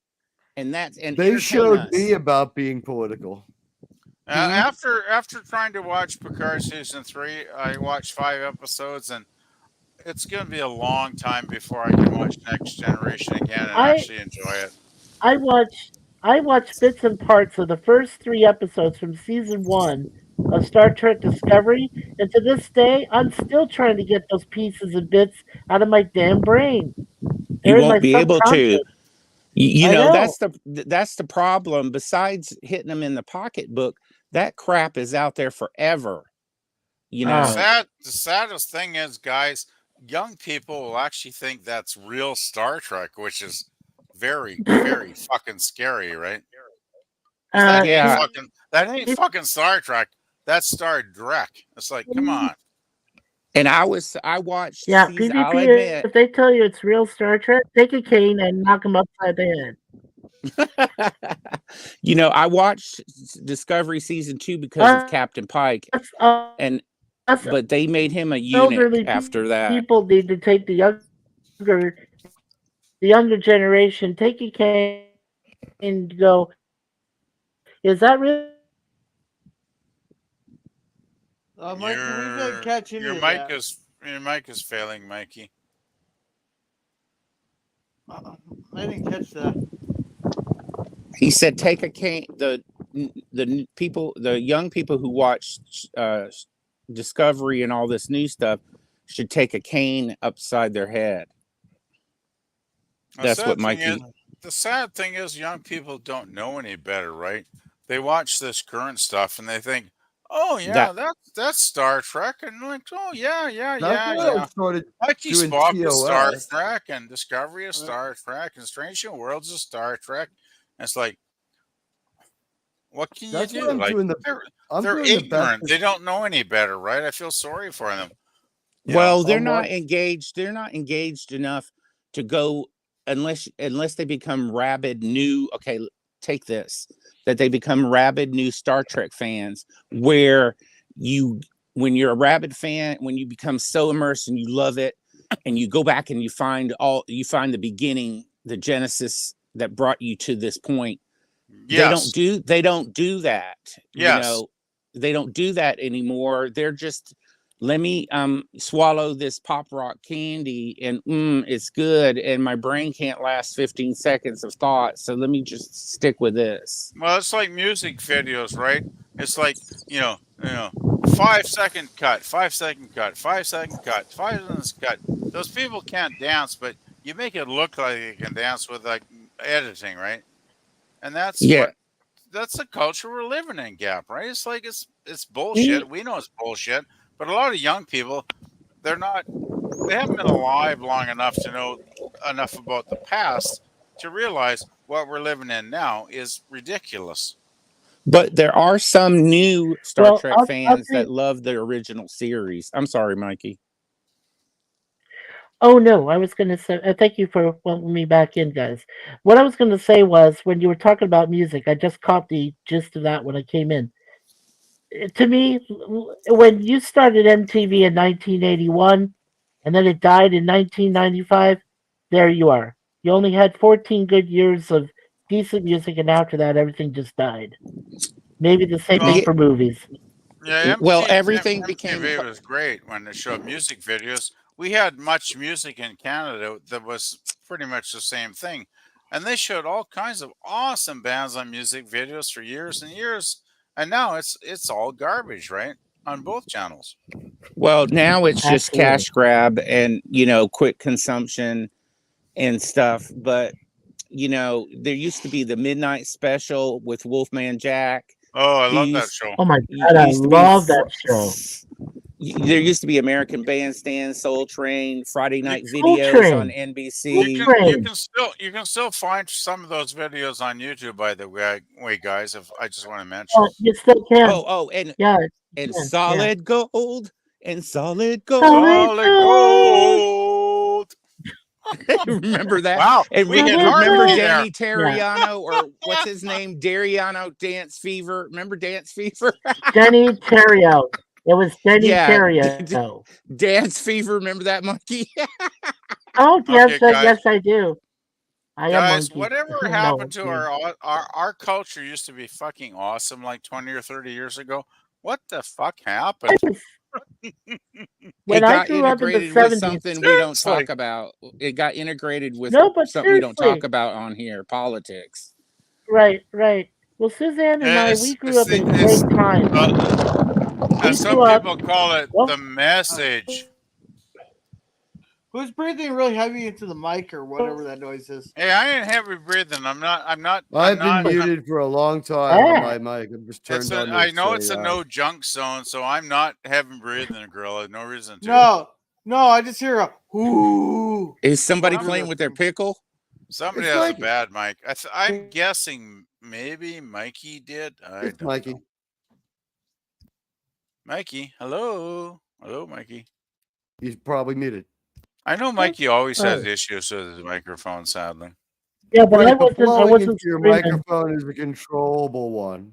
and that's and They entertain showed us. me about being political. After trying to watch Picard season 3, I watched 5 episodes, and it's going to be a long time before I can watch Next Generation again and actually enjoy it. I watched bits and parts of the first 3 episodes from season 1 of Star Trek Discovery, and to this day, I'm still trying to get those pieces and bits out of my damn brain. You They're in my won't be able to. subconscious. You I know, know. that's the problem. Besides hitting them in the pocketbook, that crap is out there forever. You know, Oh. The saddest thing is, guys, young people will actually think that's real Star Trek, which is very, very fucking scary, right? That Yeah. that ain't fucking Star Trek. That's Star Trek. It's like, come on. and I watched. Yeah, I'll PvP, admit, if they tell you it's real Star Trek, take a cane and knock them upside the head. You know, I watched Discovery season 2 because of Captain Pike, and us but they made him a eunuch elderly after that. people need to take the younger generation, take a cane and go, is that really? Mikey, we didn't catch any your of mic that. your mic is failing, Mikey. I didn't catch that. He said, "Take a cane." The young people who watch Discovery and all this new stuff should take a cane upside their head. That's what Mikey. The sad thing is, young people don't know any better, right? They watch this current stuff and they think, "Oh yeah, that's Star Trek," and like, "Oh yeah. Mikey Spock is Star Trek, and Discovery is Star Trek, and Strange New Worlds is Star Trek." And it's like, what can you do? Like, they're ignorant. They don't know any better, right? I feel sorry for them. Well, they're not engaged. They're not engaged enough to go unless they become rabid new. Okay, take this. That they become rabid new Star Trek fans, where when you're a rabid fan, when you become so immersed and you love it, and you go back and you find the beginning, the genesis that brought you to this point. Yes. They don't do that. Yes. You know, they don't do that anymore. They're just, let me swallow this pop rock candy and it's good, and my brain can't last 15 seconds of thought, so let me just stick with this. Well, it's like music videos, right? It's like, 5-second cut, 5-second cut, 5-second cut, 5 seconds cut. Those people can't dance, but you make it look like they can dance with like editing, right? And that's the culture we're living in, Gap, right? It's like it's bullshit. We know it's bullshit, but a lot of young people, they haven't been alive long enough to know enough about the past to realize what we're living in now is ridiculous. But there are some new Star Trek fans that love the original series. I'm sorry, Mikey. Oh no, I was going to say, thank you for welcoming me back in, guys. What I was going to say was, when you were talking about music, I just caught the gist of that when I came in. To me, when you started MTV in 1981, and then it died in 1995, there you are. You only had 14 good years of decent music, and after that, everything just died. Maybe the same thing for movies. Yeah, everything MTV was great when they showed music videos. We had Much Music in Canada that was pretty much the same thing. And they showed all kinds of awesome bands on music videos for years and years. And now it's all garbage, right? On both channels. Well, now it's just cash grab and, quick consumption and stuff. But, there used to be the Midnight Special with Wolfman Jack. Oh, I love that show. Oh my God, I love that show. There used to be American Bandstand, Soul Train, Friday Night Videos on NBC. You can still find some of those videos on YouTube, by the way, guys. If I just want to mention, you still can. And Solid Gold and Solid Gold. Solid Gold. Remember that? Wow. And remember Danny Terriano, or what's his name? Dariano Dance Fever. Remember Dance Fever? Danny Terrio. It was Danny Terrio. Dance Fever. Remember that, Monkey? Oh, yes, yes, I do. Guys, whatever happened to our culture used to be fucking awesome like 20 or 30 years ago. What the fuck happened? When I grew up in the 70s, something we don't talk about. It got integrated with something we don't talk about on here, politics. Right. Well, Suzanne and I, we grew up in great times. And some people call it the message. Who's breathing really heavy into the mic or whatever that noise is? Hey, I ain't heavy breathing. I've been muted for a long time on my mic. I'm just turned on. I know it's a no junk zone, so I'm not heavy breathing, Gorilla. No reason to. No, I just hear a whoo. Is somebody playing with their pickle? Somebody has a bad mic. I'm guessing maybe Mikey did. It's Mikey. Mikey, hello, Mikey. He's probably muted. I know Mikey always has issues with his microphone, sadly. Yeah, but Right, I but wasn't. I blowing wasn't into your screaming. microphone is a controllable one.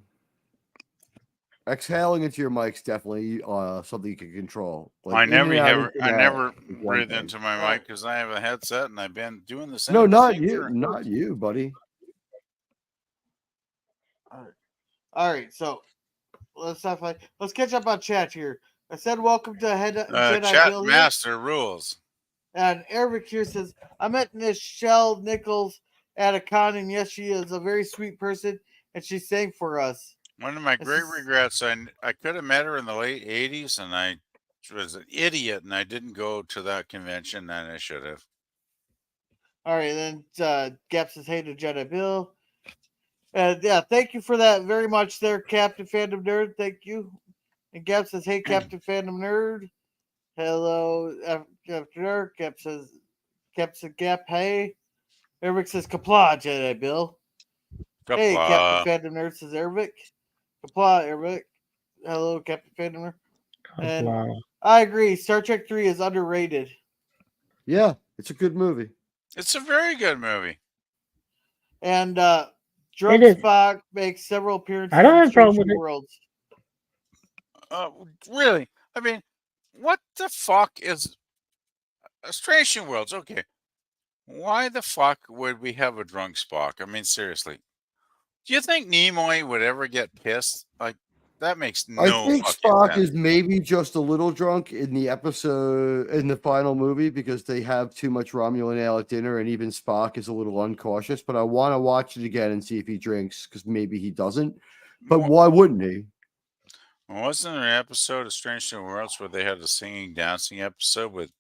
Exhaling into your mic's definitely something you can control. I in and never out, have. in I and out never is one breathe thing. into my mic because I have a headset and I've been doing the same. No, not thing you, for- not you, buddy. All right, so let's catch up on chat here. I said welcome to Jedi Chat Bill here. master rules. And Eric here says, I met Nichelle Nichols at a con, and yes, she is a very sweet person, and she sang for us. One of my This great is- regrets. I could have met her in the late '80s, and I was an idiot, and I didn't go to that convention, and I should have. All right, then Gap says, hey to Jedi Bill. And yeah, thank you for that very much there, Captain Fandom Nerd. Thank you. And Gap says, hey, Captain Fandom Nerd. Hello, Captain Nerd. Gap says, Gap, hey. Eric says, Kapla, Jedi Bill. Hey, Kapla. Captain Fandom Nerd says, Eric. Kapla, Eric. Hello, Captain Fandom Nerd. And Wow. I agree. Star Trek 3 is underrated. Yeah, it's a good movie. It's a very good movie. And Drunk It is. Spock makes several appearances I don't in have a problem Strange with it. Worlds. Really? I mean, what the fuck is Strange New Worlds? Okay, why the fuck would we have a drunk Spock? I mean, seriously, do you think Nimoy would ever get pissed? Like, that makes no. I think fucking Spock sense. is maybe just a little drunk in the episode in the final movie because they have too much Romulan ale at dinner, and even Spock is a little uncautious. But I want to watch it again and see if he drinks because maybe he doesn't. But why wouldn't he? Wasn't there an episode of Strange New Worlds where they had a singing, dancing episode with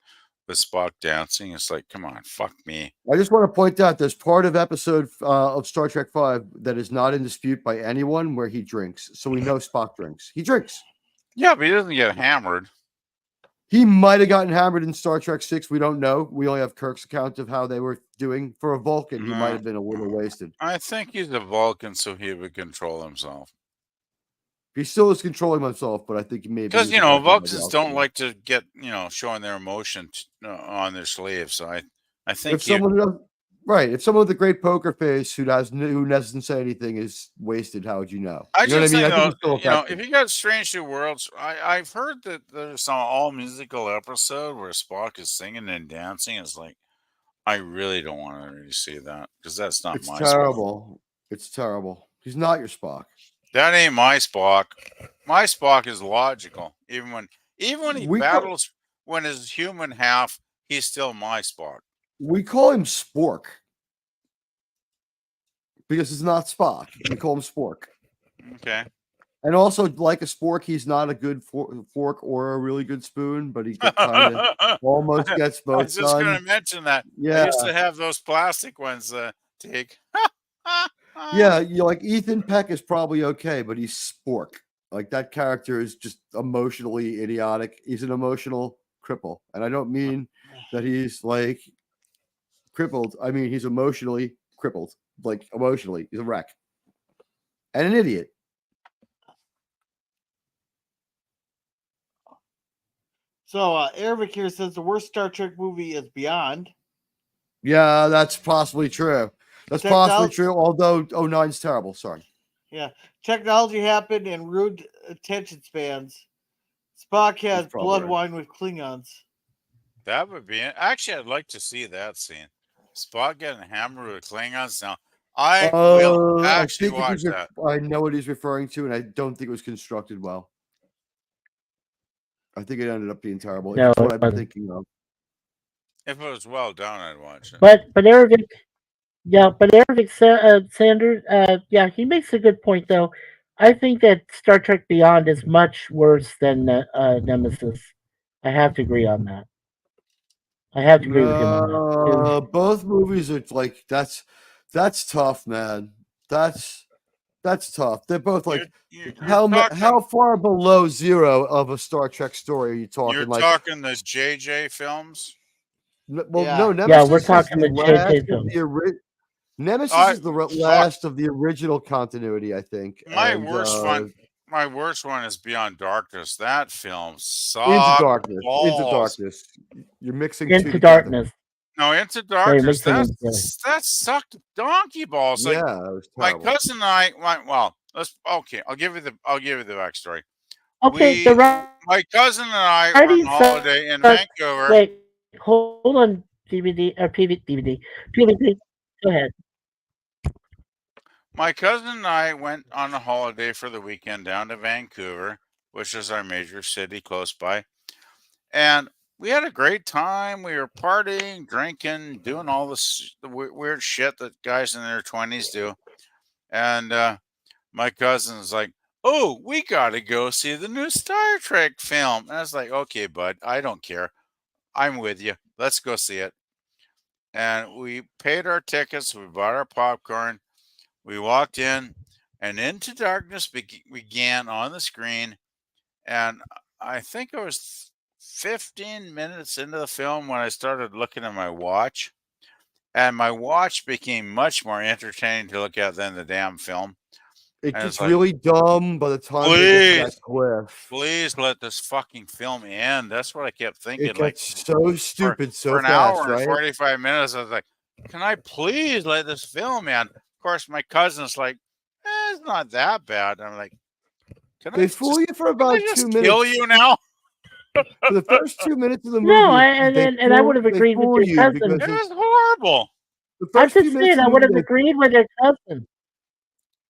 Spock dancing? It's like, come on, fuck me. I just want to point out there's part of episode of Star Trek V that is not in dispute by anyone where he drinks. So we know Spock drinks. He drinks. Yeah, but he doesn't get hammered. He might have gotten hammered in Star Trek 6. We don't know. We only have Kirk's account of how they were doing. For a Vulcan, he might have been a little wasted. I think he's a Vulcan, so he would control himself. He still is controlling himself, but I think maybe Because, he's you know, affected by the Vulcans don't alcohol. like to get, showing their emotion on their slaves. So I think If someone does, right, if someone with a great poker face who doesn't say anything is wasted, how would you know? I You know what just I mean? think, I think he's still if affected. you got Strange New Worlds, I've heard that there's some all musical episode where Spock is singing and dancing. It's like, I really don't want to really see that because that's not It's my Spock. terrible. It's terrible. He's not your Spock. That ain't my Spock. My Spock is logical. Even when he We battles when his human half, he's still my Spock. We call him Spork because it's not Spock. We call him Spork. Okay. And also, like a spork, he's not a good fork or a really good spoon, but he kind of almost gets I both was just going to done. mention that. I Yeah, used to have those plastic ones take. yeah. You like Ethan Peck is probably okay, but he's spork. Like that character is just emotionally idiotic. He's an emotional cripple, and I don't mean that he's like crippled. I mean he's emotionally crippled. Like emotionally, he's a wreck and an idiot. So Eric here says the worst Star Trek movie is Beyond. Yeah, that's possibly true. That's possibly true. Although 09's terrible. Sorry. Yeah, technology happened and ruined attention spans. Spock has probably blood right. wine with Klingons. That would be actually. I'd like to see that scene. Spock getting hammered with Klingons. Now, I will actually think watch that. I know what he's referring to, and I don't think it was constructed well. I think it ended up being terrible. No, It's what it I've been wasn't. thinking of. If it was well done, I'd watch it. But Eric, Sanders, yeah, he makes a good point though. I think that Star Trek Beyond is much worse than Nemesis. I have to agree on that. I have to agree with him on that. Both movies are like that's tough, man. That's tough. They're both like You're how far below zero of a Star Trek story are you talking? You're Like, talking the JJ films. well, Yeah. no, Yeah, Nemesis we're is talking the the last JJ of films. Nemesis is the last of the original continuity, I think. My and, worst one is Beyond Darkness. That film sucked. Into Darkness. Into balls. Darkness. You're mixing two Into together. Darkness. No, Into Sorry, Darkness. mixing them together. That sucked donkey balls. Like Yeah, it was my terrible. cousin and I went. Well, let's okay. I'll give you the backstory. Okay, the My cousin and I were on writing holiday in sucks. Vancouver. Wait, hold on. DVD or DVD. PvP. Go ahead. My cousin and I went on a holiday for the weekend down to Vancouver, which is our major city close by. And we had a great time. We were partying, drinking, doing all this the weird shit that guys in their 20s do. And my cousin's like, "Oh, we got to go see the new Star Trek film." And I was like, "Okay, bud, I don't care. I'm with you. Let's go see it." And we paid our tickets. We bought our popcorn. We walked in, and Into Darkness began on the screen. And I think I was 15 minutes into the film when I started looking at my watch. And my watch became much more entertaining to look at than the damn film. It And it's gets like, really dumb by the time they get to that cliff. please let this fucking film end. That's what I kept thinking. It Like gets so stupid so for an fast, hour and right? 45 minutes, I was like, can I please let this film end? Of course, my cousin's like, it's not that bad. I'm like, can They I fool just, you for about can I 2 just minutes. kill you now? For the first 2 minutes of the movie, No, and I would have they agreed with fool your you cousin. because It was horrible. the I'm first few just minutes saying, of I the would movie, have agreed with your cousin.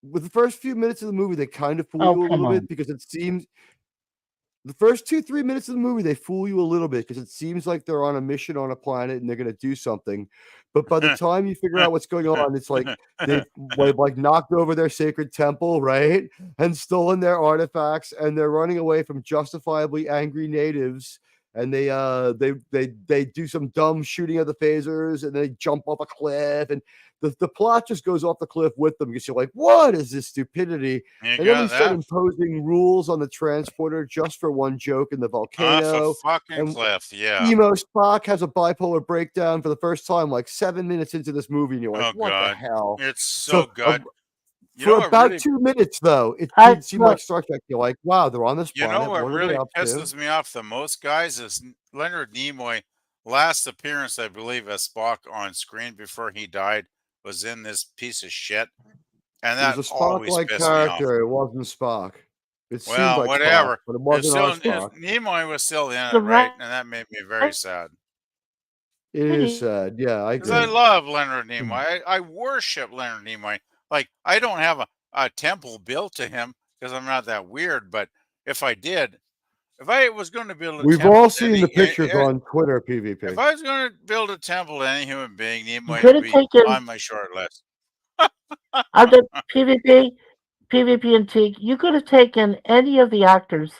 with the first few minutes of the movie, they kind of fool Oh, you a come little on. bit because it seems the first 2-3 minutes of the movie they fool you a little bit because it seems like they're on a mission on a planet and they're going to do something. But by the time you figure out what's going on, it's like they've like knocked over their sacred temple, right, and stolen their artifacts, and they're running away from justifiably angry natives. And they do some dumb shooting of the phasers, and they jump off a cliff, and the plot just goes off the cliff with them because you're like, what is this stupidity? You And then we got start that imposing rules on the transporter just for one joke in the off volcano. a fucking And cliff. Yeah. Emo Spock has a bipolar breakdown for the first time, like 7 minutes into this movie, and you're like, Oh what the God, hell? it's so So good. You for know what about really? 2 minutes, though, it I did seem look, like Star Trek. You're like, wow, they're on this You know planet. what What are they really up to? pisses me off the most, guys, is Leonard Nimoy. Last appearance, I believe, as Spock on screen before he died was in this piece of shit, and It that was a always Spock-like pissed me off. character. It wasn't Spock. It seemed Well, like Spock, whatever. but it It's wasn't our still Spock. Nimoy was still in the it, right? And that made me very sad It is sad. Yeah, I because I agree. love Leonard Nimoy. I worship Leonard Nimoy. Like I don't have a temple built to him because I'm not that weird. But if I did, if I was going to build a We've temple all to seen the pictures on Twitter, PvP. if I was going to build a temple to any human being, you Nimoy could would have be taken on my short list. out of PvP and Teague. You could have taken any of the actors,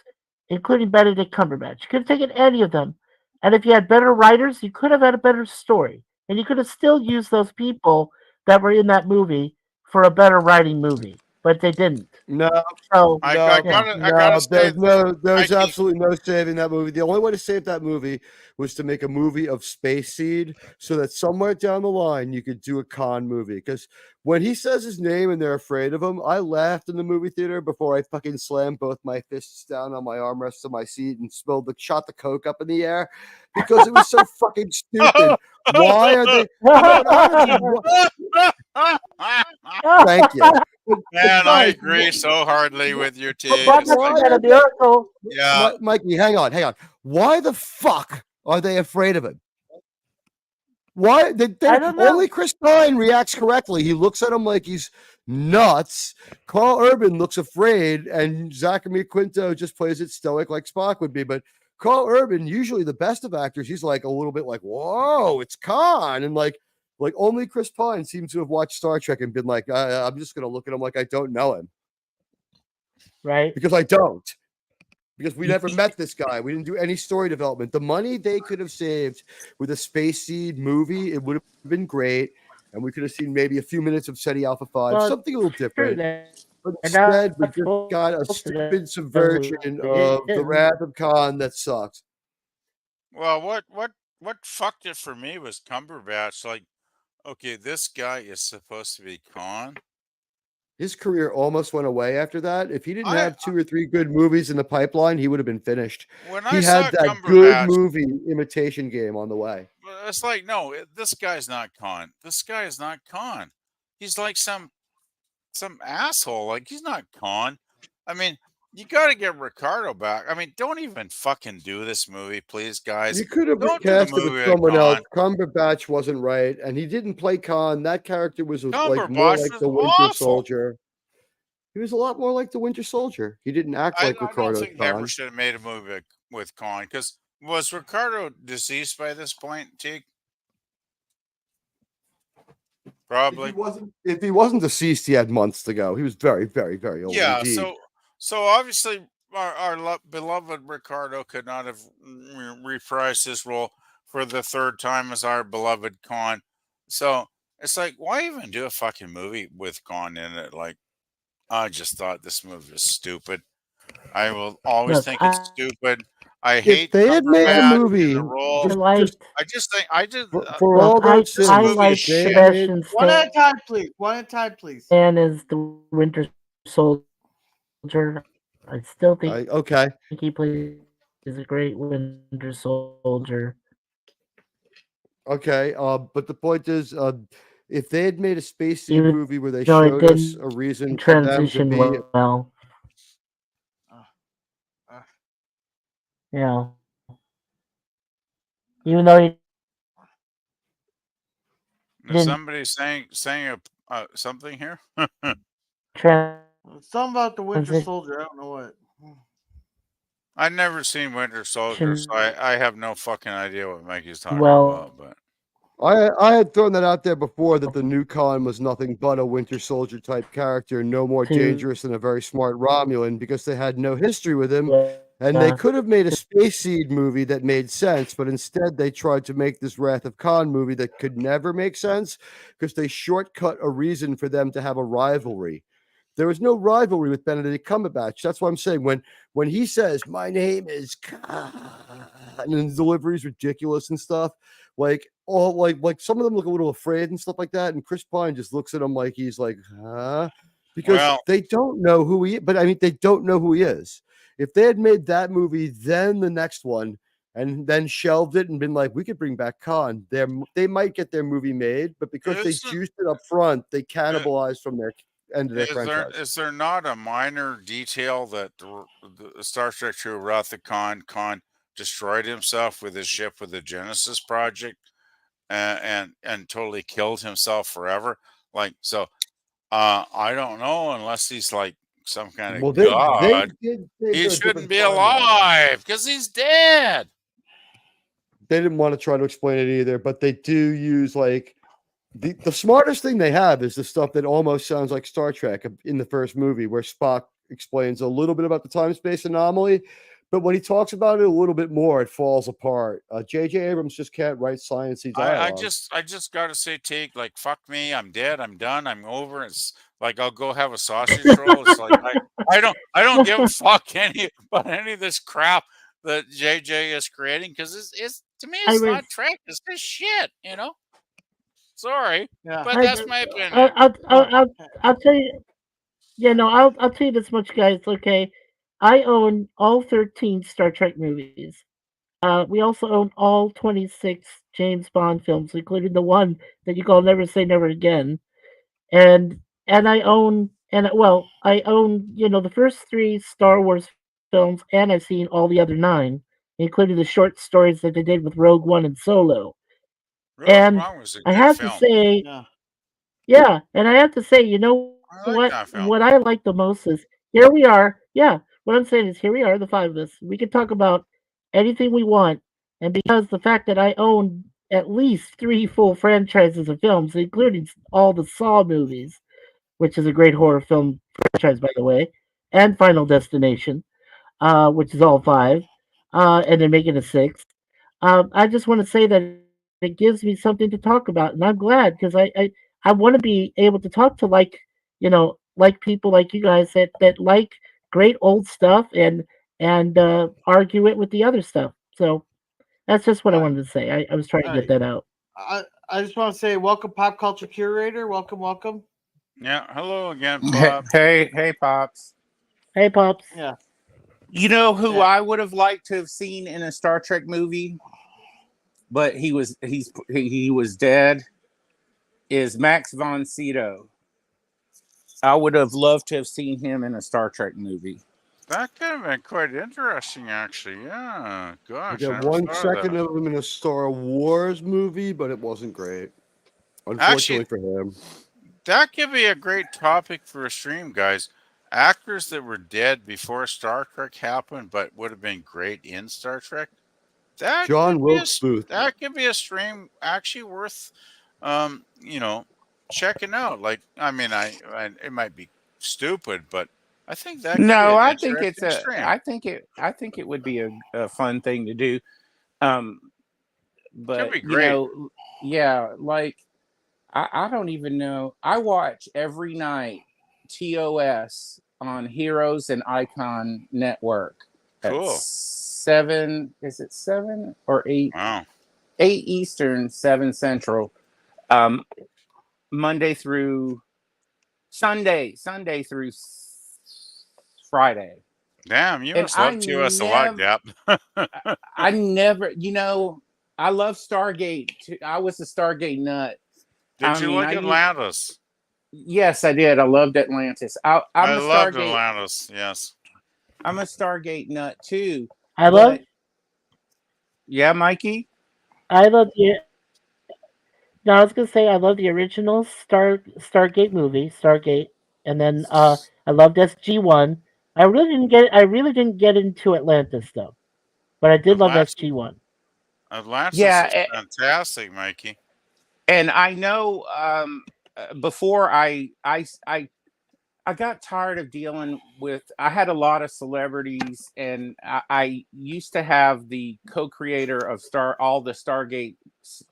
including Benedict Cumberbatch. You could have taken any of them, and if you had better writers, you could have had a better story, and you could have still used those people that were in that movie for a better writing movie, but they didn't. No, So I no, gotta say, there's Mikey, absolutely no saving that movie. The only way to save that movie was to make a movie of Space Seed, so that somewhere down the line you could do a Khan movie. Because when he says his name and they're afraid of him, I laughed in the movie theater before I fucking slammed both my fists down on my armrests of my seat and shot the Coke up in the air because it was so fucking stupid. Why are they? Thank you. Man, I agree so hardly with you, T. But a miracle. Yeah, Mikey, hang on. Why the fuck are they afraid of him? Why? I don't know. Only Chris Pine reacts correctly. He looks at him like he's nuts. Carl Urban looks afraid, and Zachary Quinto just plays it stoic like Spock would be. But Carl Urban, usually the best of actors, he's like a little bit like, whoa, it's Khan. And like only Chris Pine seems to have watched Star Trek and been like, I'm just going to look at him like I don't know him. Right. Because I don't. Because we never met this guy. We didn't do any story development. The money they could have saved with a Space Seed movie, it would have been great. And we could have seen maybe a few minutes of SETI Alpha 5, Well, something a little different. But And now instead, we that's just what- got a that's stupid subversion of the is. Wrath of Khan that sucks. well, what fucked it for me was Cumberbatch. Like, okay, this guy is supposed to be Khan, his career almost went away after that. If he didn't I- have 2 or 3 good movies in the pipeline, he would have been finished. When He I saw had that good Cumberbatch, movie Imitation Game on the way. it's like, no, this guy's not Khan. This guy is not Khan. He's like some asshole. Like, he's not Khan. I mean, you got to get Ricardo back. I mean, don't even fucking do this movie, please, guys. You could have Don't do the recast it movie with with someone Khan. else. Cumberbatch wasn't right, and he didn't play Khan. That character was like more Cumberbatch like was the Winter awful. Soldier. He was a lot more like the Winter Soldier. He didn't act like I don't Ricardo think Never Khan. should have made a movie with Khan, because was Ricardo deceased by this point, Teague? Probably. If he wasn't deceased, he had months to go. He was very, very, very old Yeah, indeed. so obviously our beloved Ricardo could not have reprised his role for the third time as our beloved Khan. So it's like, why even do a fucking movie with Khan in it? Like, I just thought this movie was stupid. I will always Look, think it's stupid. I If hate they had made a Cumberbatch in movie, the role. I just I just for all look, I those sins, I movie like is shit. Sebastian One at a Stan time, please. One at a time, please. as the Winter Soldier. I still think okay. he plays a great Winter Soldier. Okay, but the point is, if they had made a space scene Even movie where they though it showed us didn't a reason for them to transition be, well. Yeah. Even though he Is didn't somebody saying something here? Something about the Winter transition Soldier. I don't know what. I've never seen Winter Soldier, so I have no fucking idea what Mikey's talking well. about. But I had thrown that out there before that the new Khan was nothing but a Winter Soldier type character, no more To- dangerous than a very smart Romulan, because they had no history with him. And they Yeah. could have made a Space Seed movie that made sense, but instead they tried to make this Wrath of Khan movie that could never make sense because they shortcut a reason for them to have a rivalry. There was no rivalry with Benedict Cumberbatch. That's what I'm saying. When he says, "My name is Khan," and his delivery is ridiculous and stuff, like some of them look a little afraid and stuff like that, and Chris Pine just looks at him like he's like, huh? Because Well- they don't know who he is. But I mean, they don't know who he is. If they had made that movie, then the next one, and then shelved it and been like, we could bring back Khan, they might get their movie made, but because they Is it- juiced it up front, they cannibalized from their end of their franchise. Is there not a minor detail that the Star Trek II Wrath of Khan destroyed himself with his ship with the Genesis project and totally killed himself forever? Like, so I don't know, unless he's like some kind of god. He shouldn't be alive because he's dead. They didn't want to try to explain it either, but they do use like the smartest thing they have is the stuff that almost sounds like Star Trek in the first movie, where Spock explains a little bit about the time space anomaly, but when he talks about it a little bit more, it falls apart. J.J. Abrams just can't write sciencey dialogue. I just gotta say, Teague, like, fuck me, I'm dead, I'm done, I'm over. It's like I'll go have a sausage roll. It's like I don't give a fuck about any of this crap that JJ is creating, because it's to me it's not Trek. It's just shit, you know. Sorry, Yeah. but that's my opinion. I'll tell you. Yeah, no, I'll tell you this much, guys. Okay, I own all 13 Star Trek movies. We also own all 26 James Bond films, including the one that you call Never Say Never Again. And I own the first 3 Star Wars films, and I've seen all the other 9, including the short stories that they did with Rogue One and Solo. Rogue And One was a I good have film. to say, Yeah. and I have to say, you know I like that film. what I like the most is here we are. Yeah, what I'm saying is here we are, the 5 of us. We can talk about anything we want, and because the fact that I own at least 3 full franchises of films, including all the Saw movies, which is a great horror film franchise, by the way, and Final Destination, which is all 5, and then making a 6th. I just want to say that it gives me something to talk about, and I'm glad because I want to be able to talk to like people like you guys that like great old stuff and argue it with the other stuff. So that's just what I wanted to say. I was trying to get that out. I just want to say welcome, Pop Culture Curator. Welcome. Yeah. Hello again, Hey, Bob. hey, Pops. Hey, Pops. Yeah. You know who Yeah. I would have liked to have seen in a Star Trek movie, but he was dead, is Max von Sydow. I would have loved to have seen him in a Star Trek movie. That could have been quite interesting, actually. Yeah. I Gosh, got I never one thought of second that. of him in a Star Wars movie, but it wasn't great. Unfortunately for him. That could be a great topic for a stream, guys. Actors that were dead before Star Trek happened, but would have been great in Star Trek. That John could be a, Wilkes Booth. that could be a stream actually worth, you know, checking out. Like, I mean, I it might be stupid, but I think that could be No, an I think it's interesting stream. I think it would be a fun thing to do. But be you great. know, yeah, like I don't even know. I watch every night TOS on Heroes and Icon Network at Cool. 7. Is it 7 or 8? Wow. 8 Eastern, 7 Central. Monday through Sunday through Friday. Damn, you And must love TOS a lot, Gap. I never, you know, I love Stargate. I was a Stargate nut. Did you like Atlantis? Yes, I did. I loved Atlantis. I'm I a loved Stargate. Atlantis. Yes. I'm a Stargate nut too. I love. Yeah, Mikey. I love the. No, I was gonna say I love the original Stargate movie, Stargate, and then I loved SG-1. I really didn't get into Atlantis though, but I did love SG-1. Atlantis Yeah, is fantastic, Mikey. And I know before I got tired of dealing with. I had a lot of celebrities, and I used to have the co-creator of all the Stargate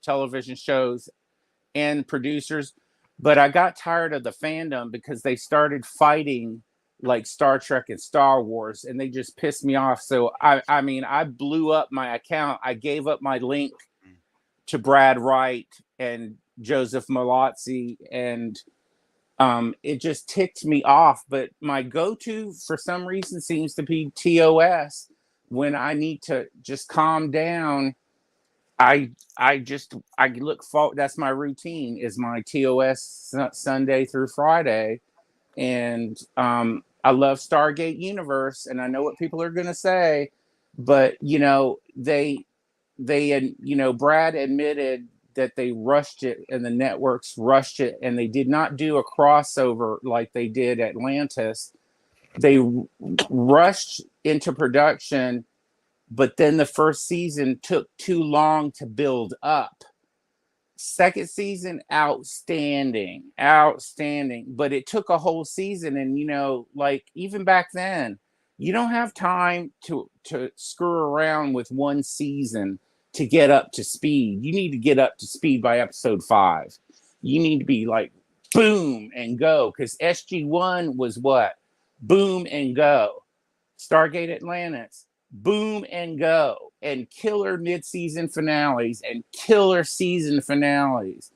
television shows and producers, but I got tired of the fandom because they started fighting like Star Trek and Star Wars, and they just pissed me off. So I mean, I blew up my account. I gave up my link to Brad Wright and Joseph Malazzi, and it just ticked me off. But my go-to for some reason seems to be TOS. When I need to just calm down, I look forward. That's my routine, is my TOS Sunday through Friday. And I love Stargate Universe, and I know what people are going to say, but you know, they you know, Brad admitted that they rushed it, and the networks rushed it, and they did not do a crossover like they did Atlantis. They rushed into production, but then the first season took too long to build up. Second season, outstanding, but it took a whole season. And you know, like even back then, you don't have time to screw around with one season to get up to speed. You need to get up to speed by episode 5. You need to be like boom and go, because SG-1 was what? Boom and go. Stargate Atlantis, boom and go, and killer mid-season finales and killer season finales.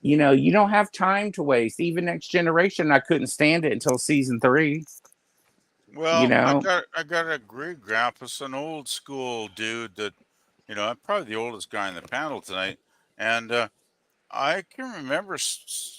You know, you don't have time to waste. Even Next Generation, I couldn't stand it until season 3. Well, you know, I got to agree, Grampus, an old school dude that, you know, I'm probably the oldest guy in the panel tonight, and I can remember,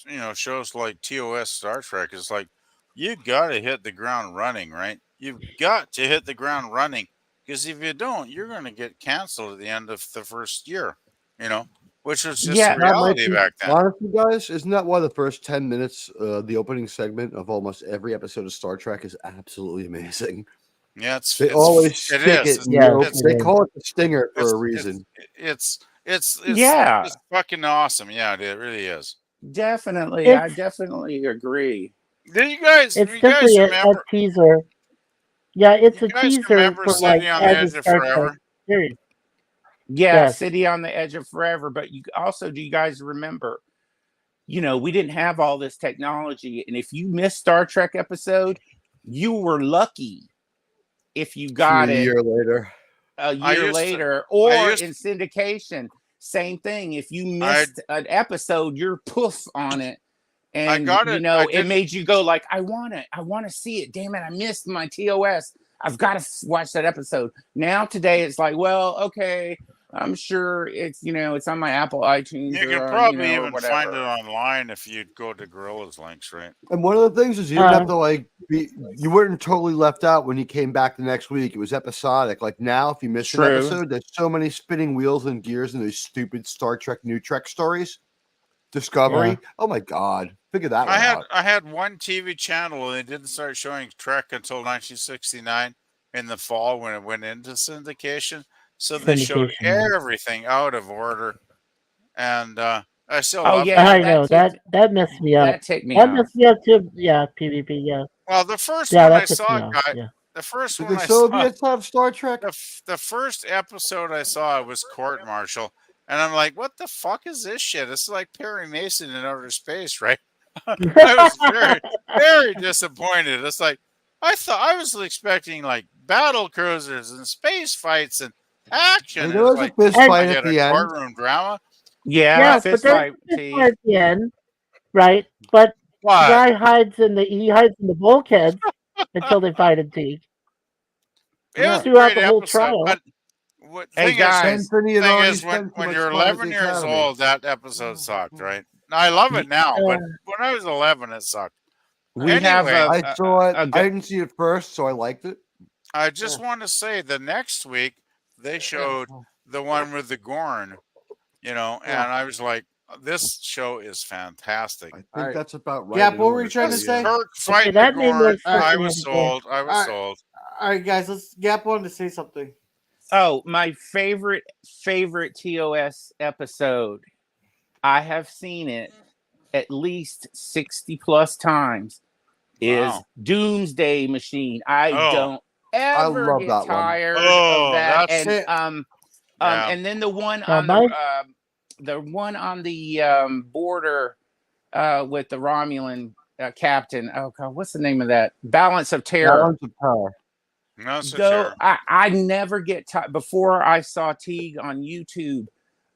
you know, shows like TOS Star Trek. It's like you got to hit the ground running, right? You've got to hit the ground running, because if you don't, you're going to get canceled at the end of the first year, you know, which was just the reality back then. Honestly, guys, isn't that why the first 10 minutes, the opening segment of almost every episode of Star Trek is absolutely amazing? Yeah, they always stick it. They call it the stinger for a reason. It's fucking awesome. Yeah, it really is. Definitely, I definitely agree. Did you guys? It's you simply guys a remember? teaser. Yeah, it's a guys teaser remember for City like on the as Edge a of Star Forever? Trek series. Yeah, Yes. City on the Edge of Forever. But you also, do you guys remember? You know, we didn't have all this technology, and if you missed Star Trek episode, you were lucky if you got a it year later. a year later, or in syndication. Same thing. If you missed an episode, you're poof on it. And got you it. know, I it did. made you go like, I want to see it. Damn it, I missed my TOS. I've got to watch that episode. Now today it's like, well, okay, I'm sure it's, you know, it's on my Apple iTunes You can or probably you know, or even find it whatever. online if you go to Gorilla's links, right? And one of the things is you didn't have to like be, you weren't totally left out when he came back the next week. It was episodic. Like now, if you miss True. an episode, there's so many spinning wheels and gears in those stupid Star Trek, New Trek stories. Discovery. Yeah. Oh my God. Figure that one out. I had one TV channel and they didn't start showing Trek until 1969 in the fall when it went into syndication. So they showed Syndication, yeah. everything out of order, and I still Oh love yeah, I it. know that messed me up. that ticked me That off. messed me up too. Yeah, PvP. Yeah, Well, the first yeah, one I that pissed me saw, off. guy, Yeah. the first Did one the I saw, Soviets have Star Trek? the first episode I saw was Court Martial, and I'm like, what the fuck is this shit? It's like Perry Mason in outer space, right? I was very, very disappointed. It's like I was expecting like battle cruisers and space fights and action. There It's was a like fist I fight at get the a end. courtroom drama. Yeah, Yeah, but fist there's fight. a fist T. fight at the end, right? But the Why? guy hides in the bulkheads until they fight in Teague. It was a Throughout great the whole episode, trial. but what Hey, thing guys. is, Anthony had thing already is when, spent too when much you're time at 11 the years academy. old, that episode sucked, right? Now, I love it now, but when I was 11, it sucked. We have Anyway, I saw it. a I didn't see it first, so I liked it. I just want to say the next week they showed the one with the Gorn, you know, and I was like, this show is fantastic. I think Alright. that's about right. Gap, in what were order you trying to for you. say? Kirk fighting the that made more Gorn. sense I than was the game. sold. I was Alright. sold. All right, guys, Gap wanted to say something. Oh, my favorite TOS episode. I have seen it at least 60 plus times. Is Wow. Doomsday Machine. I Oh. don't ever love get that one. tired Oh, of that. that's And it. Yeah. and then the one Now, on the one on the border with the Romulan captain. Oh God, what's the name of that? Balance of Terror. Balance of Power. No, so Though sure. I never get tired. Before I saw Teague on YouTube,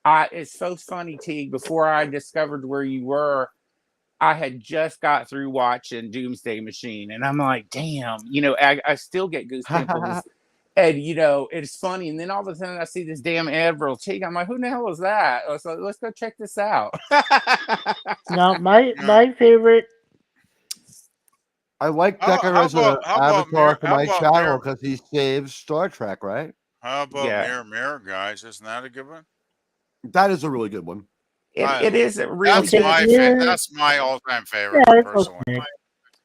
it's so funny, Teague. Before I discovered where you were, I had just got through watching Doomsday Machine, and I'm like, damn, you know, I still get goosebumps. And you know, it's funny. And then all of a sudden, I see this damn Admiral Teague. I'm like, who the hell is that? I was like, let's go check this out. Now, my favorite. I like How- Decker how as an about- how about avatar Mir- for how my about channel Mir- because he saves Star Trek, right? How about Yeah. Mirror, guys? Isn't that a good one? That is a really good one. It is a really That's Okay, my yeah. that's my all-time favorite, Yeah, it's personally. okay.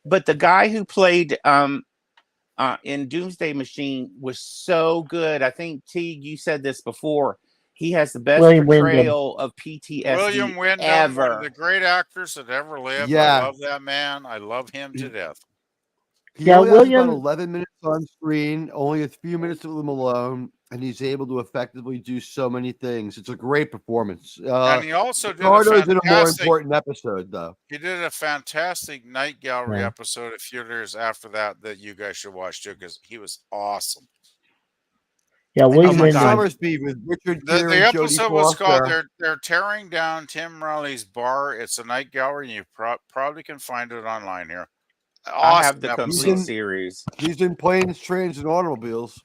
But the guy who played in Doomsday Machine was so good. I think Teague, you said this before. He has the best William Wyndham. portrayal of PTSD William Wyndham, one of ever. the great actors that ever lived. Yeah. I love that man. I love him to death. He Yeah, only has William- about 11 minutes on screen, only a few minutes with him alone, and he's able to effectively do so many things. It's a great performance. And he also did a Ricardo's in a more fantastic. important episode, though. He did a fantastic Night Gallery Yeah. episode a few years after that you guys should watch too, because he was awesome. Yeah, William How much Wyndham. Summersby with Richard The, Gere the and Jodie episode was called Foster. they're tearing down Tim Riley's bar. It's a Night Gallery, and you probably can find it online here. I have Awesome the episode. complete series. He's in Planes, Trains, and Automobiles.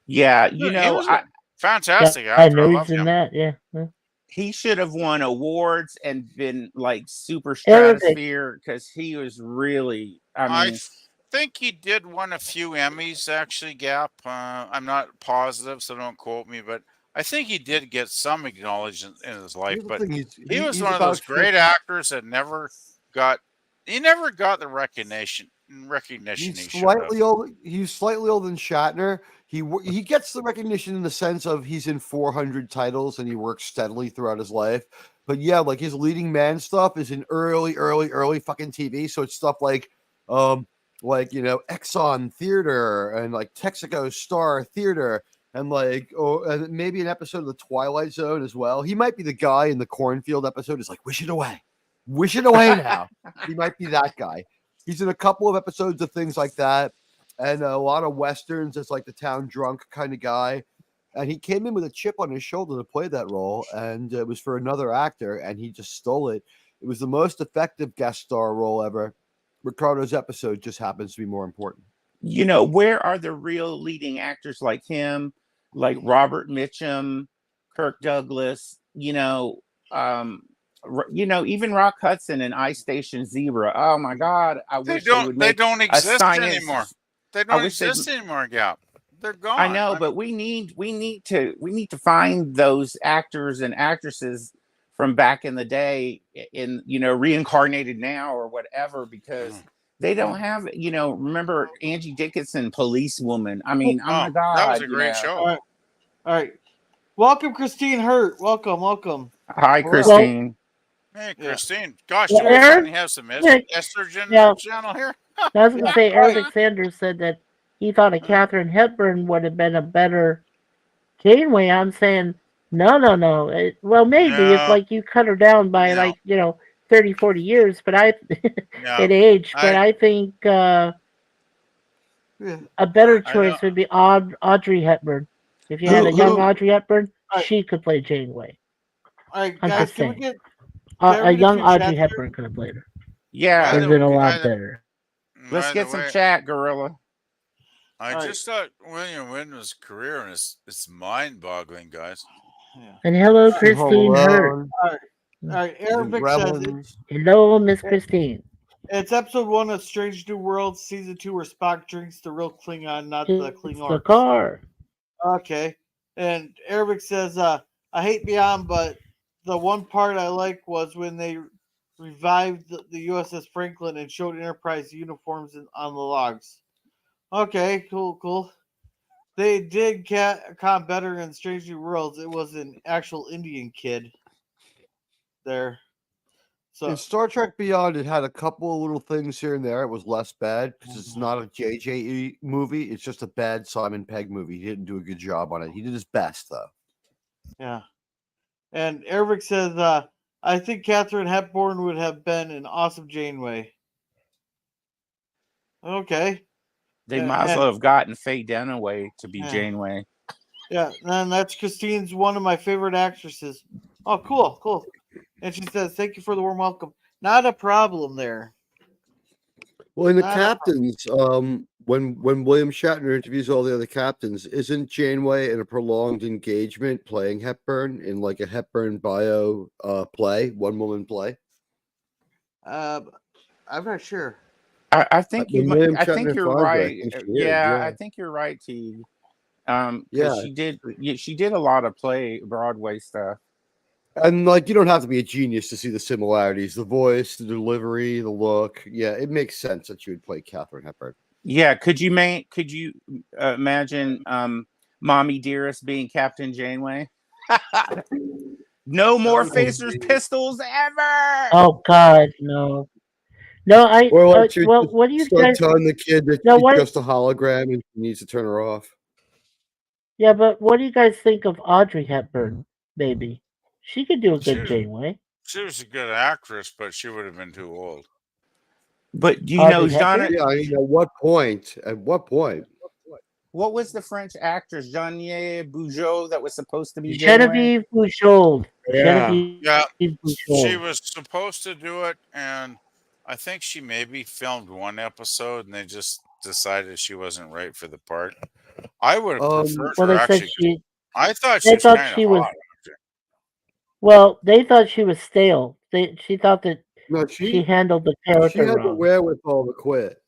Yeah, Dude, you he know, was a fantastic Yeah, I actor. I know love he's in him. that. Yeah. Yeah. he should have won awards and been like super Everything. stratosphere because he was really. I mean, think he did win a few Emmys, actually, Gap. I'm not positive, so don't quote me, but I think he did get some acknowledgement in his life. Here's the But thing, he was he's one of about those great actors that never got the recognition He's he should slightly have. old. He's slightly older than Shatner. He gets the recognition in the sense of he's in 400 titles and he works steadily throughout his life. But yeah, like his leading man stuff is in early fucking TV. So it's stuff like Exxon Theater and like Texaco Star Theater and and maybe an episode of The Twilight Zone as well. He might be the guy in the cornfield episode. Is like wish it away now. He might be that guy. He's in a couple of episodes of things like that, and a lot of westerns as like the town drunk kind of guy. And he came in with a chip on his shoulder to play that role, and it was for another actor, and he just stole it. It was the most effective guest star role ever. Ricardo's episode just happens to be more important. You know, where are the real leading actors like him, like Robert Mitchum, Kirk Douglas? Even Rock Hudson and Ice Station Zebra. Oh my God! I wish they would They make don't a exist science. anymore. They I don't wish they'd- exist anymore, Gap. They're gone. I know, but we need to find those actors and actresses from back in the day, reincarnated now or whatever, because they don't have. Remember Angie Dickinson, Policewoman? I mean, oh my God, that was a great show. All right. Welcome, Christine Hurt. Welcome. Hi, Christine. Hey, Christine. Gosh, Well, you Aaron- finally have some estrogen Yeah. channel here. I was going to say, All right. Eric Sanders said that he thought a Katharine Hepburn would have been a better Janeway. I'm saying, no. Well, maybe if No. like you cut her down by No. 30, 40 years, but in age. But I think a better choice would be Audrey Hepburn. If you had a young Audrey Hepburn, she could play Janeway. All right, I'm guys, just can we saying. get A young few Audrey chats here? Hepburn could have played her. Yeah, Would have been a lot better. let's By get the some way, chat, Gorilla. I All just thought William Wyndham's career, and it's mind-boggling, guys. And hello, Christine Hurt. All right, Arabic says Hello, Miss Christine. it's episode 1 of Strange New Worlds, season 2, where Spock drinks the real Klingon, not the It's Klingon. the car. Okay. And Arabic says, I hate Beyond, but the one part I like was when they revived the USS Franklin and showed Enterprise uniforms on the logs. Okay, cool. They did con better in Strange New Worlds. It was an actual Indian kid there. So in Star Trek Beyond, it had a couple of little things here and there. It was less bad because it's not a JJ movie. It's just a bad Simon Pegg movie. He didn't do a good job on it. He did his best, though. yeah. And Eric says, I think Katharine Hepburn would have been an awesome Janeway. Okay. They might as well have gotten Faye Dunaway to be Janeway. Yeah, and that's Christine's one of my favorite actresses. Oh, cool. And she says, "Thank you for the warm welcome." Not a problem there. Well, in the captains, when William Shatner interviews all the other captains, isn't Janeway in a prolonged engagement playing Hepburn in like a Hepburn bio play, one woman play? I'm not sure. I think When William I think Shatner you're finds her, I right. think she is, Yeah, yeah. I think you're right, Teague. Yeah. She did a lot of Broadway stuff. And like, you don't have to be a genius to see the similarities: the voice, the delivery, the look. Yeah, it makes sense that you would play Katharine Hepburn. Yeah, could you imagine Mommy Dearest being Captain Janeway? No more phasers, pistols ever. Oh God, no. No, Or like she well, would what do you start guys? telling the kid that No, she's what- just a hologram and she needs to turn her off. Yeah, but what do you guys think of Audrey Hepburn? Maybe she could do a good Janeway. She was a good actress, but she would have been too old. But do you Audrey know, Hepburn? Donna? Yeah, I mean, at what point? At what point? What was the French actress Geneviève Bujold that was supposed to be Janeway? Genevieve Bujold. Yeah. Yeah, Bujold. she was supposed to do it, and I think she maybe filmed one episode, and they just decided she wasn't right for the part. I would have preferred Well, her they said actually. I thought she they was thought kind she of was. hot. Well, they thought she was stale. She thought that No, she handled the she character had the wrong. wherewithal to quit.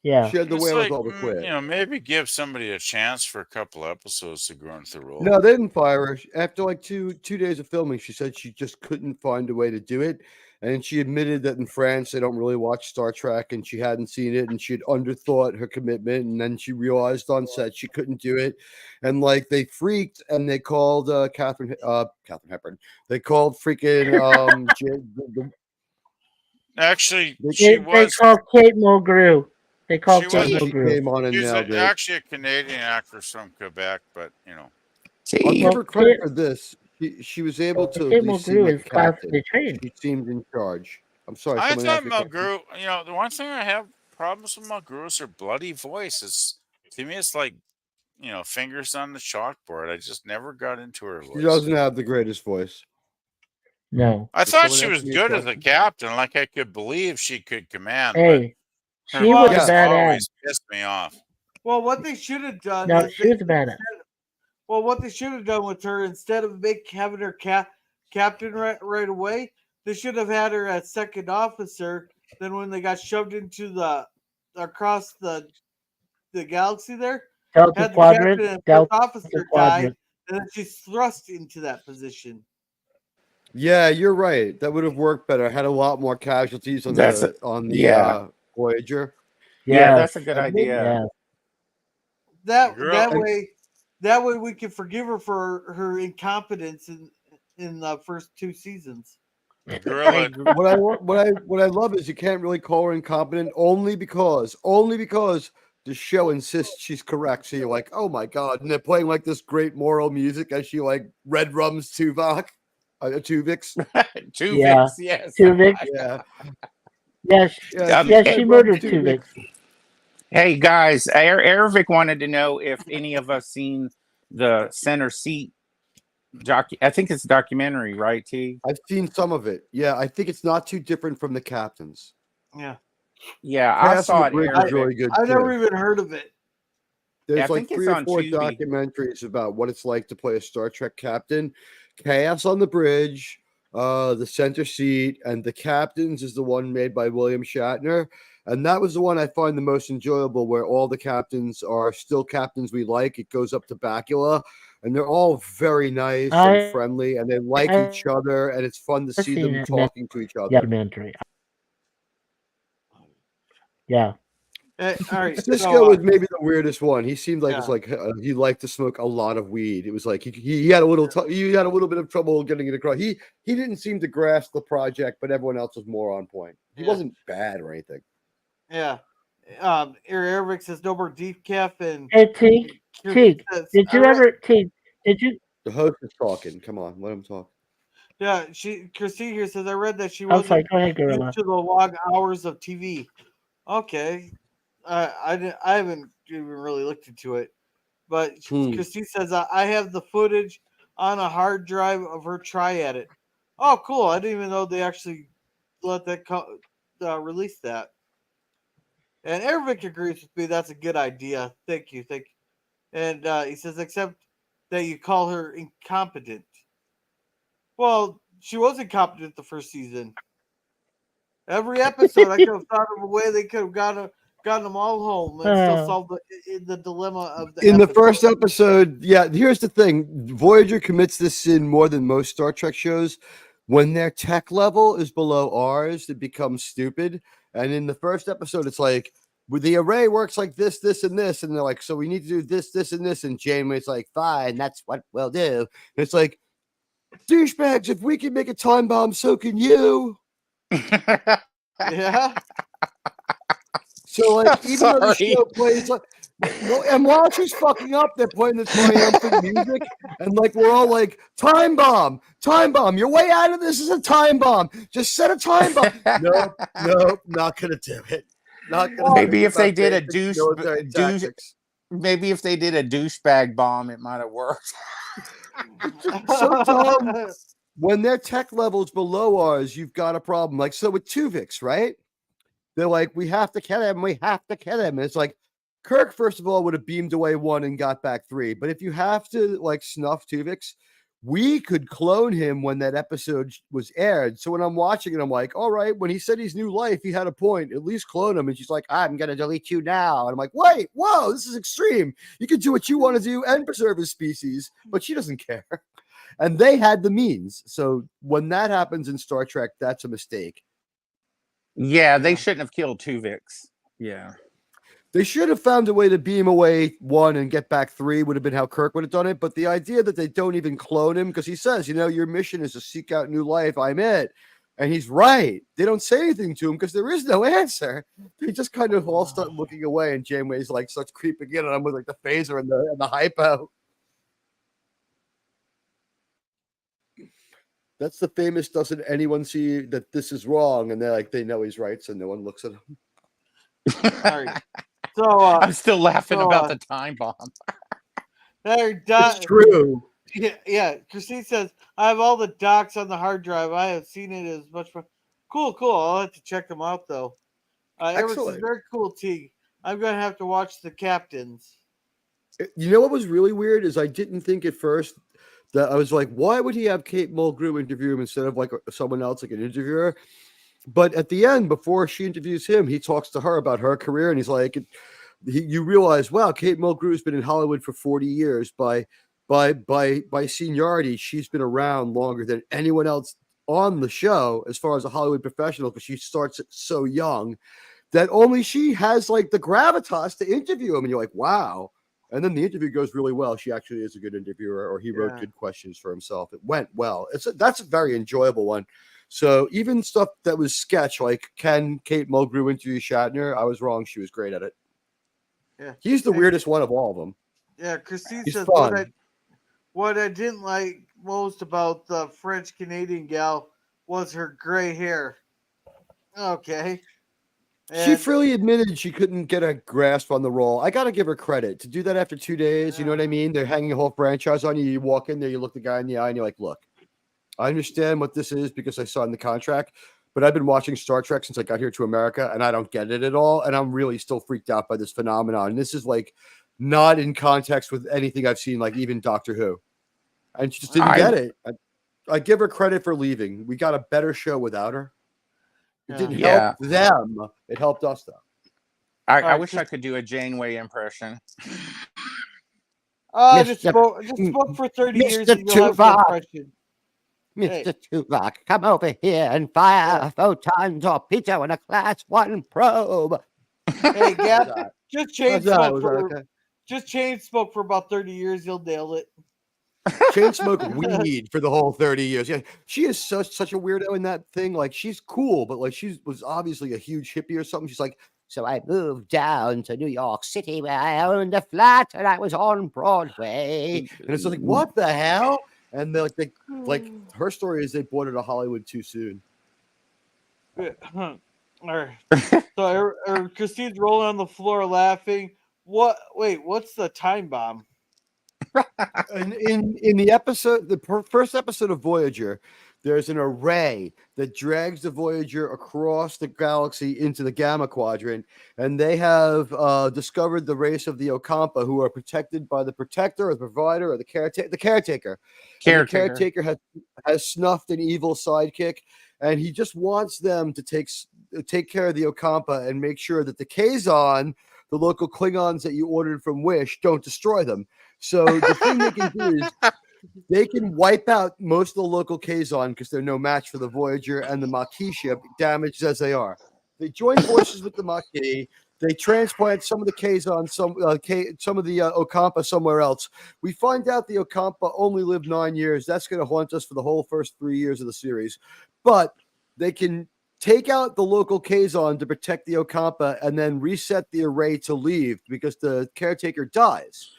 Yeah. She had the It's wherewithal like, to quit. maybe give somebody a chance for a couple episodes to grow into the role. No, they didn't fire her. After like two days of filming, she said she just couldn't find a way to do it. And she admitted that in France they don't really watch Star Trek, and she hadn't seen it, and she had underthought her commitment, and then she realized on set she couldn't do it, and like they freaked, and they called Katharine Hepburn. They called freaking Actually, They she was. called Kate Mulgrew. They called She Kate was- she Mulgrew. came on and She's nailed it. actually a Canadian actress from Quebec, but I'll See, give her credit for this. She was able to Kate at least Mulgrew seem like is a captain. classically trained. She seemed in charge. I'm sorry. I someone thought asked me a question. Mulgrew. The one thing I have problems with Mulgrew is her bloody voice. To me, it's like fingers on the chalkboard. I just never got into her voice. She doesn't have the greatest voice. No. I Does thought someone she have was to be a good as a captain? captain. Like I could believe she could command, but Hey, her she was a voice badass. always pissed me off. Well, what they should have done No, is she was a badass. well, what they should have done with her instead of having her captain right away, they should have had her as second officer. Then when they got shoved into across the galaxy there, Delta had the Quadrant. captain and Delta first officer die, Quadrant. and then she's thrust into that position. Yeah, you're right. That would have worked better. Had a lot more casualties on That's the Voyager. Yeah, Yes. that's a good idea. Yes. That way we can forgive her for her incompetence in the first 2 seasons. Gorilla, What I love is you can't really call her incompetent only because the show insists she's correct. So you're like, oh my god, and they're playing like this great moral music as she like red rums Tuvix. Tuvix, Yeah. yes. Tuvix. Yeah. Yes. Yeah, Yes, she red murdered rums Tuvix. Hey guys, Ervik wanted to know if any of us seen the Center Seat I think it's a documentary, right, T? I've seen some of it. Yeah, I think it's not too different from the Captains. Yeah. Yeah, I Chaos saw on it. the Bridge is Ervik. really good. I too. never even heard of it. There's Yeah, I like think it's 3 or on 4 Tubi. documentaries about what it's like to play a Star Trek captain. Chaos on the Bridge, The Center Seat, and The Captains is the one made by William Shatner. And that was the one I find the most enjoyable, where all the captains are still captains we like. It goes up to Bakula, and they're all very nice and friendly, and they like each other, and it's fun to I've see seen them it. talking to each other. Documentary. Yeah. All right. Cisco was maybe the weirdest one. He seemed like Yeah. it's like he liked to smoke a lot of weed. It was like he had a little he had a little bit of trouble getting it across. He didn't seem to grasp the project, but everyone else was more on point. He wasn't bad or anything. Yeah. Eric says no more decaf and Hey, Teague. Teague, did you ever, Teague, did you, The host is talking. Come on, let him talk. Yeah, Christine here says I read that she I'm wasn't sorry, go ahead, Gorilla. used to the long hours of TV. Okay, I haven't even really looked into it, but Christine says I have the footage on a hard drive of her try at it. Oh, cool! I didn't even know they actually let that release that. And Eric agrees with me. That's a good idea. Thank you. And he says, except that you call her incompetent. Well, she was incompetent the first season. Every episode, I could have thought of a way they could have gotten them all home and still solved the dilemma of the In the first episode, yeah, here's the thing. Voyager commits this sin more than most Star Trek shows. When their tech level is below ours, it becomes stupid. And in the first episode, it's like, the array works like this, this, and this. And they're like, so we need to do this, this, and this. And Janeway's like, fine, that's what we'll do. And it's like, douchebags, if we can make a time bomb, so can you. Yeah. So, like, even though the show plays like, and while she's fucking up, they're playing this triumphant music, and like we're all like, time bomb, your way out of this is a time bomb. Just set a time bomb. No, not gonna do it. Not gonna. Maybe if they did a maybe if they did a douchebag bomb, it might have worked. So Tom, when their tech level's below ours, you've got a problem. Like so with Tuvix, right? They're like, we have to kill him. And it's like, Kirk, first of all, would have beamed away 1 and got back 3. But if you have to like snuff Tuvix, we could clone him when that episode was aired. So when I'm watching it, I'm like, all right, when he said he's new life, he had a point. At least clone him. And she's like, I'm going to delete you now. And I'm like, wait, whoa, this is extreme. You can do what you want to do and preserve his species. But she doesn't care. And they had the means. So when that happens in Star Trek, that's a mistake. Yeah, they shouldn't have killed Tuvix. Yeah. They should have found a way to beam away 1 and get back 3 would have been how Kirk would have done it. But the idea that they don't even clone him, because he says, your mission is to seek out new life. I'm it. And he's right. They don't say anything to him because there is no answer. They just kind of all start looking away, and Janeway's like starts creeping in, and I'm with like the phaser and the hypo. That's the famous, doesn't anyone see that this is wrong? And they're like, they know he's right, so no one looks at him. All right. So I'm still laughing about the time bomb. It's true. Yeah. Christine says, I have all the docs on the hard drive. I have seen it as much fun. Cool. I'll have to check them out, though. Eric says, Excellent. very cool, Teague. I'm going to have to watch The Captains. You know what was really weird is I didn't think at first that I was like, why would he have Kate Mulgrew interview him instead of like someone else, like an interviewer? But at the end, before she interviews him, he talks to her about her career, and he's like, you realize, wow, Kate Mulgrew has been in Hollywood for 40 years. By seniority, she's been around longer than anyone else on the show as far as a Hollywood professional, because she starts so young that only she has like the gravitas to interview him. And you're like, wow. And then the interview goes really well. She actually is a good interviewer, or he wrote good questions for himself. It went well. That's a very enjoyable one. So even stuff that was sketch, like can Kate Mulgrew interview Shatner? I was wrong. She was great at it. Yeah. He's the weirdest one of all of them. Yeah, Christine He's says fun. what I didn't like most about the French Canadian gal was her gray hair. Okay. She And freely admitted she couldn't get a grasp on the role. I got to give her credit to do that after 2 days. You know what I mean? They're hanging a whole franchise on you. You walk in there, you look the guy in the eye, and you're like, look, I understand what this is because I saw in the contract, but I've been watching Star Trek since I got here to America, and I don't get it at all. And I'm really still freaked out by this phenomenon. And this is like not in context with anything I've seen, like even Doctor Who. And she just didn't get it. I give her credit for leaving. We got a better show without her. It didn't help them. It helped us, though. I wish I could do a Janeway impression. just spoke for 30 years and you'll have the impression. Mr. Tuvok, come over here and fire a photon torpedo in a Class 1 probe. Hey, Gap, just chain smoke okay? Just chain smoke for about 30 years. You'll nail it. Chain smoke weed for the whole 30 years. Yeah, she is such a weirdo in that thing. Like, she's cool, but like she was obviously a huge hippie or something. She's like, so I moved down to New York City where I owned a flat and I was on Broadway. And it's like, what the hell? And like her story is they bought her to Hollywood too soon. So Christine's rolling on the floor laughing. What? Wait, what's the time bomb? in the episode, the first episode of Voyager, there's an array that drags the Voyager across the galaxy into the Gamma Quadrant, and they have discovered the race of the Ocampa, who are protected by the Protector, or the Provider, or the Caretaker. The Caretaker. The Caretaker has snuffed an evil sidekick, and he just wants them to take care of the Ocampa and make sure that the Kazon, the local Klingons that you ordered from Wish, don't destroy them. So the thing they can do is they can wipe out most of the local Kazon because they're no match for the Voyager and the Maquis ship, damaged as they are. They join forces with the Maquis. They transplant some of the Kazon, some of the Ocampa somewhere else. We find out the Ocampa only lived 9 years. That's going to haunt us for the whole first 3 years of the series. But they can take out the local Kazon to protect the Ocampa and then reset the array to leave because the Caretaker dies.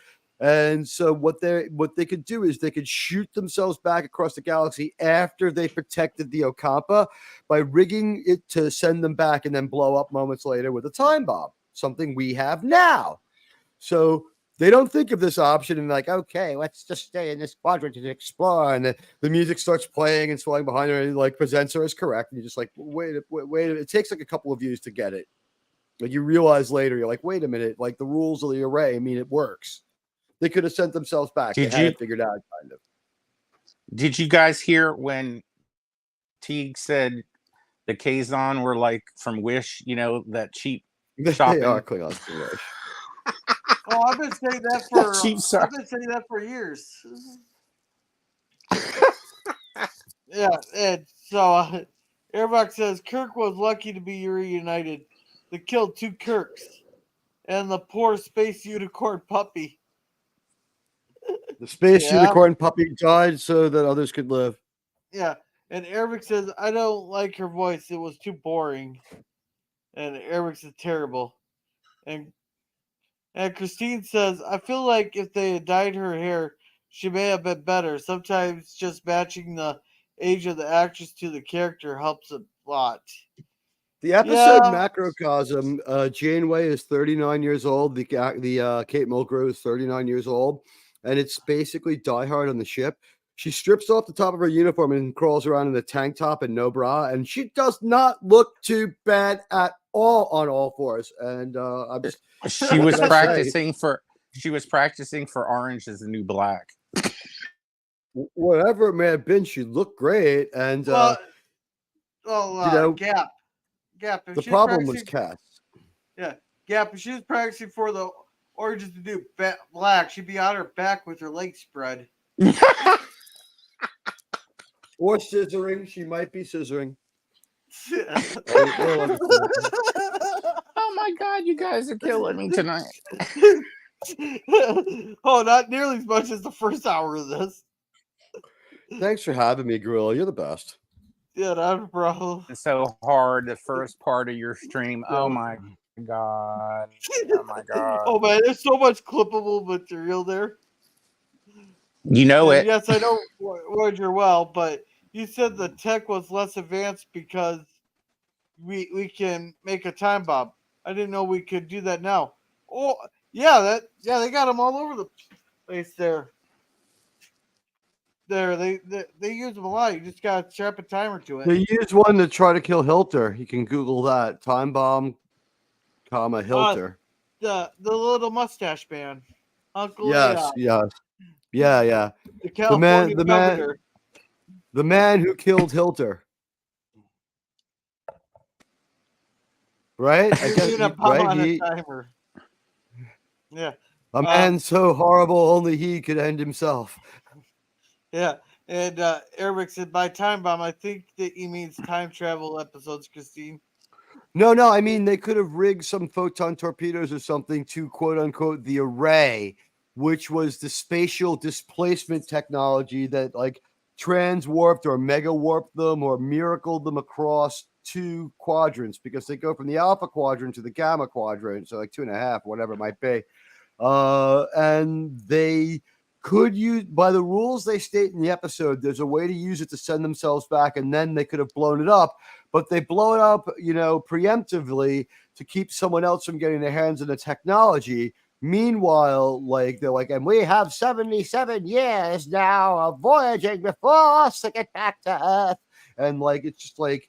And so what they could do is they could shoot themselves back across the galaxy after they protected the Ocampa by rigging it to send them back and then blow up moments later with a time bomb, something we have now. So they don't think of this option and like, okay, let's just stay in this quadrant and explore. And the music starts playing and swelling behind her and like presents her as correct. And you're just like, wait. It takes like a couple of views to get it. Like you realize later, you're like, wait a minute, like the rules of the array, I mean, it works. They could have sent themselves back. They had it figured out, kind of. Did you guys hear when Teague said the Kazon were like from Wish, that cheap shopping? They are Klingons from Wish. Oh, I've been saying that for years. Yeah, and so Airbox says Kirk was lucky to be reunited. They killed 2 Kirks and the poor space unicorn puppy. The space unicorn puppy died so that others could live. Yeah, and Eric says, I don't like her voice. It was too boring. And Eric says, terrible. And Christine says, I feel like if they had dyed her hair, she may have been better. Sometimes just matching the age of the actress to the character helps a lot. The episode Macrocosm, Janeway is 39 years old. The Kate Mulgrew is 39 years old. and it's basically Die Hard on the ship. She strips off the top of her uniform and crawls around in a tank top and no bra, and she does not look too bad at all on all fours. And I'm just, She was practicing for Orange is the New Black. Whatever it may have been, she looked great. And Gap. If the she problem was practicing- Cass. Yeah, Gap. If she was practicing for the Orange is the New Black, she'd be on her back with her legs spread. Or scissoring. She might be scissoring. Oh my God, you guys are killing me tonight. Oh, not nearly as much as the first hour of this. Thanks for having me, Gorilla. You're the best. Yeah, not a problem. It's so hard, the first part of your stream. Oh my God. Oh my God. Oh man, there's so much clippable material there. You know And it. yes, I know Roger well, but you said the tech was less advanced because we can make a time bomb. I didn't know we could do that now. Oh yeah, they got them all over the place there. They use them a lot. You just gotta strap a timer to it. They used one to try to kill Hilter. You can Google that. Time bomb, comma Hilter. The little mustache man, Uncle Yes, Leon, yes. Yeah. the California governor. The man who killed Hilter. Right? I guess Doing a bomb on a timer. Yeah. A man so horrible only he could end himself. Yeah, and Eric said by time bomb. I think that he means time travel episodes, Christine. No, I mean they could have rigged some photon torpedoes or something to quote unquote the array, which was the spatial displacement technology that like transwarped or mega warped them or miracled them across 2 quadrants because they go from the alpha quadrant to the gamma quadrant, so like 2.5, whatever it might be. And they could use, by the rules they state in the episode, there's a way to use it to send themselves back, and then they could have blown it up, but they blow it up, preemptively to keep someone else from getting their hands on the technology. Meanwhile, like they're like, and we have 77 years now of voyaging before us to get back to Earth. And like, it's just like,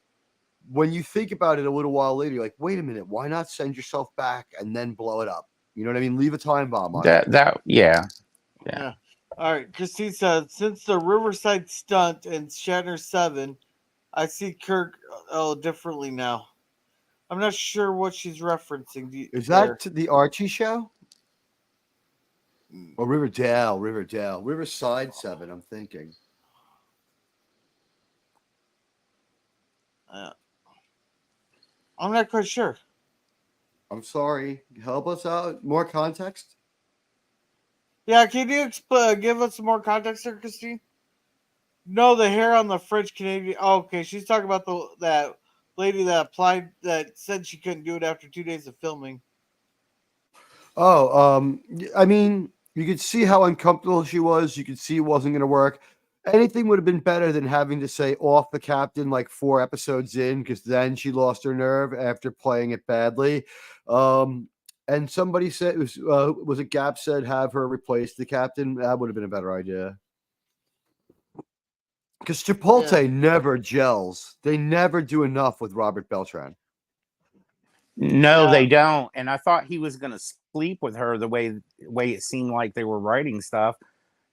when you think about it a little while later, you're like, wait a minute, why not send yourself back and then blow it up? You know what I mean? Leave a time bomb on it. Yeah. All right, Christine says since the Riverside stunt and Shatner 7, I see Kirk differently now. I'm not sure what she's referencing. Is that the Archie show? Or Riverdale, Riverside 7, I'm thinking. I'm not quite sure. I'm sorry. Help us out. More context? Yeah, can you give us some more context there, Christine? No, the hair on the French Canadian. Oh, okay, she's talking about that lady that applied that said she couldn't do it after 2 days of filming. Oh, I mean, you could see how uncomfortable she was. You could see it wasn't going to work. Anything would have been better than having to say off the captain like 4 episodes in, because then she lost her nerve after playing it badly. And somebody said was it Gap said have her replace the captain? That would have been a better idea. Because Chipotle never gels. They never do enough with Robert Beltran. No, they don't. And I thought he was going to sleep with her the way it seemed like they were writing stuff,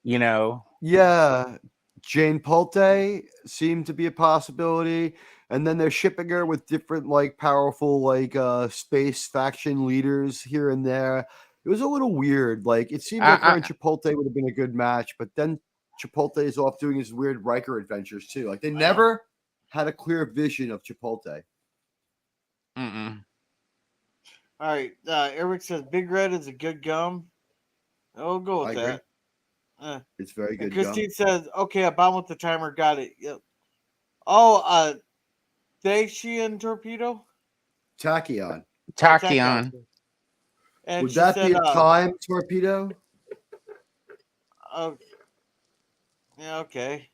Yeah. Jane Pulte seemed to be a possibility. And then they're shipping her with different, like, powerful, like, space faction leaders here and there. It was a little weird. Like, it seemed like her and Chipotle would have been a good match, but then Chipotle is off doing his weird Riker adventures, too. Like, they never had a clear vision of Chipotle. Mm-mm. All right. Eric says Big Red is a good gum. I'll go with that. It's very good. Christine says, okay, a bomb with the timer. Got it. Yep. Oh, Dacian torpedo? Tachyon. And would that be a time torpedo? Oh, yeah, okay.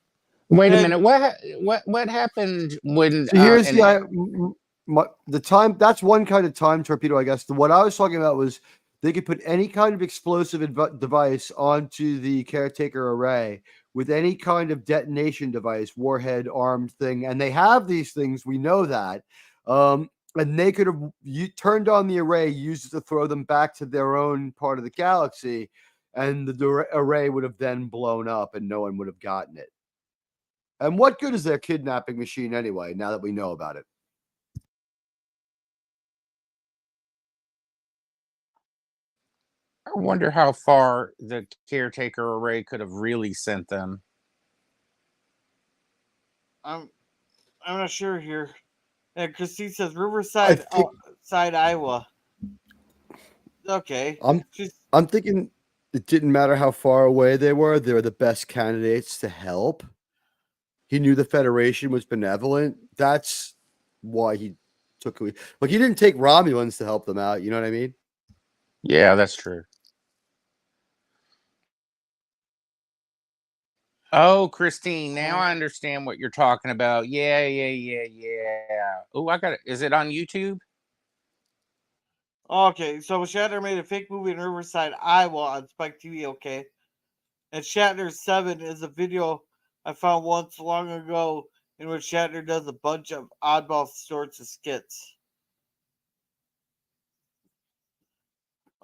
Wait a minute. What happened when? So here's the time. That's one kind of time torpedo, I guess. What I was talking about was they could put any kind of explosive device onto the caretaker array with any kind of detonation device, warhead, armed thing, and they have these things. We know that. And they could have turned on the array, used it to throw them back to their own part of the galaxy, and the array would have then blown up and no one would have gotten it. And what good is their kidnapping machine anyway, now that we know about it? I wonder how far the caretaker array could have really sent them. I'm not sure here. And Christine says Riverside, side Iowa. Okay. I'm thinking it didn't matter how far away they were the best candidates to help. He knew the Federation was benevolent. That's why he took away. Like, he didn't take Romulans to help them out. You know what I mean? Yeah, that's true. Oh, Christine, now I understand what you're talking about. Yeah. Oh, I got it. Is it on YouTube? Okay, so Shatner made a fake movie in Riverside, Iowa on Spike TV, okay. And Shatner 7 is a video I found once long ago in which Shatner does a bunch of oddball sorts of skits.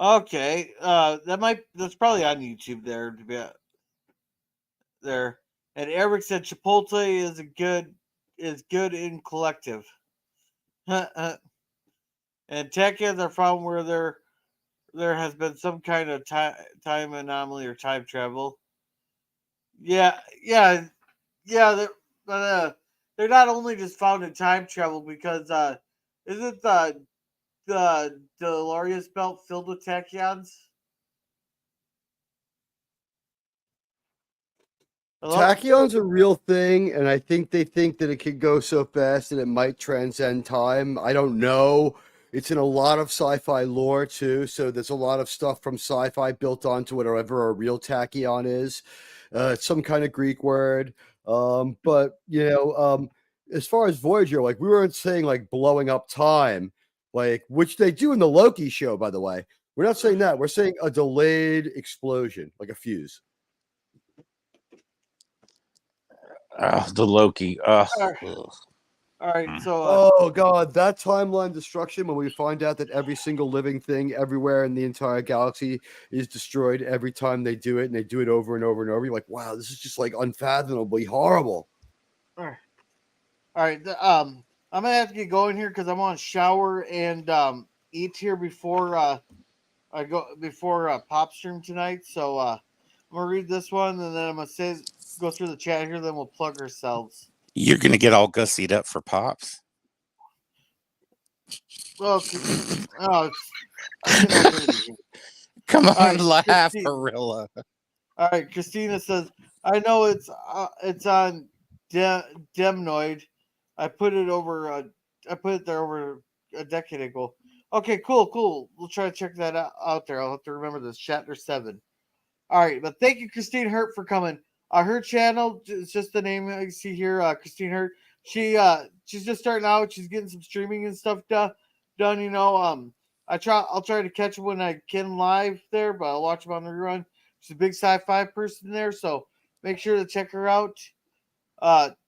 Okay, that's probably on YouTube there to be there. And Eric said Chipotle is good in collective. And tachyons are found where there has been some kind of time anomaly or time travel. Yeah. But they're not only just found in time travel because isn't the DeLorean belt filled with tachyons? Hello? Tachyon's a real thing, and I think they think that it could go so fast that it might transcend time. I don't know. It's in a lot of sci-fi lore too, so there's a lot of stuff from sci-fi built onto whatever a real tachyon is. It's some kind of Greek word. But as far as Voyager, like, we weren't saying like blowing up time, like, which they do in the Loki show, by the way. We're not saying that. We're saying a delayed explosion, like a fuse. The Loki. All right, so oh god, that timeline destruction when we find out that every single living thing everywhere in the entire galaxy is destroyed every time they do it, and they do it over and over and over. You're like, wow, this is just like unfathomably horrible. All right. I'm gonna have to get going here because I want to shower and eat here before I go pop stream tonight. So I'm gonna read this one and then I'm gonna go through the chat here. Then we'll plug ourselves. You're gonna get all gussied up for pops. Well, come on, right, laugh, Gorilla. All right, Christina says, I know it's on Demnoid. I put it there over a decade ago. Okay, cool. We'll try to check that out there. I'll have to remember this. Shatner 7. All right, but thank you, Christine Hurt, for coming. Her channel is just the name you see here, Christine Hurt. She's just starting out. She's getting some streaming and stuff done. I'll try to catch her when I can live there, but I'll watch them on the rerun. She's a big sci-fi person there, so make sure to check her out.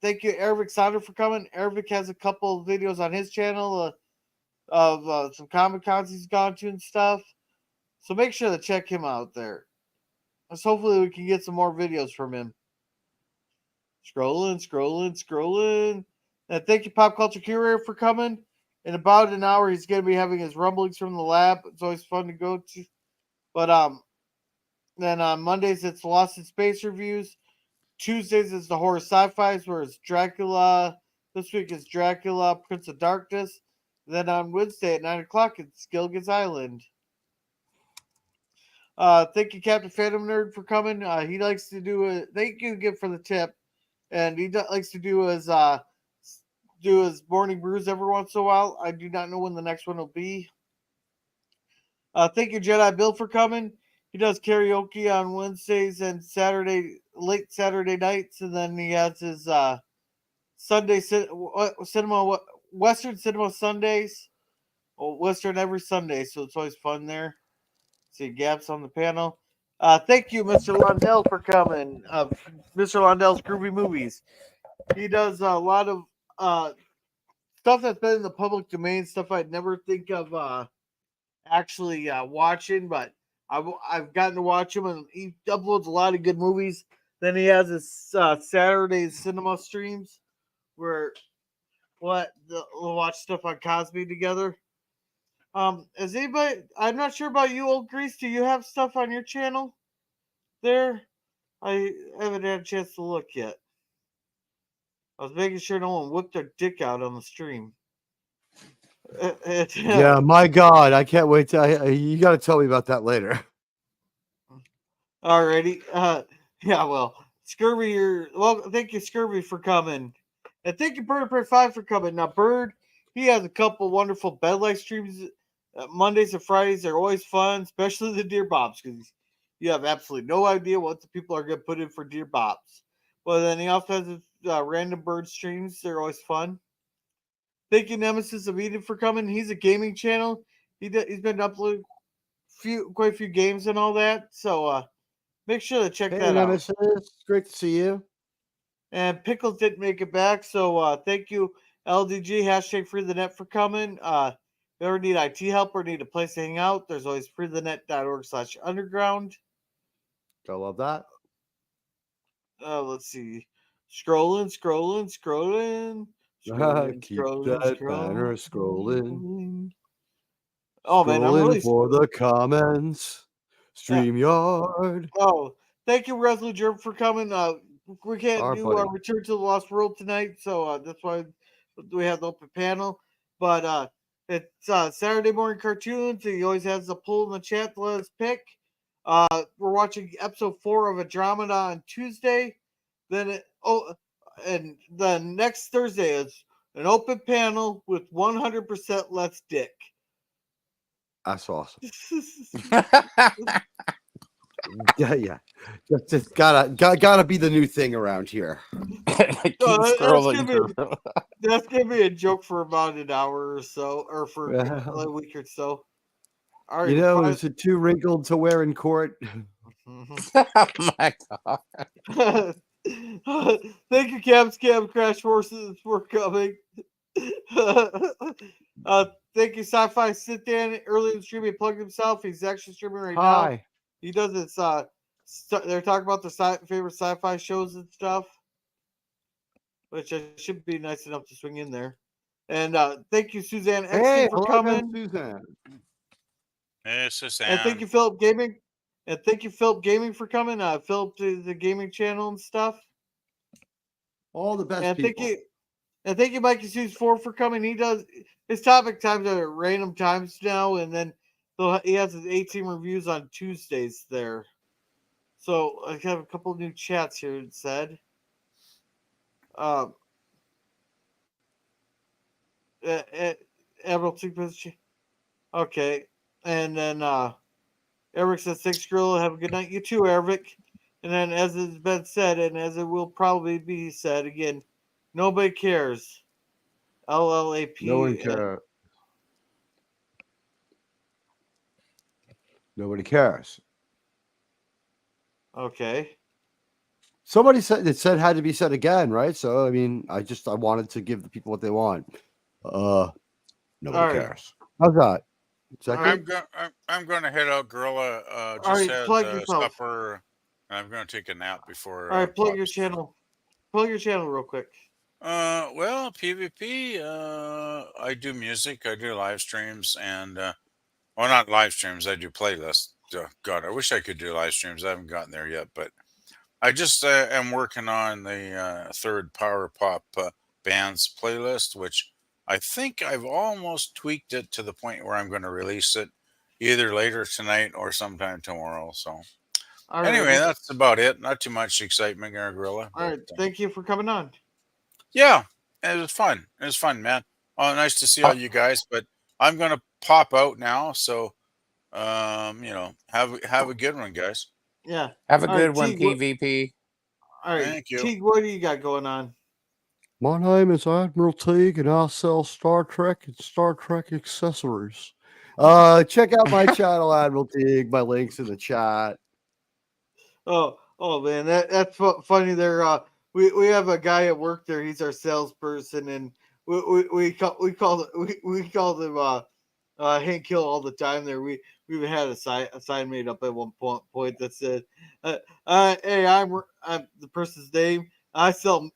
Thank you, Ervik Sonder, for coming. Ervik has a couple of videos on his channel of some Comic Cons he's gone to and stuff. So make sure to check him out there. Let's hopefully we can get some more videos from him. Scrolling. And thank you, Pop Culture Curator, for coming. In about an hour, he's going to be having his rumblings from the lab. It's always fun to go to. But then on Mondays, it's Lost in Space reviews. Tuesdays is the horror sci-fis, where it's Dracula. This week is Dracula, Prince of Darkness. Then on Wednesday at 9 o'clock, it's Gilligan's Island. Thank you, Captain Phantom Nerd, for coming. He likes to do thank you again for the tip. And he likes to do his morning brews every once in a while. I do not know when the next one will be. Thank you, Jedi Bill, for coming. He does karaoke on Wednesdays and late Saturday nights, and then he has his Sunday cinema, Western Cinema Sundays. Well, Western every Sunday, so it's always fun there. See Gaps on the panel. Thank you, Mr. Lundell, for coming. Mr. Lundell's Groovy Movies. He does a lot of stuff that's been in the public domain, stuff I'd never think of actually watching, but I've gotten to watch him, and he uploads a lot of good movies. Then he has his Saturday cinema streams where we'll watch stuff on Cosby together. Is anybody? I'm not sure about you, Old Grease. Do you have stuff on your channel there? I haven't had a chance to look yet. I was making sure no one whipped their dick out on the stream. Yeah, my God, I can't wait to. You got to tell me about that later. Alrighty. Yeah, well, Scurvy, thank you, Scurvy, for coming. And thank you, Bird5 for coming. Now, Bird, he has a couple wonderful bed life streams. Mondays and Fridays are always fun, especially the Dear Bobs, because you have absolutely no idea what the people are going to put in for Dear Bobs. But then he also has his random bird streams. They're always fun. Thank you, Nemesis of Eden, for coming. He's a gaming channel. He's been uploading quite a few games and all that. So make sure to check that Nemesis, out. great to see you. And Pickles didn't make it back. So thank you, LDG, hashtag Free the Net, for coming. If you ever need IT help or need a place to hang out, there's always freethenet.org/underground. I love that. Let's see. Scrolling. Keep that banner scrolling. Oh man, I'm really for the comments. StreamYard. Oh, thank you, Resolute Jerk, for coming. We can't do buddy. Return to the Lost World tonight, so that's why we have the open panel. But it's Saturday morning cartoons. He always has a poll in the chat to let us pick. We're watching episode 4 of Andromeda on Tuesday. And then next Thursday is an open panel with 100% Let's Dick. That's awesome. Yeah. Just gotta be the new thing around here. Keep scrolling. That's gonna be a joke for about an hour or so, or for a week or so. All right, is it too wrinkled to wear in court? Oh my God. Thank you, Cam Crash Horses, for coming. Thank you, Sci-Fi Sit Down. Earlier in the stream, he plugged himself. He's actually streaming right now. He does this. They're talking about their favorite sci-fi shows and stuff, which I should be nice enough to swing in there. And thank you, Suzanne Exton, for coming. Suzanne. Hey, Suzanne. And thank you, Philip Gaming. And thank you, Philip Gaming, for coming. Philip, the gaming channel and stuff. All the best And people. thank you, Mikey Sue's 4, for coming. He does his topic times are at random times now, and then he has his 18 reviews on Tuesdays there. So I have a couple of new chats here. It said, Admiral T. Okay, and then Eric says, "Thanks, girl. Have a good night." You too, Eric. And then, as has been said, and as it will probably be said again, nobody cares. LLAP. No one cares. Nobody cares. Okay. Somebody said it had to be said again, right? So I mean, I wanted to give the people what they want. Nobody cares. How's that? I'm going to head out, Gorilla. Just had supper. And I'm going to take a nap before. All right, plug your channel. Plug your channel real quick. Well, PvP. I do music. I do live streams, and well, not live streams. I do playlists. Oh, God, I wish I could do live streams. I haven't gotten there yet, but I just am working on the third Power Pop bands playlist, which I think I've almost tweaked it to the point where I'm going to release it either later tonight or sometime tomorrow. So anyway, that's about it. Not too much excitement, Gorilla. All right, thank you for coming on. Yeah, it was fun. It was fun, man. Oh, nice to see all you guys. But I'm going to pop out now. So, have a good one, guys. Yeah. Have a good one, PvP. All right. Thank you. Teague, what do you got going on? My name is Admiral Teague, and I sell Star Trek and Star Trek accessories. Check out my channel, Admiral Teague. My link's in the chat. Oh man, that's funny. There, we have a guy at work there. He's our salesperson, and we call him Hank Hill all the time. There, we even had a sign made up at one point that said, "Hey, I'm the person's name. I sell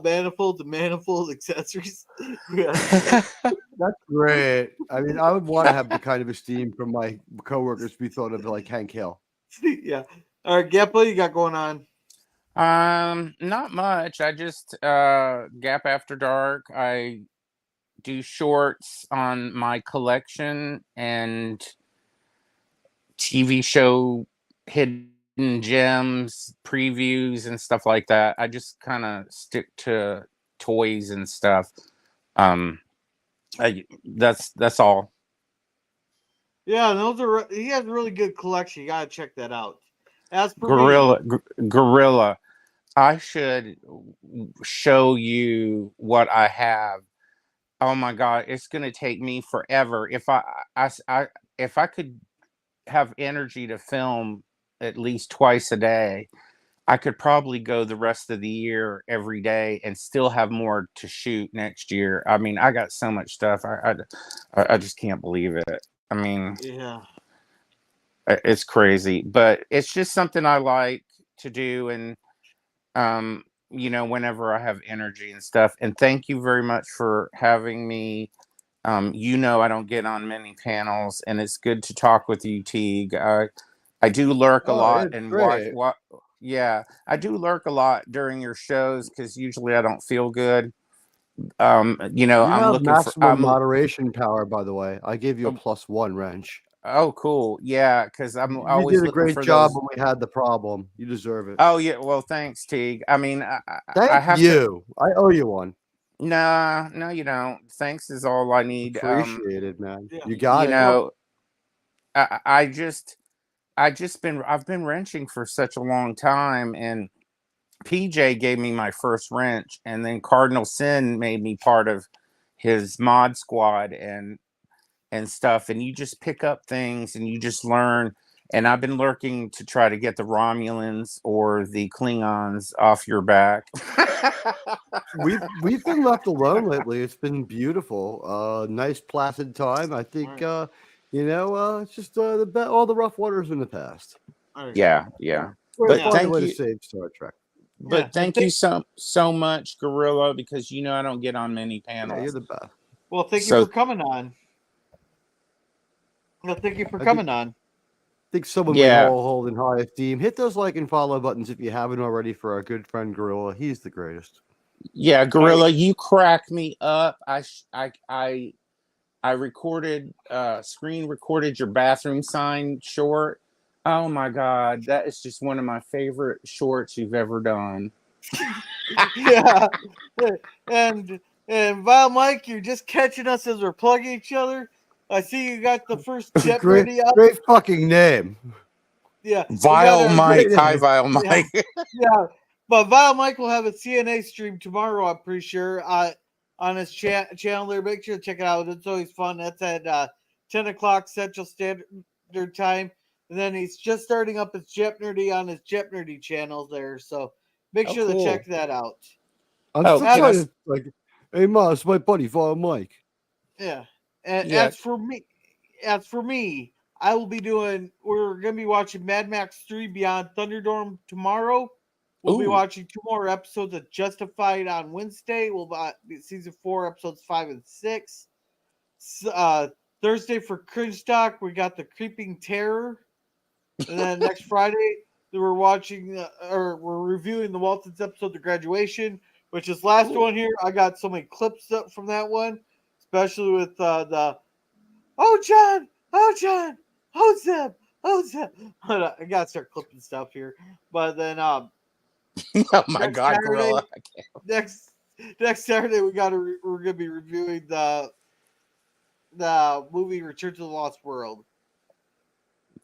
manifolds and manifold accessories." That's great. I mean, I would want to have the kind of esteem from my coworkers be thought of like Hank Hill. Yeah. All right, Gap, what you got going on? Not much. I just Gap After Dark. I do shorts on my collection and TV show hidden gems, previews, and stuff like that. I just kind of stick to toys and stuff. That's all. Yeah, he has a really good collection. You gotta check that out. As per Gorilla. I should show you what I have. Oh my God, it's gonna take me forever. If I could have energy to film at least twice a day, I could probably go the rest of the year every day and still have more to shoot next year. I mean, I got so much stuff. I just can't believe it. I mean, yeah, it's crazy, but it's just something I like to do. And, whenever I have energy and stuff. And thank you very much for having me. I don't get on many panels, and it's good to talk with you, Teague. I do lurk a lot and watch. Yeah, I do lurk a lot during your shows because usually I don't feel good. You I'm have looking maximum moderation power, by the way. I gave you a +1 wrench. Oh, cool. Yeah, because I'm You always did a looking great for job those. when we had the problem. You deserve it. Oh yeah, well, thanks, Teague. I mean, I Thank have to. you. I owe you one. Nah, no, you don't. Thanks is all I need. Appreciate it, man. Yeah. You got it. I've been wrenching for such a long time, and PJ gave me my first wrench, and then Cardinal Sin made me part of his mod squad and stuff. And you just pick up things and you just learn. And I've been lurking to try to get the Romulans or the Klingons off your back. We've been left alone lately. It's been beautiful. Nice placid time. I think it's just all the rough waters in the past. Yeah. But thank way you. to save Star Trek. But thank you so much, Gorilla, because I don't get on many panels. Yeah, you're the best. Well, thank you for coming on. Well, thank you for coming on. I think someone we all hold in high esteem. Hit those like and follow buttons if you haven't already for our good friend Gorilla. He's the greatest. Yeah, Gorilla, you crack me up. I screen recorded your bathroom sign short. Oh my God, that is just one of my favorite shorts you've ever done. Yeah, and Vile Mike, you're just catching us as we're plugging each other. I see you got the first jet ready up. Great fucking name. Yeah, Vile Mike. Hi, Vile Mike. Yeah, but Vile Mike will have a CNA stream tomorrow, I'm pretty sure, on his channel there. Make sure to check it out. It's always fun. That's at 10 o'clock Central Standard Time. And then he's just starting up his Jep Nerdy on his Jep Nerdy channel there. So make sure to check that out. I'm still trying to, hey, Ma, it's my buddy, Vile Mike. Yeah. And as for me, I will be we're going to be watching Mad Max 3 Beyond Thunderdome tomorrow. We'll be watching 2 more episodes of Justified on Wednesday. We'll be season 4, episodes 5 and 6. Thursday for Cringe Talk, we got The Creeping Terror. And then next Friday, we're watching we're reviewing the Waltons episode, The Graduation, which is last one here. I got so many clips up from that one, especially with the John, Zeb. I gotta start clipping stuff here. But then oh my God, Saturday, Gorilla. next Saturday we're gonna be reviewing the movie Return to the Lost World.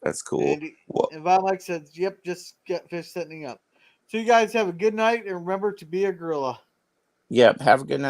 That's cool. And Von Mike says, "Yep, just get fish setting up." So you guys have a good night, and remember to be a gorilla. Yep, have a good night.